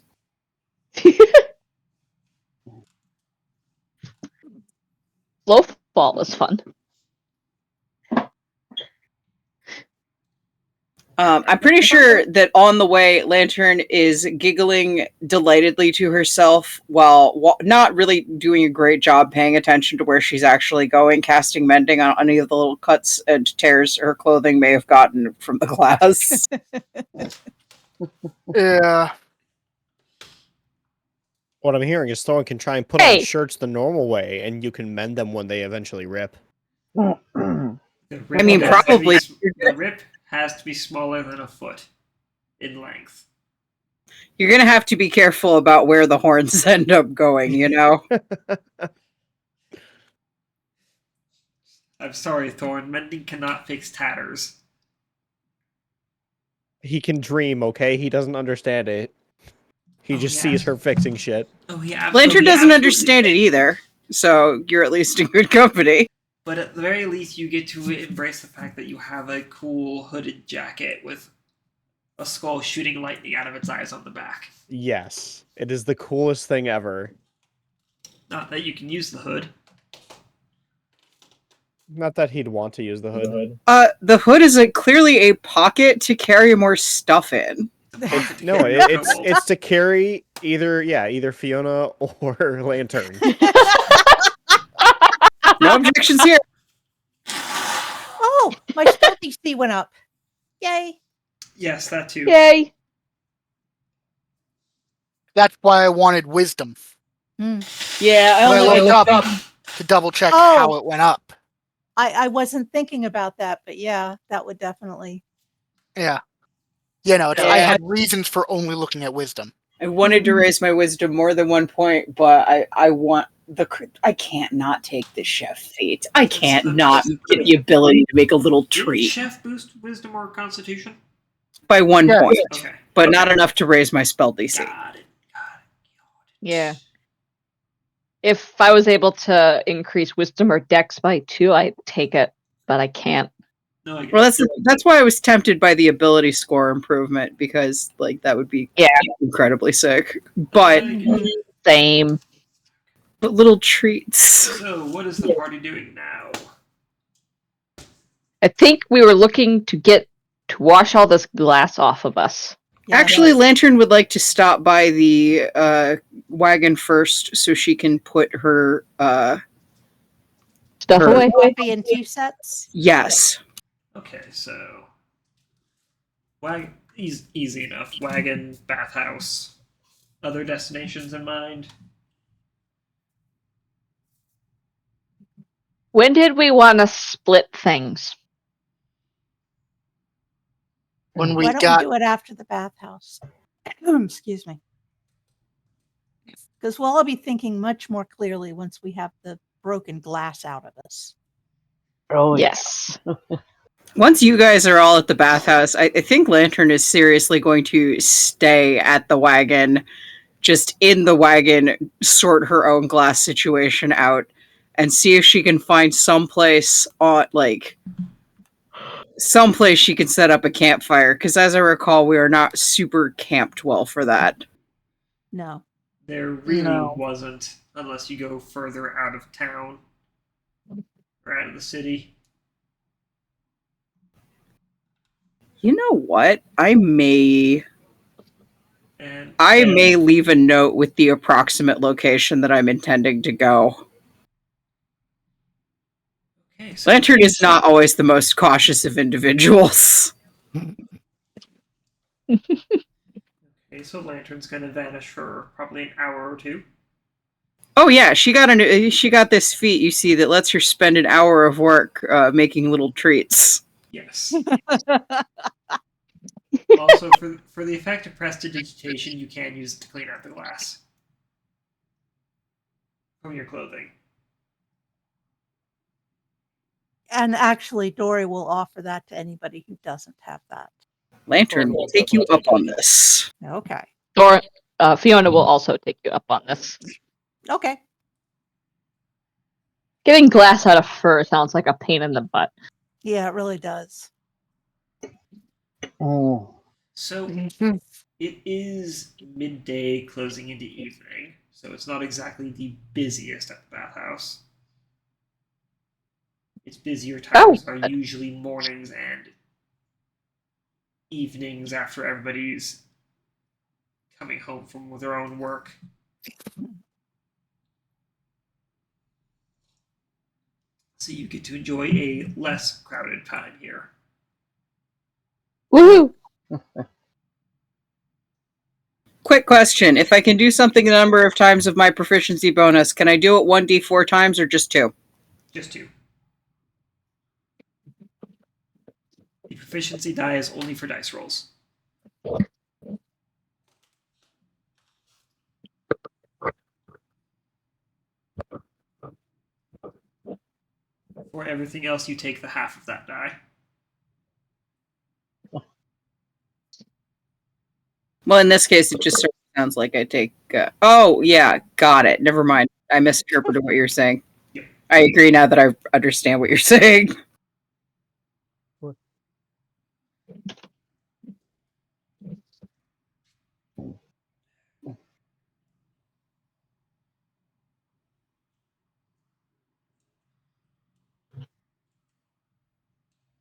Slow fall is fun. I'm pretty sure that on the way, Lantern is giggling delightedly to herself while not really doing a great job paying attention to where she's actually going, casting mending on any of the little cuts and tears her clothing may have gotten from the glass. Yeah. What I'm hearing is Thorn can try and put on Hey! shirts the normal way, and you can mend them when they eventually rip. The rip I mean, has to probably. the rip has to be smaller than a foot in length. You're going to have to be careful about where the horns end up going, you know? I'm sorry, Thorn. Mending cannot fix tatters. He can dream, okay? He doesn't understand it. He just sees her fixing shit. Oh yeah. Lantern doesn't understand it either, so you're at least in good company. But at the very least, you get to embrace the fact that you have a cool hooded jacket with a skull shooting lightning out of its eyes on the back. Yes. It is the coolest thing ever. Not that you can use the hood. Not that he'd want to use the hood. The hood is clearly a pocket to carry more stuff in. No, it's to carry either Fiona or Lantern. No objections here. Oh, my spell DC went up. Yay. Yes, that too. Yay! That's why I wanted wisdom. Yeah, I looked up. to double check Oh. how it went up. I wasn't thinking about that, but yeah, that would definitely. Yeah. You know, I Yeah. had reasons for only looking at wisdom. I wanted to raise my wisdom more than 1 point, but I can't not take the chef feat. I can't not get the ability to make a little Did treat Chef boost wisdom or constitution? by 1 Yeah. point, Okay. but not enough to raise my spell DC. Got it. Yeah. If I was able to increase wisdom or dex by 2, I'd take it, but I can't. No, I get Well, it. that's why I was tempted by the ability score improvement, because like that would be incredibly sick. But I get it. Same. little treats. So, what is the party doing now? I think we were looking to wash all this glass off of us. Yeah, Actually, Lantern would like to stop by the wagon first so she can put her Stuff Her- away. will it be in 2 sets? yes. Okay, so easy enough. Wagon, bathhouse. Other destinations in mind? When did we want to split things? When we Why don't got we do it after the bathhouse? Excuse me. Because we'll all be thinking much more clearly once we have the broken glass out of us. Oh, Yes. Once you guys are all at the bathhouse, I think Lantern is seriously going to stay at the wagon, just in the wagon, sort her own glass situation out, and see if she can find someplace she can set up a campfire. Because as I recall, we are not super camped well for that. No. There really No. wasn't, unless you go further out of town or out of the city. You know what? I may And leave a note with the approximate location that I'm intending to go. okay, so Lantern is not always the most cautious of individuals. Okay, so Lantern's gonna vanish for probably an hour or two. Oh yeah, she got this feat, you see, that lets her spend an hour of work making little treats. Yes. Also, for the effect of prestidigitation, you can use it to clean out the glass from your clothing. And actually, Dori will offer that to anybody who doesn't have that. Lantern will take you up on this. Okay. Or Fiona will also take you up on this. Okay. Getting glass out of fur sounds like a pain in the butt. Yeah, it really does. Oh. So it is midday, closing into evening, so it's not exactly the busiest at the bathhouse. Its busier times are usually mornings and evenings after everybody's coming home from their own work. So you get to enjoy a less crowded time here. Woohoo! Quick question. If I can do something a number of times of my proficiency bonus, can I do it 1d4 times or just 2? Just 2. The proficiency die is only for dice rolls. For everything else, you take the half of that die. Well, in this case, it just sort of sounds like I take... oh, yeah, got it. Never mind. I misinterpreted what you're saying. Yep. I agree now that I understand what you're saying.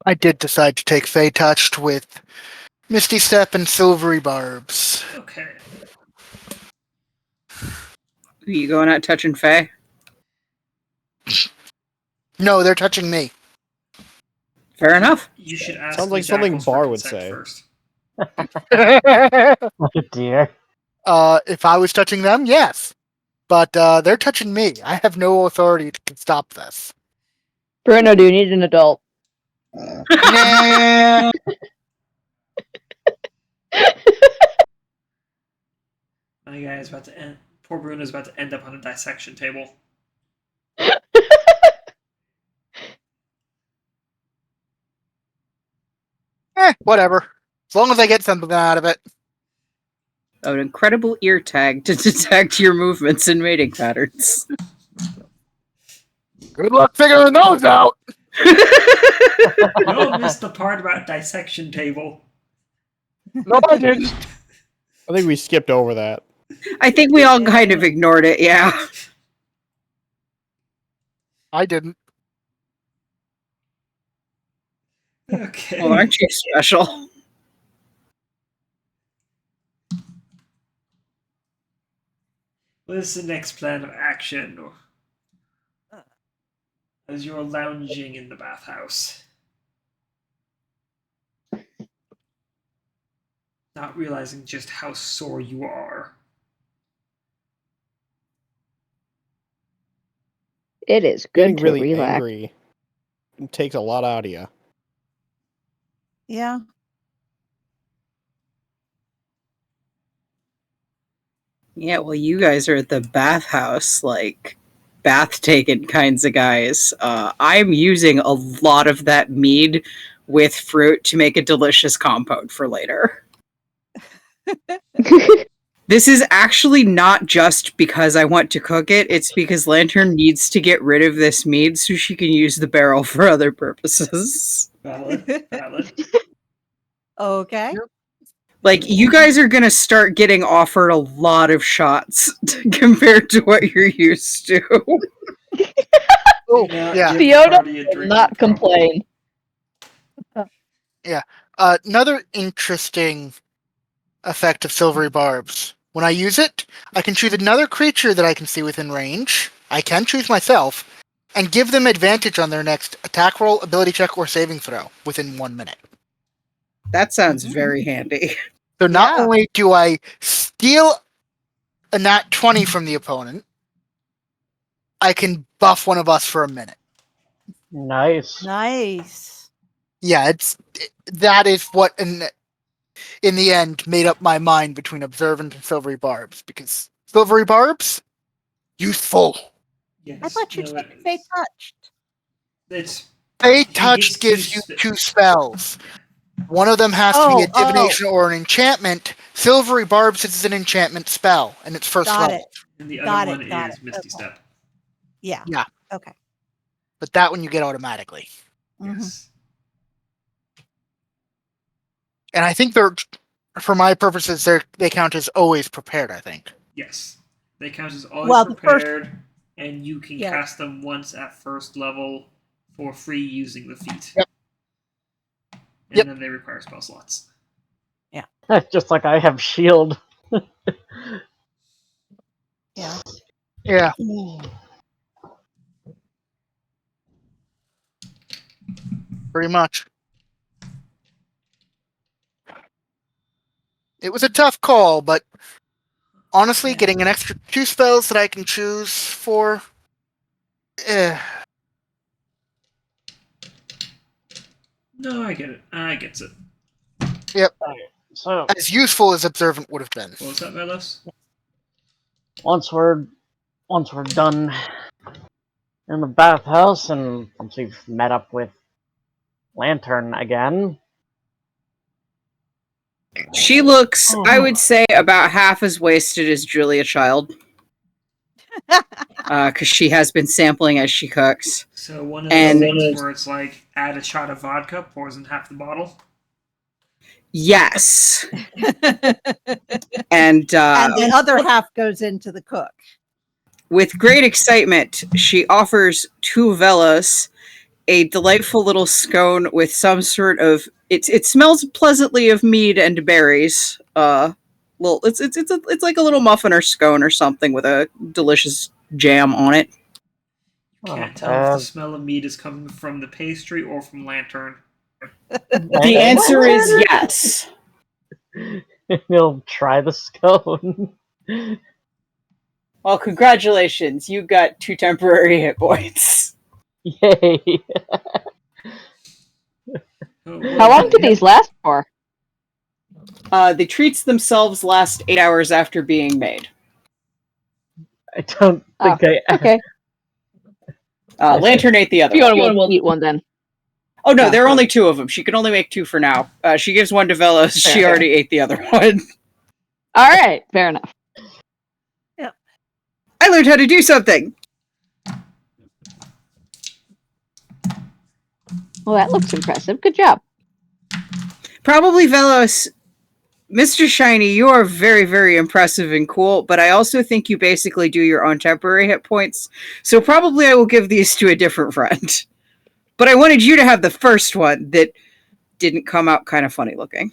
I did decide to take Fey Touched with Misty Step and Silvery Barbs. Okay. Are you going out touching Faye? No, they're touching me. Fair enough. You should ask Sounds the like something jackals for Bar would consent say. first. Oh dear. If I was touching them, yes. but they're touching me. I have no authority to stop this. Bruno, do you need an adult? Nah. My guy is about to end. Poor Bruno's about to end up on a dissection table. Whatever. As long as I get something out of it. An incredible ear tag to detect your movements and mating patterns. Good luck figuring those out. You all missed the part about dissection table. No, I didn't. I think we skipped over that. I think we all kind of ignored it, yeah. I didn't. Okay. Well, aren't you special? What is the next plan of action? As you're lounging in the bathhouse, not realizing just how sore you are. It is Getting good to really relax. angry takes a lot out of you. Yeah. Yeah, well, you guys are at the bathhouse, like, bath-taken kinds of guys. I'm using a lot of that mead with fruit to make a delicious compote for later. This is actually not just because I want to cook it, it's because Lantern needs to get rid of this mead so she can use the barrel for other purposes. Valid. Okay. Like, you guys are gonna start getting offered a lot of shots compared to what you're used to. Oh, Not yeah. give the Fiona party a will drinking not problem. complain. Another interesting effect of silvery barbs. When I use it, I can choose another creature that I can see within range. I can choose myself, and give them advantage on their next attack roll, ability check, or saving throw within 1 minute. That sounds very handy. So not Yeah. only do I steal a nat 20 from the opponent, I can buff one of us for a minute. Nice. Nice. Yeah, that is what in the end made up my mind between observant and silvery barbs, because silvery barbs, useful. Yes, I thought you no, said it they is. touched. It's Fey He touch gets gives two you spe- 2 spells. One of them has to be a divination or an enchantment. Silvery barbs is an enchantment spell, and it's first Got level. it. and the Got other it, one got is it. Misty Okay. Step. Yeah. Yeah. Okay. But that one you get automatically. Mhm. Yes. And I think for my purposes, they count as always prepared, I think. Yes. They count as always Well, the first- prepared, and you can Yeah. cast them once at first level for free using the feat. Yep. And Yep. then they require spell slots. Just like I have shield. Yeah. Yeah. Pretty much. It was a tough call, but honestly, Yeah. getting an extra 2 spells that I can choose for, No, I get it. I get it. So as useful as observant would have been. What was that, Vellos? once we're done in the bathhouse, and once we've met up with Lantern again, She looks, I would say, about half as wasted as Julia Child. Because she has been sampling as she cooks. So one of And- those things where it's like, add a shot of vodka, pours in half the bottle. Yes. And And the other half goes into the cook. with great excitement, she offers to Vellos a delightful little scone with some sort of it smells pleasantly of mead and berries. Well, it's like a little muffin or scone or something with a delicious jam on it. You can't tell if the smell of meat is coming from the pastry or from Lantern. The answer is yes. He'll try the scone. Well, congratulations. You got 2 temporary hit points. Yay! How long do these last for? The treats themselves last 8 hours after being made. I don't Oh, think I. okay. Lantern ate the other Fiona one. will eat one then. Oh no, Oh. there are only 2 of them. She can only make 2 for now. She gives one to Vellos. She Okay. already ate the other one. All right, fair enough. I learned how to do something. Well, that looks impressive. Good job. Probably Vellos. Mr. Shiny, you are very, very impressive and cool, but I also think you basically do your own temporary hit points. So probably I will give these to a different friend. But I wanted you to have the first one that didn't come out kind of funny looking.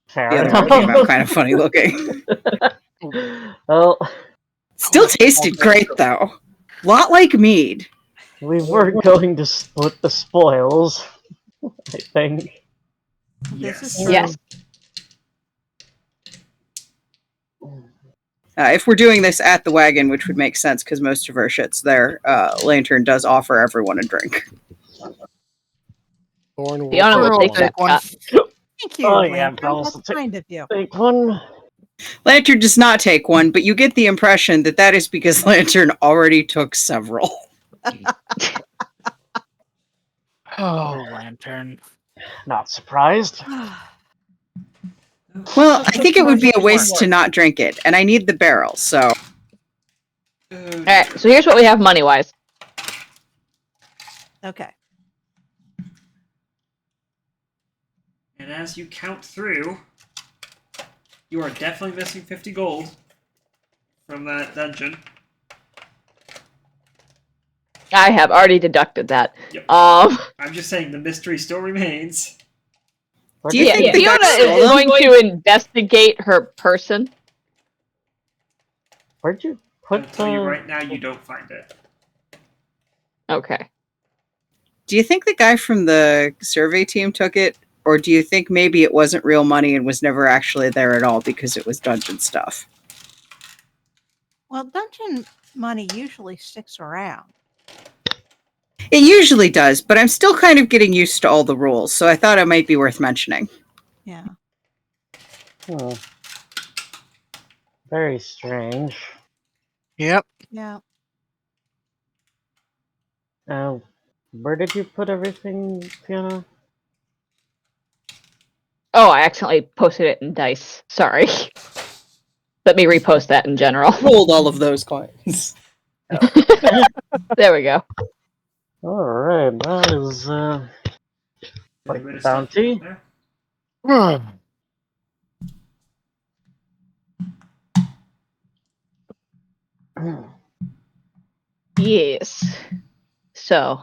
Fair The other one came out kind of funny looking. Well, Still tasted great though. Lot like mead. we were going to split the spoils, I think. This is Yes. true. Yes. If we're doing this at the wagon, which would make sense because most of our shit's there, Lantern does offer everyone a drink. Thorn will Fiona will take take one. that. Thank you. Oh, yeah, Lantern. Bells will That's take- kind of you. Take one. Lantern does not take one, but you get the impression that that is because Lantern already took several. Oh, Lantern. Not surprised. Well, I think it would be a waste to not drink it, and I need the barrel, so... All right, so here's what we have money-wise. Okay. And as you count through, you are definitely missing 50 gold from that dungeon. I have already deducted that. Yep. Um, I'm just saying the mystery still remains. Where Do you did think yeah, the guy Fiona stole is them? going to investigate her person. Where'd you I'll put tell you the... right now, you don't find it. Okay. Do you think the guy from the survey team took it? Or do you think maybe it wasn't real money and was never actually there at all because it was dungeon stuff? Well, dungeon money usually sticks around. It usually does, but I'm still kind of getting used to all the rules, so I thought it might be worth mentioning. Yeah. Hmm. Very strange. Yep. Yeah. Where did you put everything, Fiona? Oh, I accidentally posted it in dice. Sorry. Let me repost that in general. Rolled all of those coins. There we go. Alright, that is, Pretty like bit the of stuff bounty. there. Yes. So,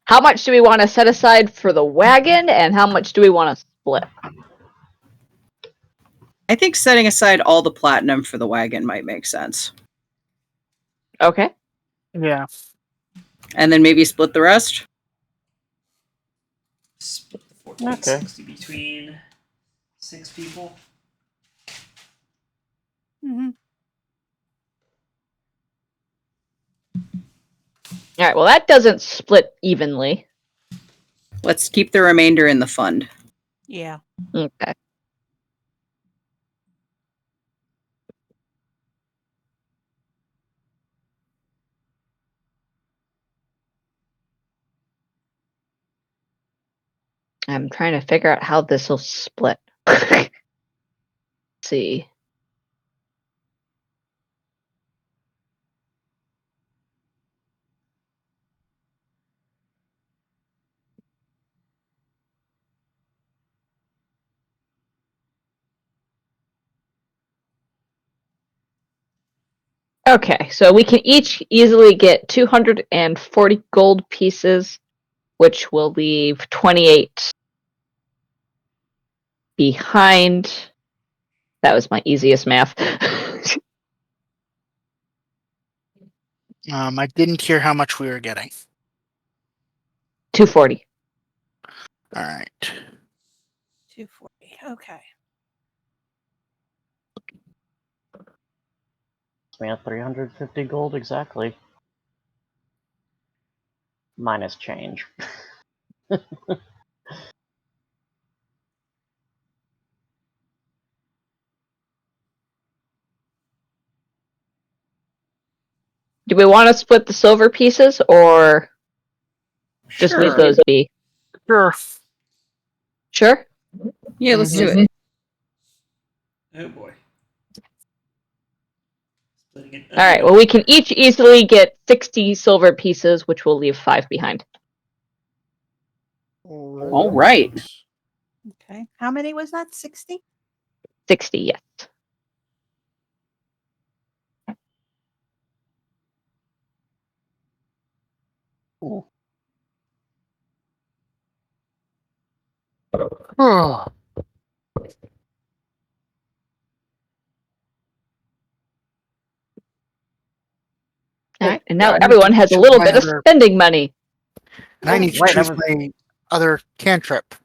how much do we want to set aside for the wagon, and how much do we want to split? I think setting aside all the platinum for the wagon might make sense. Okay. Yeah. And then maybe split the rest? Split the Okay. 1460 between 6 people. Mm-hmm. All right. Well, that doesn't split evenly. Let's keep the remainder in the fund. Yeah. Okay. I'm trying to figure out how this will split. Let's see. Okay, so we can each easily get 240 gold pieces, which will leave 28 behind. That was my easiest math. I didn't hear how much we were getting. 240. All right. 240. Okay. We have 350 gold exactly. Minus change. Do we want to split the silver pieces or just leave Sure. those be? Sure. Sure. Yeah, let's do it. Oh boy. Splitting it. All right. Well, we can each easily get 60 silver pieces, which will leave 5 behind. All right. Okay. How many was that? 60? 60, yes. Oh, All right. And now yeah, I need everyone to has a choose little my bit of other- spending money. And I need to Right, choose my other cantrip.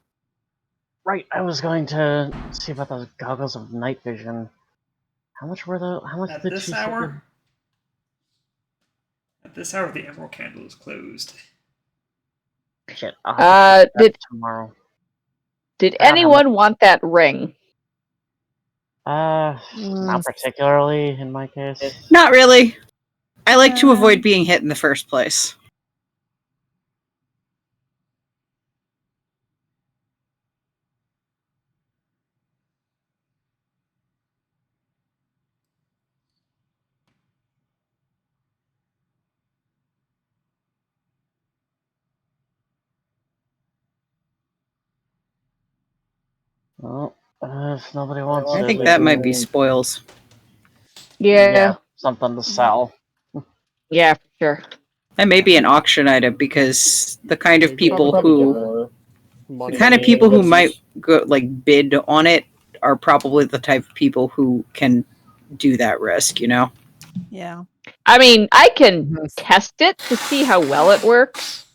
Right, I was going to see about those goggles of night vision. How much were the? How much At did this she hour? At this hour, the Emerald Candle is closed. Shit, I'll have to check that tomorrow. Did I don't have anyone want that ring? Not particularly in my case. Not really. I like to avoid being hit in the first place. Well, if nobody wants I it, think we that might can- be spoils. Yeah. something to sell. Yeah, for sure. That may be an auction item because the kind of people who might go like bid on it are probably the type of people who can do that risk, you know? Yeah. I mean, I can test it to see how well it works.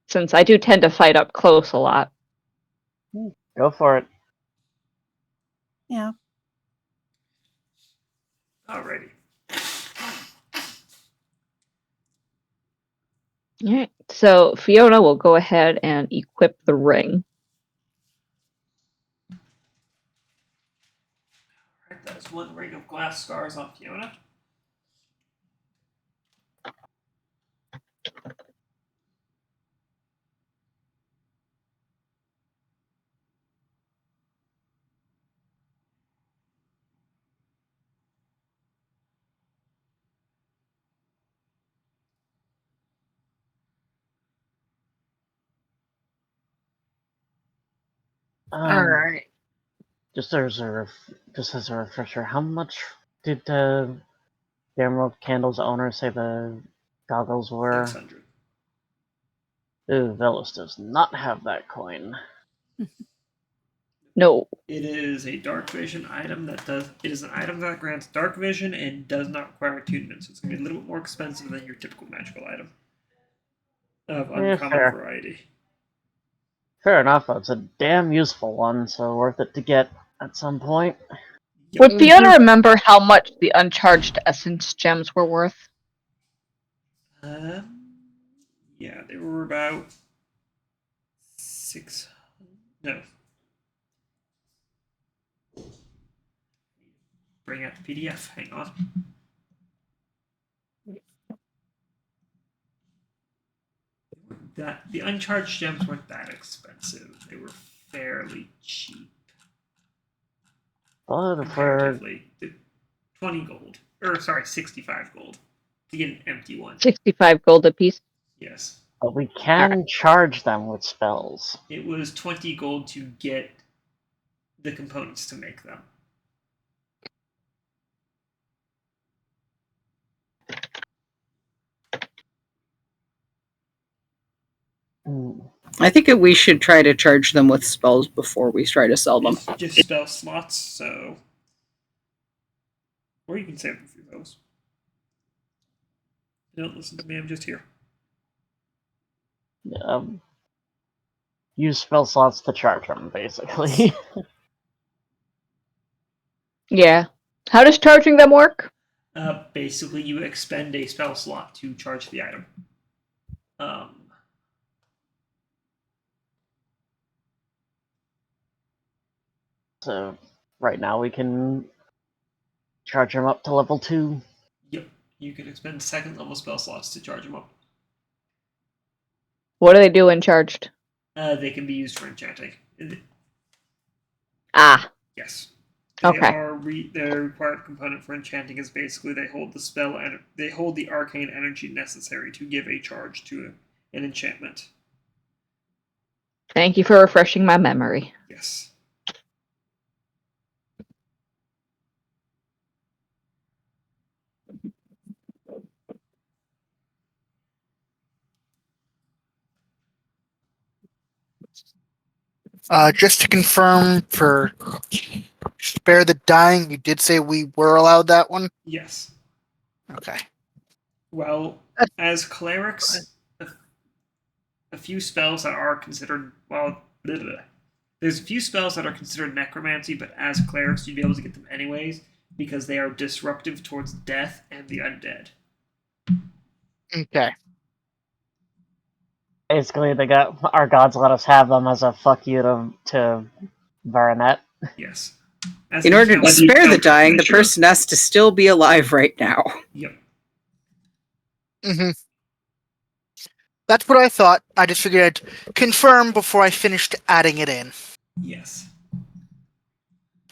Since I do tend to fight up close a lot. Go for it. Yeah. Alrighty. Alright. So Fiona will go ahead and equip the ring. Alright, that's one ring of glass scars on Fiona. Alright. Just as a refresher, how much did the Emerald Candle's owner say the goggles were? 600. Ooh, Vellos does not have that coin. No. It is a dark vision item that does. It is an item that grants dark vision and does not require attunement, so it's going to be a little bit more expensive than your typical magical item of uncommon fair. variety. Fair enough, it's a damn useful one, so worth it to get at some point. Would Fiona remember how much the uncharged essence gems were worth? Yeah, they were about 600. No. Bring out the PDF. Hang on. That the uncharged gems weren't that expensive. They were fairly cheap. But Comparatively, 20 gold, or sorry, 65 gold to get an empty one. 65 gold apiece. Yes. But we can charge them with spells. It was 20 gold to get the components to make them. I think we should try to charge them with spells before we try to sell them. It's just spell slots, so. Or you can save them for those. Don't listen to me, I'm just here. Use spell slots to charge them, basically. Yeah. How does charging them work? Basically, you expend a spell slot to charge the item. So right now we can charge him up to level 2. Yep, you can expend second level spell slots to charge them up. What do they do when charged? They can be used for enchanting. Ah, Yes. Okay. Their required component for enchanting is basically they hold the spell and they hold the arcane energy necessary to give a charge to an enchantment. thank you for refreshing my memory. Yes. Just to confirm, for Spare the Dying, you did say we were allowed that one? Yes. Okay. Well, as clerics, a few spells that are considered, well, blah, blah. There's a few spells that are considered necromancy, but as clerics, you'd be able to get them anyways because they are disruptive towards death and the undead. Okay. Basically, our gods let us have them as a fuck you to Varanet. Yes. As In an order to encounter- spare the dying, the person has to still be alive right now. Yep. Mm-hmm. That's what I thought. I just figured I'd confirm before I finished adding it in. Yes.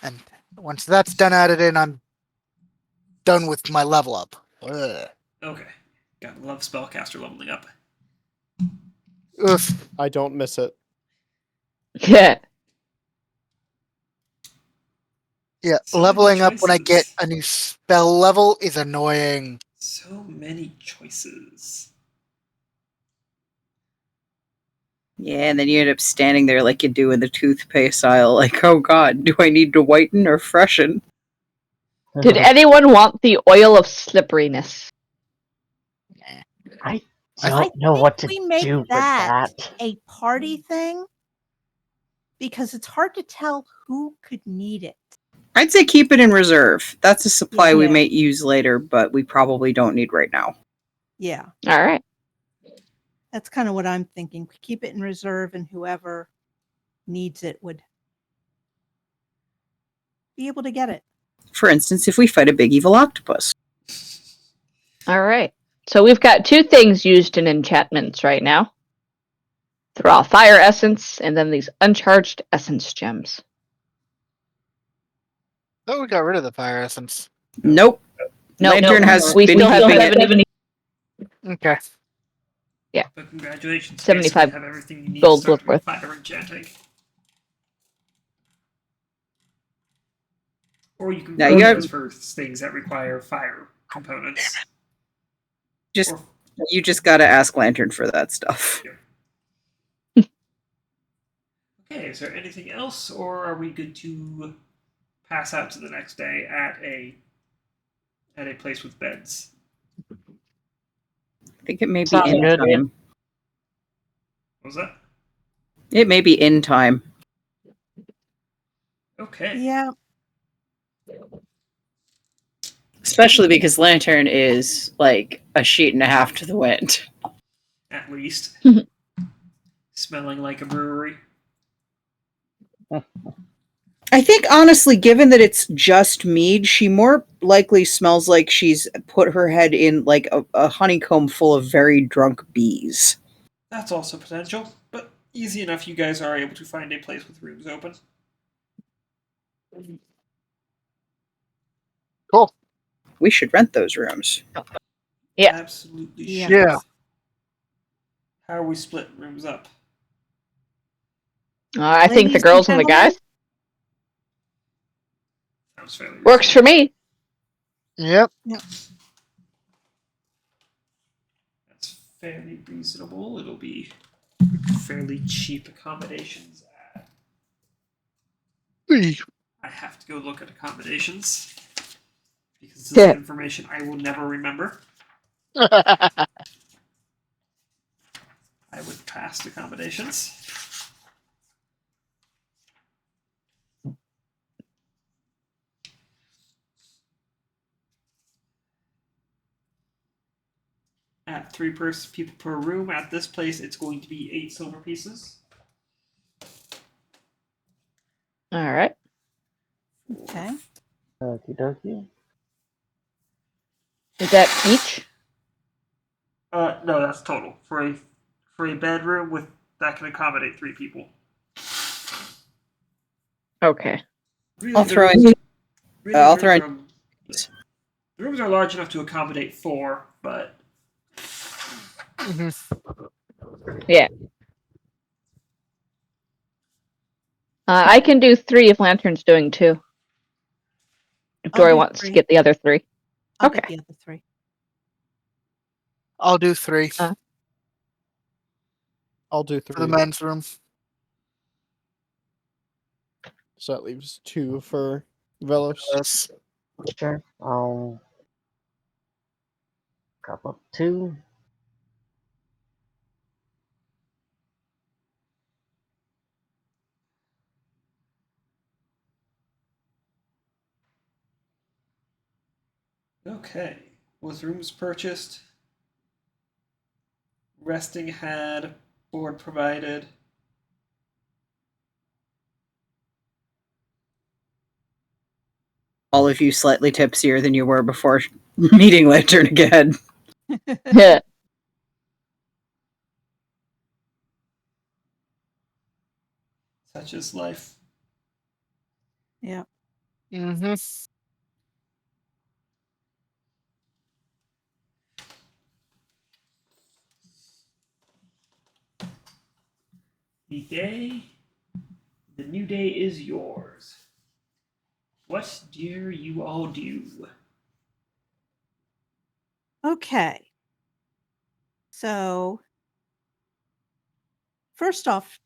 And once that's done added in, I'm done with my level up. Ugh. Okay. Gotta love spellcaster leveling up. Oof. I don't miss it. Yeah. Yeah, So leveling many up when I get choices. a new spell level is annoying. So many choices. Yeah, and then you end up standing there like you do in the toothpaste aisle, like, oh god, do I need to whiten or freshen? Did anyone want the oil of slipperiness? I I don't know what to we make do with that that. a party thing because it's hard to tell who could need it. I'd say keep it in reserve. That's a supply we Yeah. may use later, but we probably don't need right now. Yeah, All right. that's kind of what I'm thinking. Keep it in reserve, and whoever needs it would be able to get it. For instance, if we fight a big evil octopus. All right. So we've got 2 things used in enchantments right now. The raw fire essence, and then these uncharged essence gems. thought we got rid of the fire essence. Nope. Lantern has we been still have keeping it. 70 Okay. But congratulations. 75 You have everything you need gold to start worth. fire enchanting. Or you can Now burn you have- those for things that require fire components. Just Or- You just gotta ask Lantern for that stuff. Okay, is there anything else, or are we good to pass out to the next day at a place with beds? I think it may be Sounds in good. time. What was that? It may be in time. Okay. Yeah, Especially because Lantern is like a sheet and a half to the wind. At least. Smelling like a brewery. I think honestly, given that it's just mead, she more likely smells like she's put her head in like a honeycomb full of very drunk bees. That's also potential, but easy enough you guys are able to find a place with rooms open. Cool. We should rent those rooms. Yeah. Absolutely Yeah. should. Yeah. How are we splitting rooms up? I think the Ladies girls and the gentlemen, guys Sounds fairly works for me. Yep. That's fairly reasonable. It'll be fairly cheap accommodations. I have to go look at accommodations because this is information I will never remember. I would pass accommodations. at 3 people per room. At this place, it's going to be 8 silver pieces. All right. Okay. Okie dokie. Is that each? No, that's total for a bedroom with that can accommodate 3 people. Okay. Really, I'll the throw rooms- in. really, I'll the throw rooms the rooms are large enough to accommodate 4, but Yeah. I can do 3 if Lantern's doing 2. If I'll Dori do wants 3. to get the other 3. I'll get Okay. the other 3. I'll do 3 I'll do for the 3. men's room. So that leaves 2 for Vellos. Yes. Sure. I'll cup up 2. okay. Was rooms purchased? Resting had, board provided. All of you slightly tipsier than you were before meeting Lantern again. Yeah. Such is life. Yeah. Mm-hmm. The new day is yours. What dare you all do? Okay. So, first off,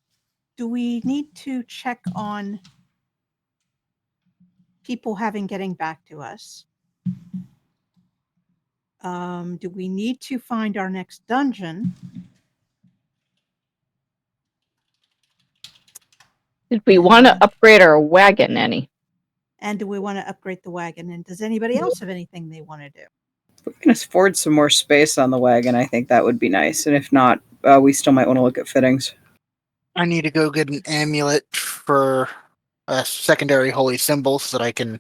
do we need to check on people getting back to us? Do we need to find our next dungeon? Did we want to upgrade our wagon any? And do we want to upgrade the wagon? And does anybody else have anything they want to do? If we can afford some more space on the wagon, I think that would be nice. And if not, we still might want to look at fittings. I need to go get an amulet for a secondary holy symbol so that I can,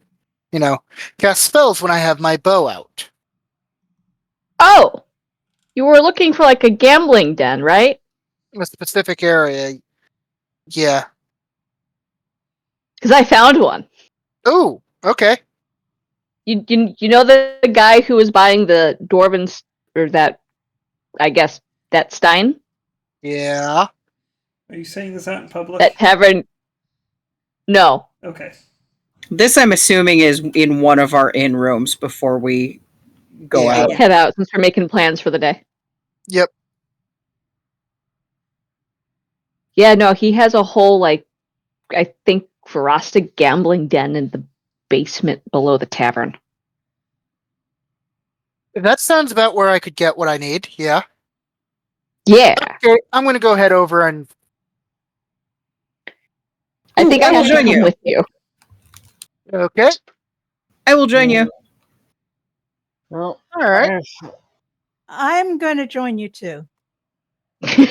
cast spells when I have my bow out. Oh! You were looking for like a gambling den, right? In a specific area. Yeah. Because I found one. Oh, okay. You know the guy who was buying the Dwarven, or that, I guess, that Stein? Yeah. Are you saying this out in public? That tavern? No. Okay. This, I'm assuming, is in one of our inn rooms before we go Yeah. out. Head out since we're making plans for the day. Yep. Yeah, no, he has a whole, I think, Verasta gambling den in the basement below the tavern. That sounds about where I could get what I need. Yeah. Yeah. Okay, I'm going to go head over and. I think I I will have to join come you. with you. Okay. I will join you. Well, All right. there's- I'm going to join you too. Guess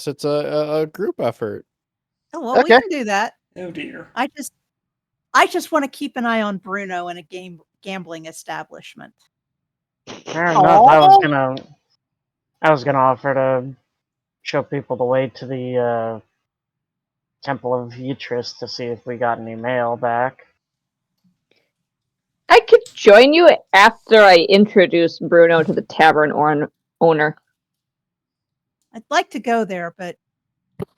it's a group effort. Oh, well, Okay. we can do that. Oh dear. I just want to keep an eye on Bruno in a gambling establishment. Fair enough. I was gonna offer to show people the way to the Temple of Beatrice to see if we got any mail back. I could join you after I introduce Bruno to the tavern owner. I'd like to go there, but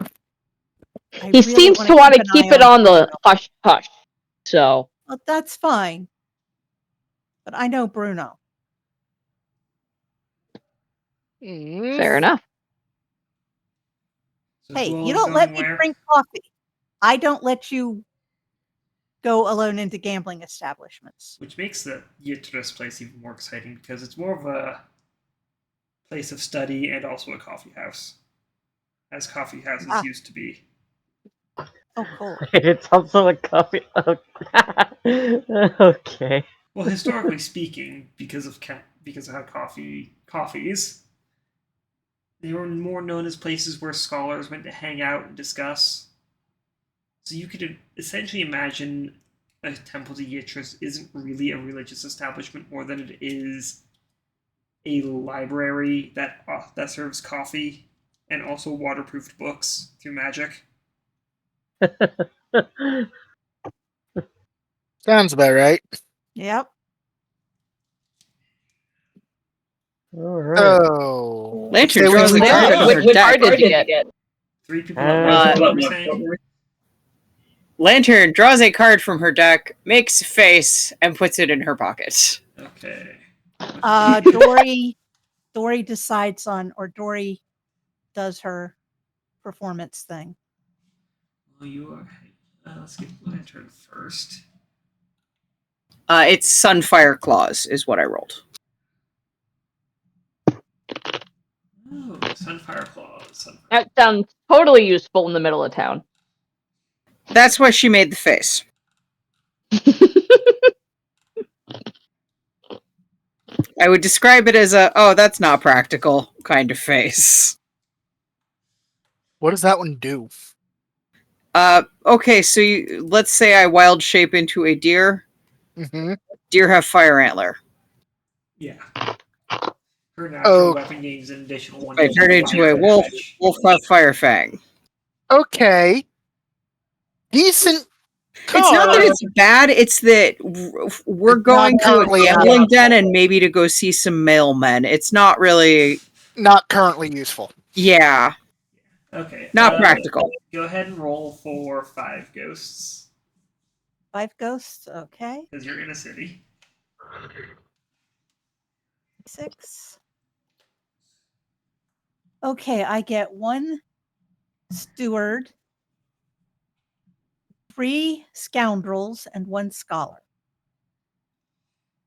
I He really seems to want to keep an it eye on the Bruno. hush-hush. So, Well, that's fine. But I know Bruno. fair enough. So Hey, who you all's don't let going me where? drink coffee. I don't let you go alone into gambling establishments. Which makes the Yitris place even more exciting because it's more of a place of study and also a coffee house, as coffee houses used to be. Oh, cool. It's also a coffee. Oh. Okay. Well, historically speaking, because of how coffees, they were more known as places where scholars went to hang out and discuss. So you could essentially imagine a temple to Yitris isn't really a religious establishment more than it is a library that serves coffee and also waterproofed books through magic. Sounds about right. Yep. All right. Oh, Lantern stay with draws a me. card from her Which deck. card did you get? 3 people Uh, what were you saying? Lantern draws a card from her deck, makes a face, and puts it in her pocket. Okay. Dori decides on, or Dori does her performance thing. Well, you are. Let's get Lantern first. It's Sunfire Claws is what I rolled. Oh, Sunfire Claws. That sounds totally useful in the middle of town. That's why she made the face. I would describe it as a, oh, that's not practical kind of face. What does that one do? Okay, so let's say I wild shape into a deer. Mm-hmm. Deer have fire antler. Yeah. Her natural Oh. weapon gains an additional 1. I turn into a wolf. Wolf have fire fang. Okay. Decent. It's not that it's bad, it's that we're It's going not to a currently gambling den and maybe to go see some mailmen. It's not really, Not currently useful. yeah, Okay. not practical. Go ahead and roll for 5 ghosts 5 ghosts. Okay. because you're in a city. 6. Okay, I get 1 steward, 3 scoundrels, and 1 scholar.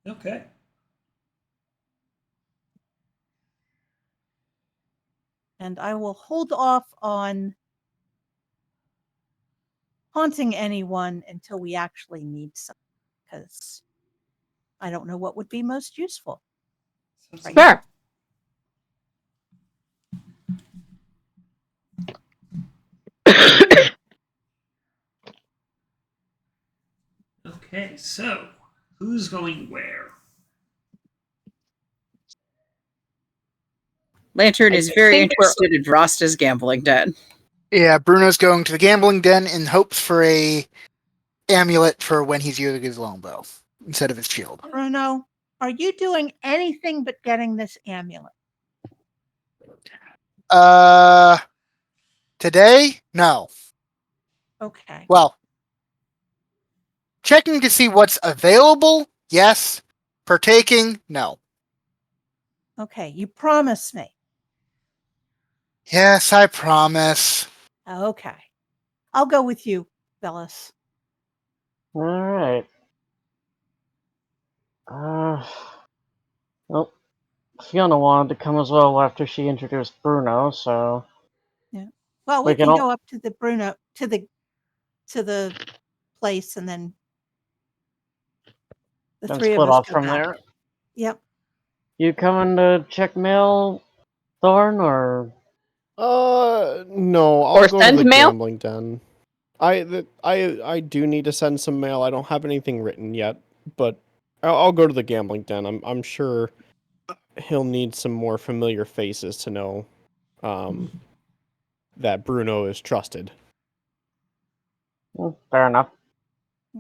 Okay. And I will hold off on haunting anyone until we actually need some, because I don't know what would be most useful. Sounds Sure. Okay, so who's going where? Lantern I is very think we're- interested in Vrosta's gambling den. Yeah, Bruno's going to the gambling den in hopes for a amulet for when he's using his longbow instead of his shield. Bruno, are you doing anything but getting this amulet? Today? No. Okay. Well, checking to see what's available? Yes. Partaking? No. Okay, you promise me. Yes, I promise. Okay. I'll go with you, Vellos. All right. Well, Fiona wanted to come as well after she introduced Bruno, so Well, We we can can all- go up to the Bruno to the place, and then the then 3 of split us off go from back. there. Yep. You coming to check mail, Thorn, or No, I'll Or go to send the mail? gambling den. I do need to send some mail. I don't have anything written yet, but I'll go to the gambling den. I'm sure he'll need some more familiar faces to know that Bruno is trusted. well, fair enough?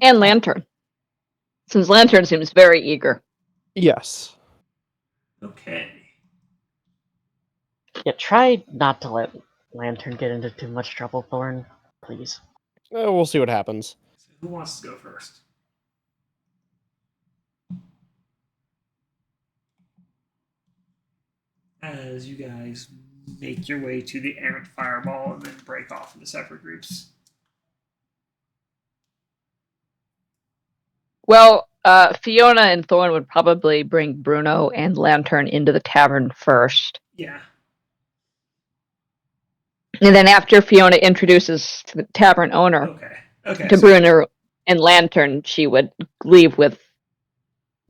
And Lantern. Since Lantern seems very eager. Yes. Okay. Yeah, try not to let Lantern get into too much trouble, Thorn, please. We'll see what happens. So who wants to go first? As you guys make your way to the errant fireball and then break off into separate groups. Well, Fiona and Thorn would probably bring Bruno and Lantern into the tavern first. Yeah. And then after Fiona introduces to the tavern owner Okay. Okay. to so- Bruno and Lantern, she would leave with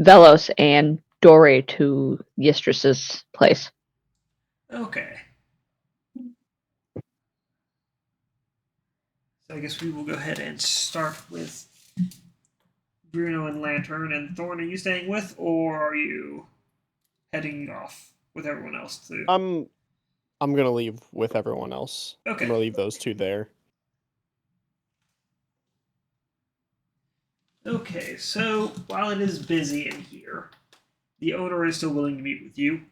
Vellos and Dori to Yistras's place. Okay. So I guess we will go ahead and start with Bruno and Lantern and Thorn. Are you staying with, or are you heading off with everyone else too? I'm gonna leave with everyone else. Okay. I'm gonna leave those two there. Okay, so while it is busy in here, the owner is still willing to meet with you,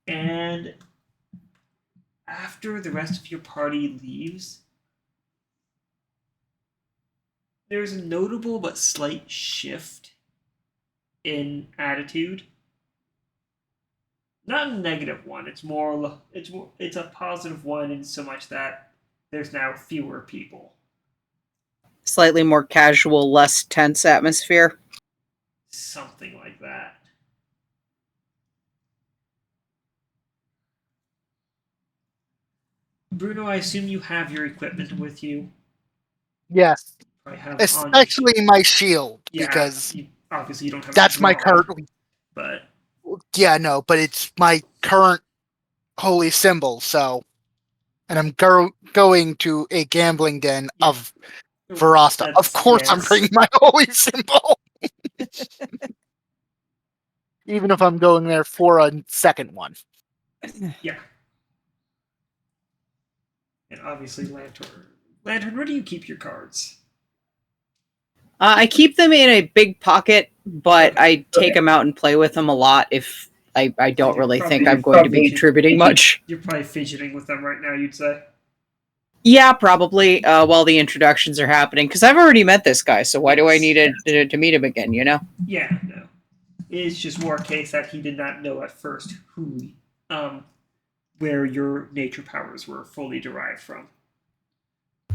and after the rest of your party leaves, there's a notable but slight shift in attitude. Not a negative one. It's a positive one in so much that there's now fewer people. Slightly more casual, less tense atmosphere. Something like that. Bruno, I assume you have your equipment with you. Yes, Probably have especially my shield, yeah, because obviously you don't have. that's my current. But Yeah, no, but it's my current holy symbol. So, and I'm going to a gambling den of Verasta. Of course, I'm bringing my holy symbol. Even if I'm going there for a second one. Yeah. And obviously Lantern. Lantern, where do you keep your cards? I keep them in a big pocket, but I take them out and play with them a lot if I don't really think I'm going to be contributing much. You're probably fidgeting with them right now, you'd say? Yeah, probably, while the introductions are happening, because I've already met this guy, so why do I need to meet him again, you know? Yeah, no. It's just more a case that he did not know at first where your nature powers were fully derived from.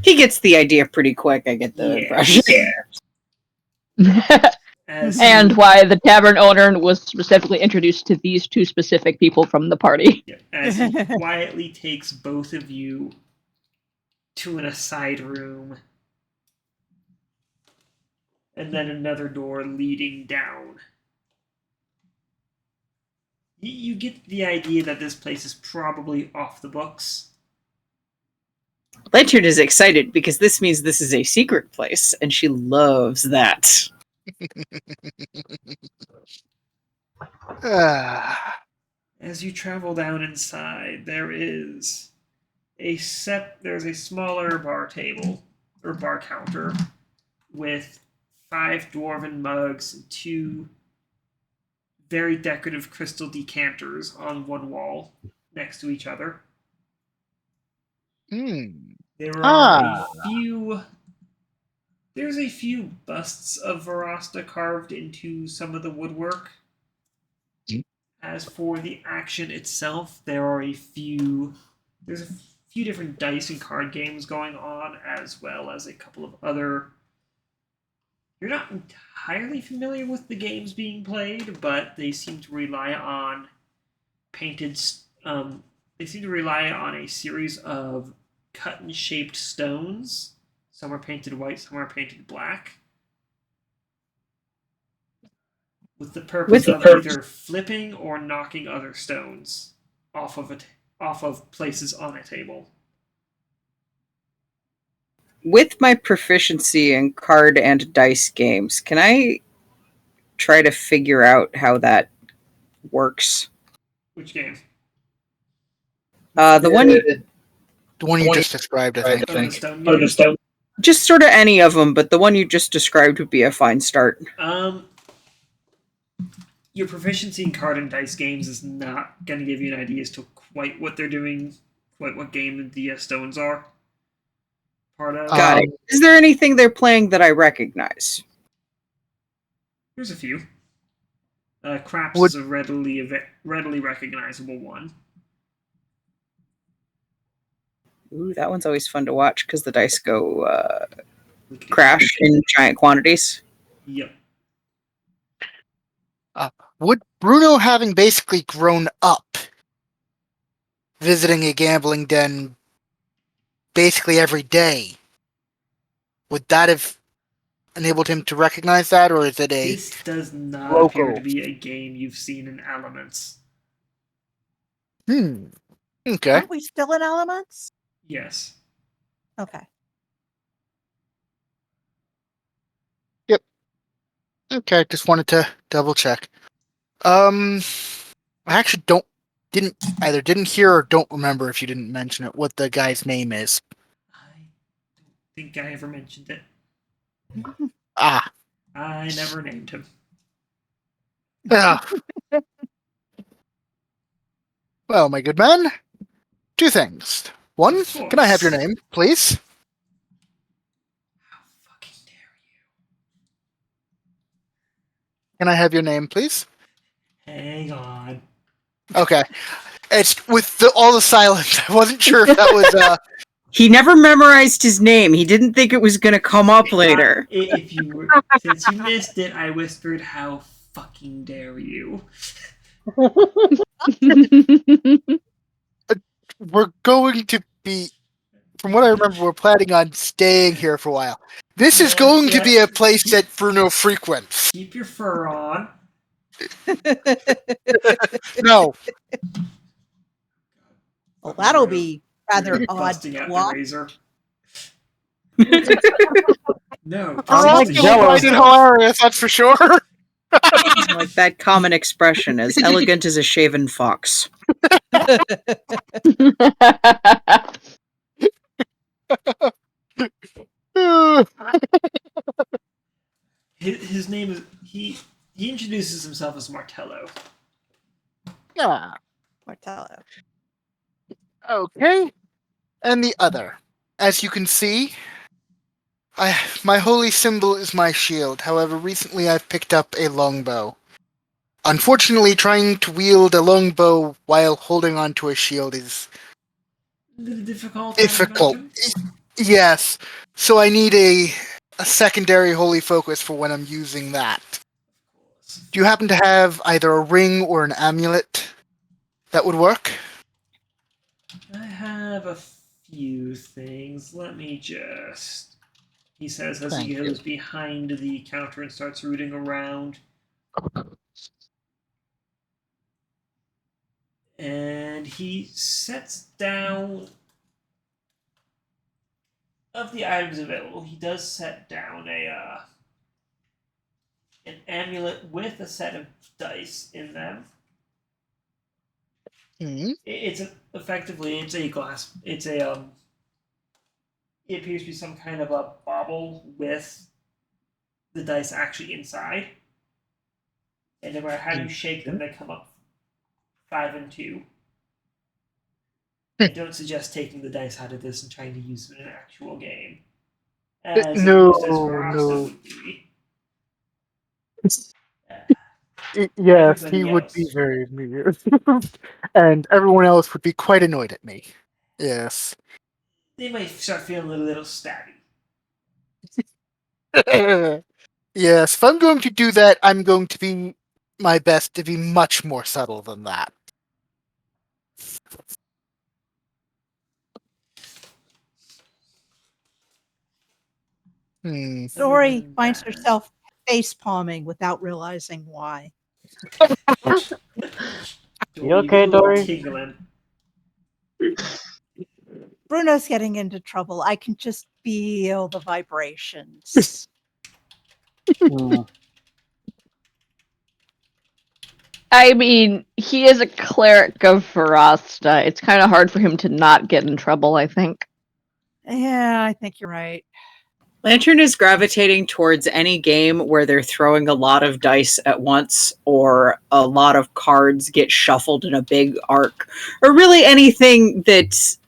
He gets the idea pretty quick, I get the impression. And why the tavern owner was specifically introduced to these two specific people from the party. Yeah, as he quietly takes both of you to an aside room and then another door leading down. You get the idea that this place is probably off the books. Lantern is excited because this means this is a secret place, and she loves that. As you travel down inside, there's a smaller bar table or bar counter with 5 dwarven mugs and 2 very decorative crystal decanters on one wall next to each other. There are There's a few busts of Verasta carved into some of the woodwork. As for the action itself, there's a few different dice and card games going on, as well as a couple of other. You're not entirely familiar with the games being played, but they seem to rely on painted. They seem to rely on a series of cut and shaped stones. Some are painted white, some are painted black. With the purpose of either flipping or knocking other stones off of places on a table. With my proficiency in card and dice games, can I try to figure out how that works? Which game? The one you just described, I think. The stone. Just sort of any of them, but the one you just described would be a fine start. Your proficiency in card and dice games is not going to give you an idea as to quite what they're doing, quite what game the stones are part of. Got it. Is there anything they're playing that I recognize? There's a few. Craps is a readily recognizable one. Ooh, that one's always fun to watch because the dice go crash in giant quantities. Yep. Would Bruno, having basically grown up visiting a gambling den basically every day, would that have enabled him to recognize that, or is it a This does not logo? appear to be a game you've seen in Elements. Okay. Aren't we still in Elements? Yes. Okay. Okay, just wanted to double check. I actually didn't hear or don't remember, if you didn't mention it, what the guy's name is. I don't think I ever mentioned it. Ah. I never named him. Ah. Well, my good man, two things. One, Of can I have your course. name, please? How fucking dare Can I have your name, please? you? Hang on. Okay. It's with all the silence. I wasn't sure if that was He never memorized his name. He didn't think it was going to come up later. If you were, since you missed it, I whispered, "How fucking dare you?" we're going to be, from what I remember, we're planning on staying here for a while. This is going to be a place that Bruno frequents. Keep your fur on. No. Well, that'll be rather You're odd busting to out the watch. razor. No. I'm You'll like Justin, jealous. find it hilarious, that's for sure. Like that common expression, as elegant as a shaven fox. his name is he introduces himself as Martello. Yeah. Martello. Okay. And the other. As you can see, my holy symbol is my shield. However, recently I've picked up a longbow. Unfortunately, trying to wield a longbow while holding onto a shield is A little difficult. I difficult. imagine. Yes. So I need a secondary holy focus for when I'm using that. Do you happen to have either a ring or an amulet that would work? I have a few things. Let me just. He says as Thank he you. goes behind the counter and starts rooting around. And he sets down. Of the items available, he does set down an amulet with a set of dice in them. It's effectively a glass. It appears to be some kind of a bauble with the dice actually inside, and no matter how you shake them, they come up 5 and 2. I don't suggest taking the dice out of this and trying to use them in an actual game. As No, used as Verasta no. would be. Yes, Everybody he would be else. very amused. And everyone else would be quite annoyed at me. Yes. They might start feeling a little stabby. Yes, if I'm going to do that, I'm going to be my best to be much more subtle than that. Dori than finds that- herself face palming without realizing why. You okay, Dori? Tingling. Bruno's getting into trouble. I can just feel the vibrations. I mean, he is a cleric of Verasta. It's kind of hard for him to not get in trouble, I think. Yeah, I think you're right. Lantern is gravitating towards any game where they're throwing a lot of dice at once, or a lot of cards get shuffled in a big arc, or really anything that's,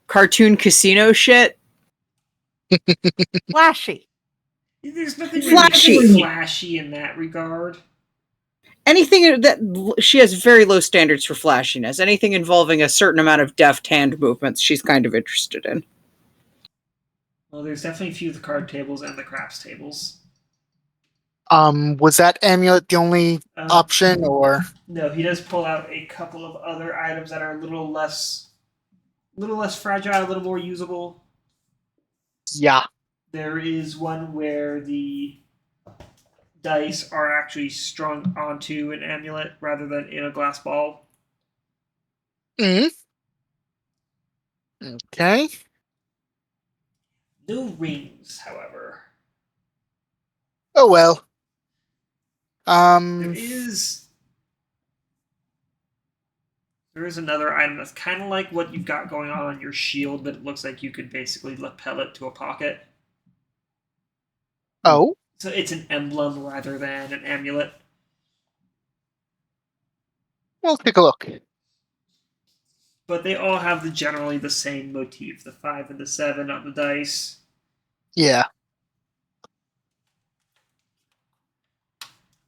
cartoon casino shit. Flashy. There's nothing Flashy. really flashy in that regard. Anything that she has very low standards for flashiness. Anything involving a certain amount of deft hand movements, she's kind of interested in. Well, there's definitely a few of the card tables and the craps tables. Was that amulet the only option, or? No, he does pull out a couple of other items that are a little less fragile, a little more usable. Yeah. There is one where the dice are actually strung onto an amulet rather than in a glass ball. Mm. Okay. No rings, however. Oh well. There is another item that's kind of like what you've got going on your shield, but it looks like you could basically lapel it to a pocket. Oh. So it's an emblem rather than an amulet. We'll take a look. But they all have generally the same motif, the 5 and the 7 on the dice. Yeah.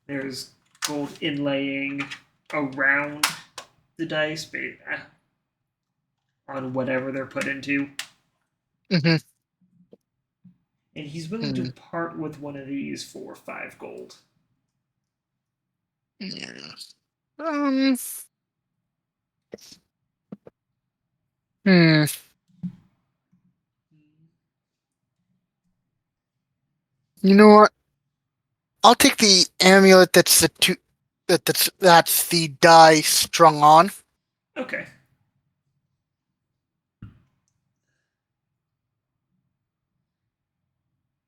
There's gold inlaying around the dice on whatever they're put into. Mm-hmm. And he's willing to part with one of these for 5 gold. Yeah. You know what? I'll take the amulet that's the die strung on. Okay.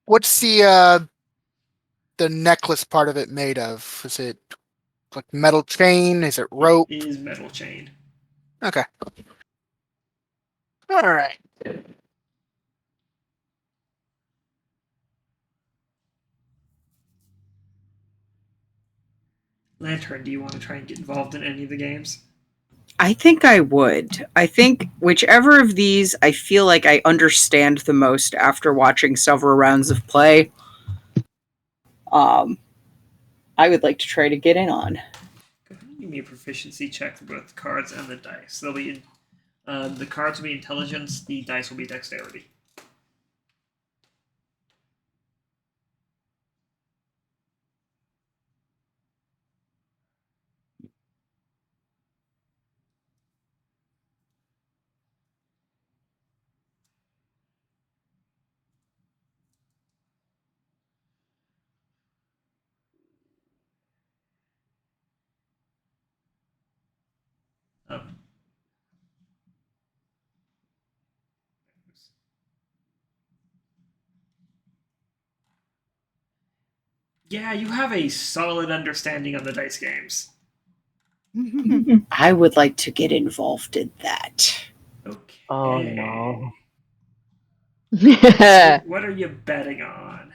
What's the necklace part of it made of? Is it like metal chain? Is it rope? It is metal chain. Okay. All right. Lantern, do you want to try and get involved in any of the games? I think I would. I think whichever of these I feel like I understand the most after watching several rounds of play, I would like to try to get in on. Go ahead and give me a proficiency check for both the cards and the dice. They'll be the cards will be intelligence, the dice will be dexterity. Yeah, you have a solid understanding of the dice games. I would like to get involved in that. Okay. Oh no. So what are you betting on?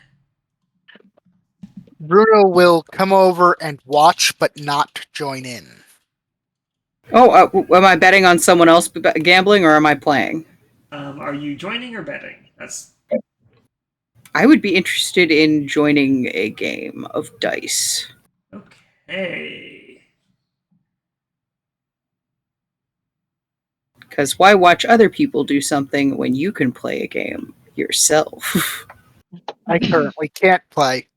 Bruno will come over and watch, but not join in. Oh, am I betting on someone else gambling, or am I playing? Are you joining or betting? I would be interested in joining a game of dice. Okay. Because why watch other people do something when you can play a game yourself? I currently can't play.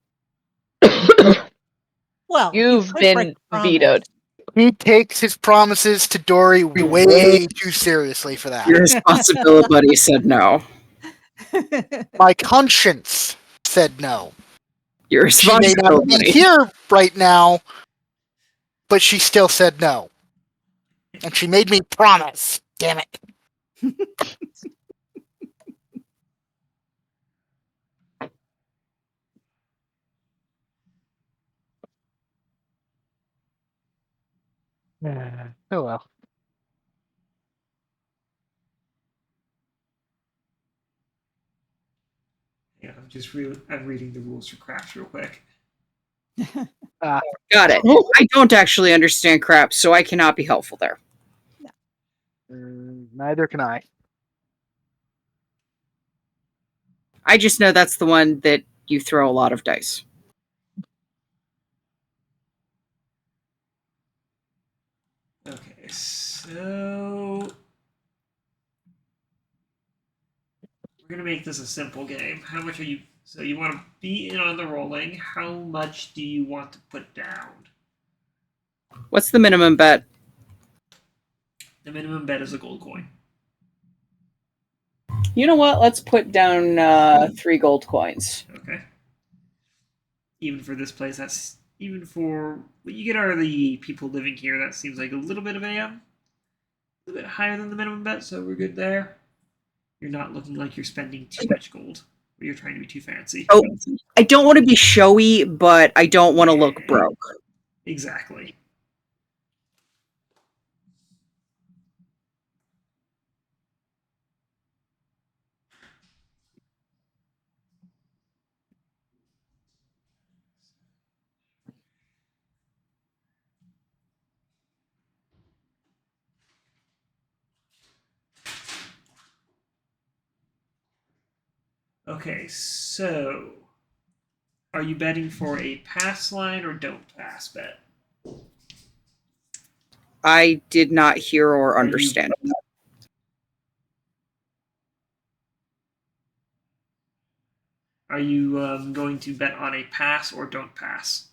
Well, You've could been break promise. vetoed. He takes his promises to Dori way too seriously for that. Your responsibility buddy said no. My conscience said no. Your She may not responsibility be buddy. here right now, but she still said no. And she made me promise. Damn it. Oh well. Yeah, I'm reading the rules for craft real quick. Got it. I don't actually understand crap, so I cannot be helpful there. Neither can I. I just know that's the one that you throw a lot of dice. Okay, so we're gonna make this a simple game. How much are you? So you want to be in on the rolling. How much do you want to put down? What's the minimum bet? The minimum bet is a gold coin. You know what? Let's put down 3 gold coins. Okay. Even for this place, that's even for what you get out of the people living here. That seems like a little bit higher than the minimum bet, so we're good there. You're not looking like you're spending too much gold, or you're trying to be too fancy. Oh, I don't want to be showy, but I don't want to look broke. Exactly. Okay, so are you betting for a pass line or don't pass bet? I did not hear or understand that. Are you going to bet on a pass or don't pass?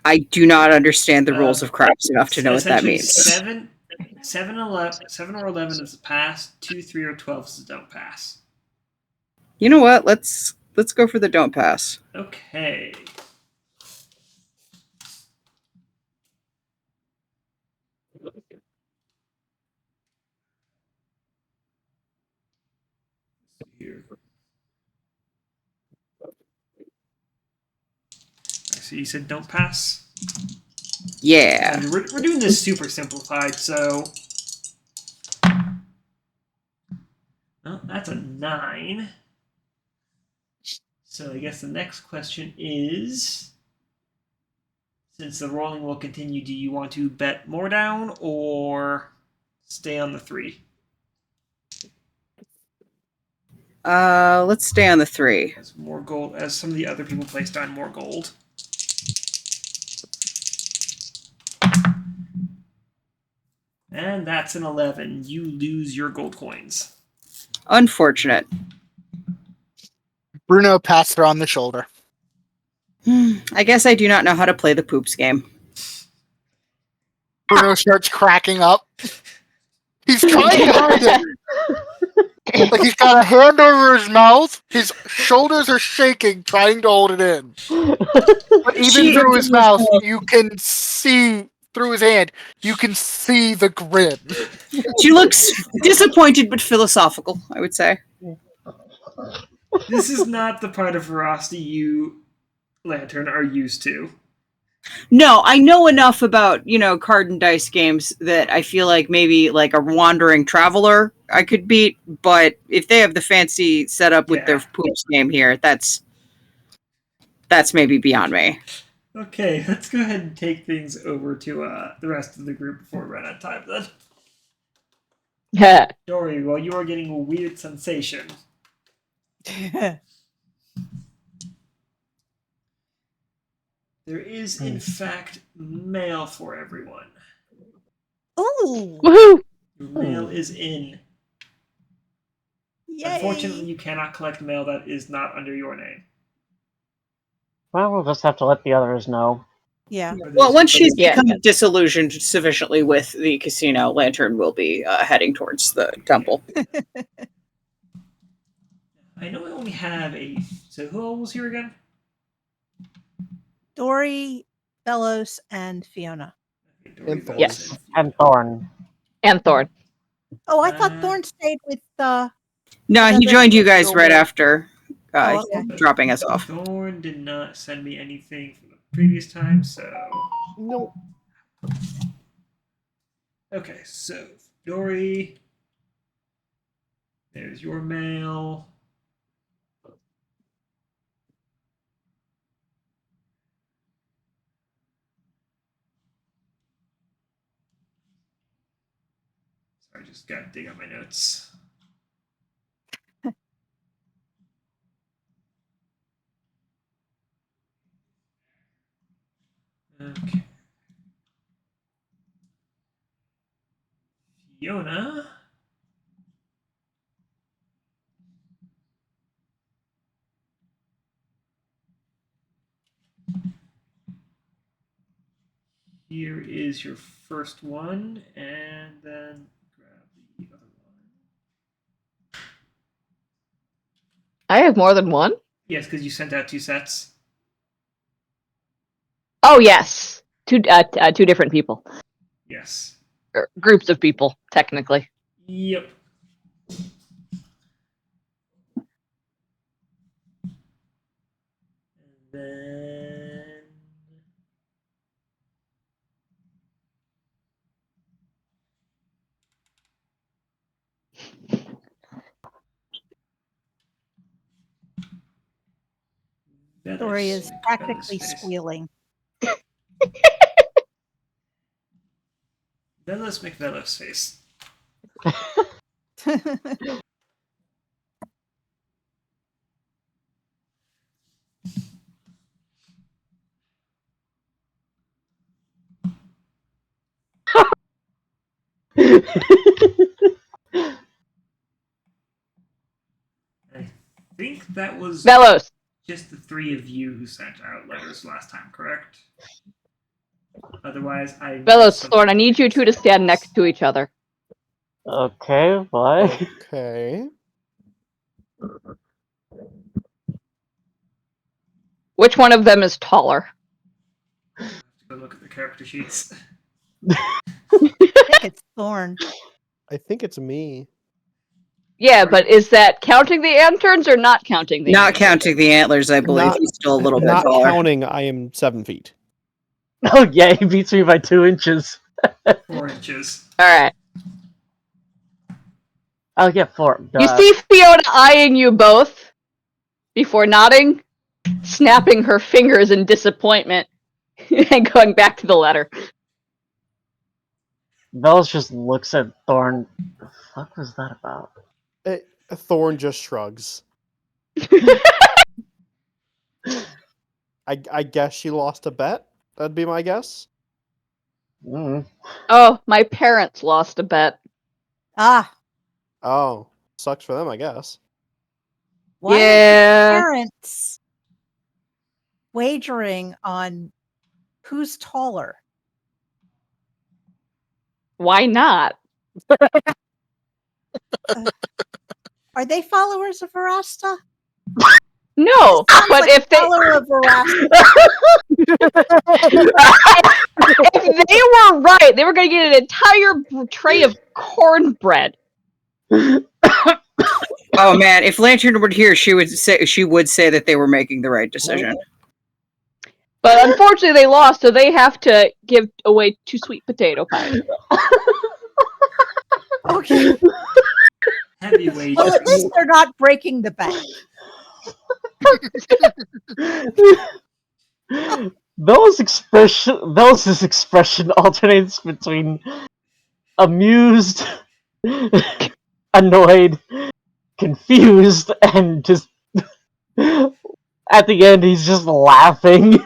I do not understand the rules of craps enough to know what that means. 7 or 11 is a pass. 2, 3, or 12 is a don't pass. You know what? Let's go for the don't pass. Okay. Here. So you said don't pass? Yeah. We're doing this super simplified, so... Oh, that's a 9. So I guess the next question is... Since the rolling will continue, do you want to bet more down or stay on the 3? Let's stay on the 3. As more gold, as some of the other people placed down more gold. And that's an 11. You lose your gold coins. Unfortunate. Bruno passed her on the shoulder. I guess I do not know how to play the poops game. Bruno starts cracking up. He's trying hard. Like he's got a hand over his mouth. His shoulders are shaking, trying to hold it in. But even through his mouth, you can see through his hand. You can see the grin. She looks disappointed but philosophical, I would say. This is not the part of ferocity you, Lantern, are used to. No, I know enough about, card and dice games that I feel like maybe like a wandering traveler I could beat, but if they have the fancy setup with their poops game here, that's maybe beyond me. Okay, let's go ahead and take things over to the rest of the group before we run out of time then. Yeah. Dori, well, you are getting a weird sensation. There is, in fact, mail for everyone. Ooh! Woohoo! Your mail is in. Yay! Unfortunately, you cannot collect mail that is not under your name. Well, we'll just have to let the others know. Yeah. Well, once she's Yeah. become disillusioned sufficiently with the casino, Lantern will be heading towards the temple. I know I only have a... So who all was here again? Dori, Vellos, and Fiona. Okay, Dori, And Thorn. Vellos, Yes. And Thorn. And Thorn. Oh, I thought Thorn stayed with No, he Another joined you guys right individual. after Oh, okay. dropping us off. Thorn did not send me anything from the previous time, so... No. Okay, so Dori, there's your mail. Sorry, I just gotta dig up my notes. Okay. Fiona. Here is your first one, and then grab the other one. I have more than one? Yes, because you sent out 2 sets. Oh, yes. Two different people. Yes. Or groups of people, technically. Yep. And then... Dori is Vellos practically face. squealing. Vellos McVellos face. I think that was Vellos. just the 3 of you who sent out letters last time, correct? Otherwise, I... Vellos, Thorn, I need you two to stand next to each other. Okay, why? Okay. Which one of them is taller? Go look at the character sheets. I think it's Thorn. I think it's me. Yeah, but is that counting the anterns or not counting the Not anterns? counting the antlers, I believe Not- he's still a little bit Not taller. counting, I am 7 feet. Oh yeah, he beats me by 2 inches. 4 inches. Alright. I'll get 4. You see Fiona eyeing you both before nodding, snapping her fingers in disappointment, and going back to the letter. Vellos just looks at Thorn. The fuck was that about? Thorn just shrugs. I guess she lost a bet. That'd be my guess. Oh, my parents lost a bet. Ah, Oh, sucks for them, I guess. why Yeah. are your parents wagering on who's taller? Why not? Are they followers of Verasta? No, Sounds but like if a they follower of Verasta. if they were right, they were going to get an entire tray of cornbread. Oh man, if Lantern were here, she would say that they were making the right decision. But unfortunately, they lost, so they have to give away 2 sweet potato pies. Okay. Heavy wages. Well, at least they're not breaking the bank. Vellos' expression alternates between amused, annoyed, confused, and just at the end he's just laughing.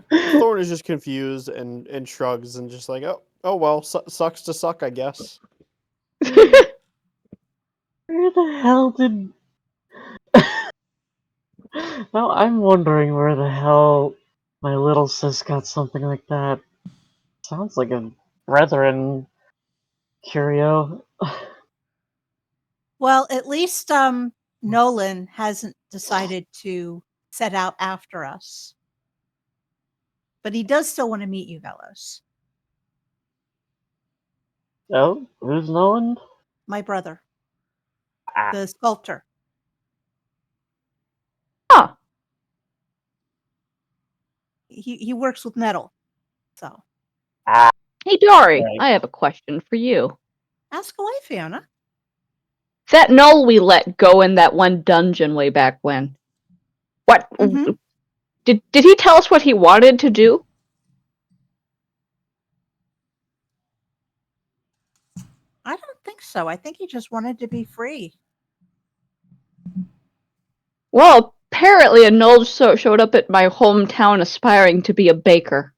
Thorn is just confused and shrugs and just like, oh well, sucks to suck, I guess. Where the hell did... Now I'm wondering where the hell my little sis got something like that. Sounds like a brethren curio. Well, at least Nolan hasn't decided to set out after us. But he does still want to meet you, Vellos. Oh, who's Nolan? My brother. Ah. The sculptor. Huh. He works with metal. So Hey, Dori, Right. I have a question for you. ask away, Fiona. That gnoll we let go in that one dungeon way back when. What? Mhm. Did he tell us what he wanted to do? I don't think so. I think he just wanted to be free. Well, apparently a gnoll showed up at my hometown aspiring to be a baker.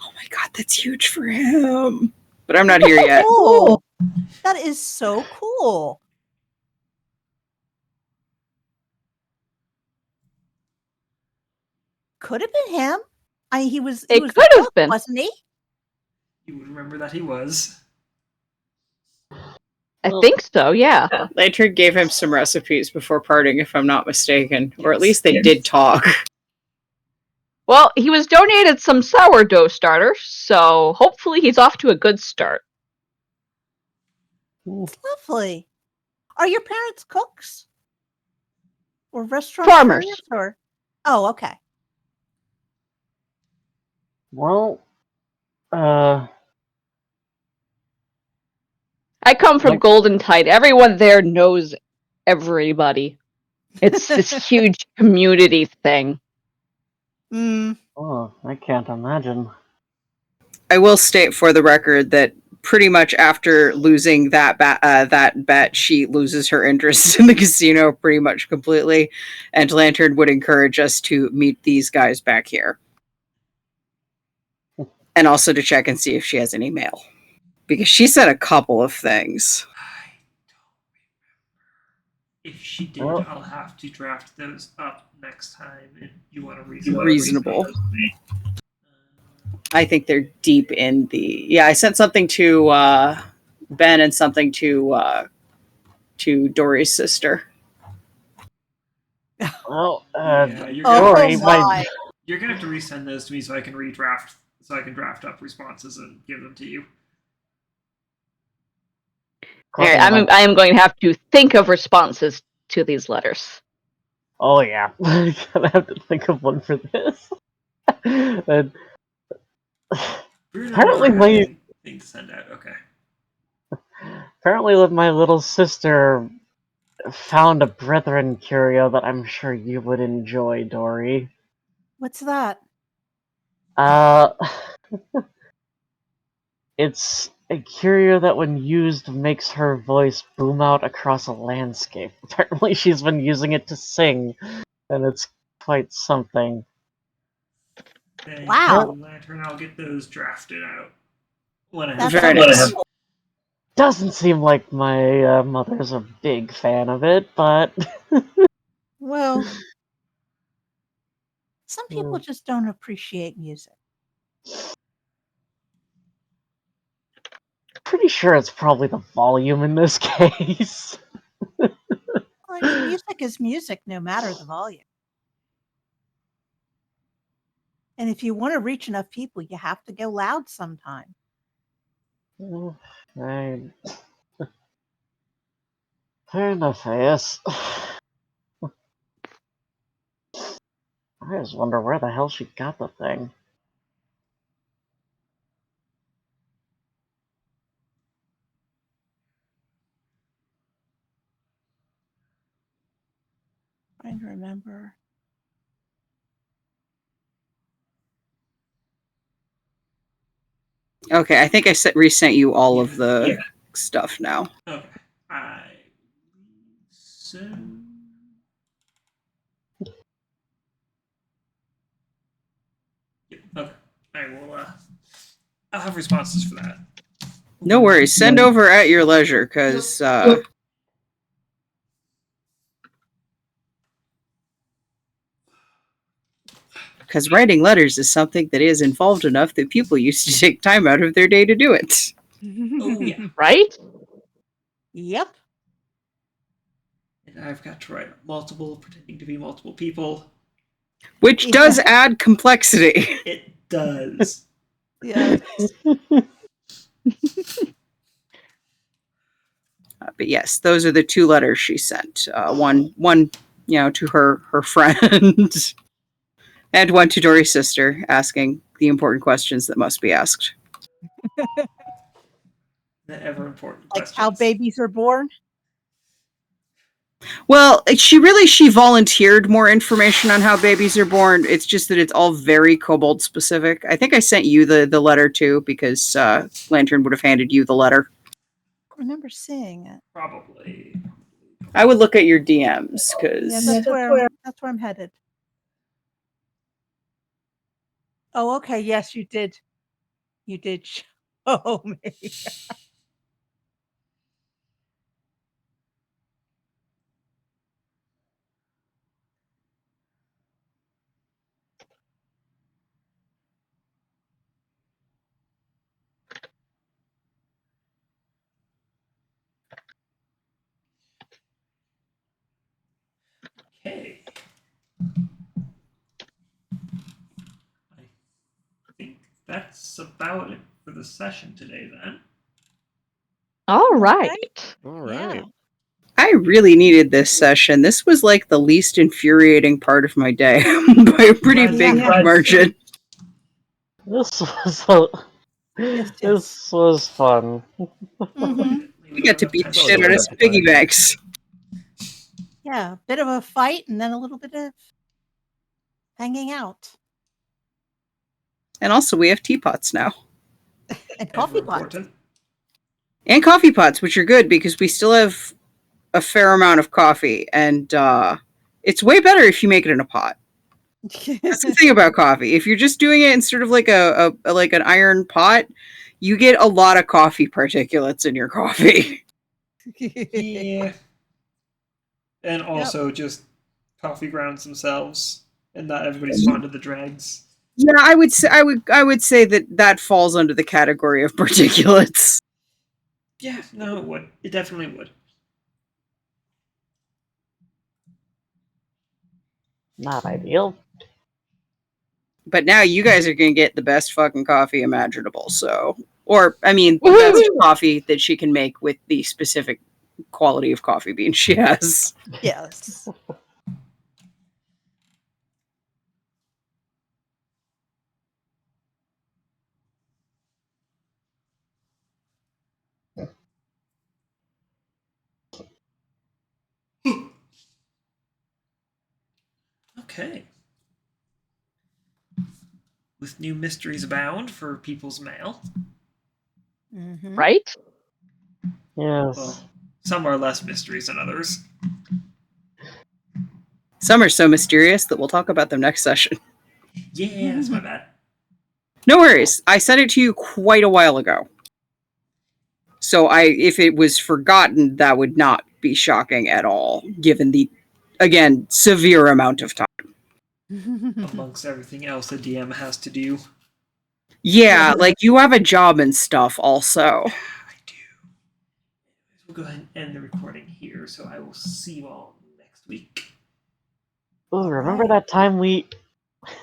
Oh my god, that's huge for him. But I'm not here yet. Cool. That is so cool. Could have been him. He was. He It was could the have cook, been. wasn't he? You would remember that he was. I think so, yeah. Lantern gave him some recipes before parting, if I'm not mistaken. Or at Yes. least they did talk. Well, he was donated some sourdough starters, so hopefully he's off to a good start. Lovely. Are your parents cooks? Or restaurant Farmers. Or oh, okay. Well, I come from Like- Golden Tide. Everyone there knows everybody. It's this huge community thing. oh, I can't imagine. I will state for the record that pretty much after losing that bet, she loses her interest in the casino pretty much completely, and Lantern would encourage us to meet these guys back here, and also to check and see if she has any mail, because she said a couple of things. I don't remember. If she did, Well- I'll have to draft those up next time if you want to Reasonable. I think they're deep in the. Yeah, I sent something to Ben and something to Dori's sister. Well, Yeah, you're Oh Dori, my. You're gonna have to resend those to me so I can redraft, so I can draft up responses and give them to you. Alright, I am going to have to think of responses to these letters. Oh yeah, I'm gonna have to think of one for this. And Bruno Apparently never my- had anything to send out. Okay. apparently, my little sister found a brethren curio that I'm sure you would enjoy, Dori. What's that? It's a curio that, when used, makes her voice boom out across a landscape. Apparently, she's been using it to sing, and it's quite something. Thank Wow. you, Lantern. I'll get those drafted out when I That's have Very time. nice. Doesn't seem like my mother's a big fan of it, but Well, some Hmm. people just don't appreciate music. pretty sure it's probably the volume in this case. Well, I mean, music is music no matter the volume. And if you want to reach enough people, you have to go loud sometime. I... Fair enough, I guess. I just wonder where the hell she got the thing. Trying to remember. Okay, I think I resent you all of the Yeah. stuff now. Okay. I so. Yep. Okay. I will. I'll have responses for that. No worries. Send over at your leisure, because writing letters is something that is involved enough that people used to take time out of their day to do it. Oh yeah. Right? Yep. And I've got to write multiple, pretending to be multiple people. Which does add complexity. It does. Yeah. But yes, those are the two letters she sent. One, to her friend, and one to Dori's sister, asking the important questions that must be asked. The ever important Like questions. how babies are born. Well, she volunteered more information on how babies are born. It's just that it's all very Kobold specific. I think I sent you the letter too, because Lantern would have handed you the letter. I remember seeing it. Probably. I would look at your DMs, because Yeah, that's where I'm headed. Oh, okay. Yes, you did. You did show me. that's about it for the session today, then. All right. All right. Yeah. I really needed this session. This was like the least infuriating part of my day by a pretty Right, big yeah. margin. This was Yes, this was fun. Mhm. We got to beat the Well, shit it out of was some piggy fun. banks. Yeah, bit of a fight and then a little bit of hanging out And also, we have teapots now. and coffee Ever pots. important. And coffee pots, which are good because we still have a fair amount of coffee. And it's way better if you make it in a pot. That's the thing about coffee. If you're just doing it in sort of like a like an iron pot, you get a lot of coffee particulates in your coffee. Yeah. And also just coffee grounds themselves, and not everybody's fond of the dregs. Yeah, I would say that falls under the category of particulates. Yeah, no, it would. It definitely would. Not ideal. But now you guys are gonna get the best fucking coffee imaginable. So, or I mean, the best coffee that she can make with the specific quality of coffee bean she has. Yes. Okay. With new mysteries abound for people's mail. Mhm. Right? Yes. Well, some are less mysteries than others. Some are so mysterious that we'll talk about them next session. Yeah, that's my bad. No worries. I sent it to you quite a while ago. So if it was forgotten, that would not be shocking at all, given the, again, severe amount of time. Amongst everything else the DM has to do. Yeah, like you have a job and stuff also. I do. We'll go ahead and end the recording here, so I will see you all next week. Ooh, remember that time we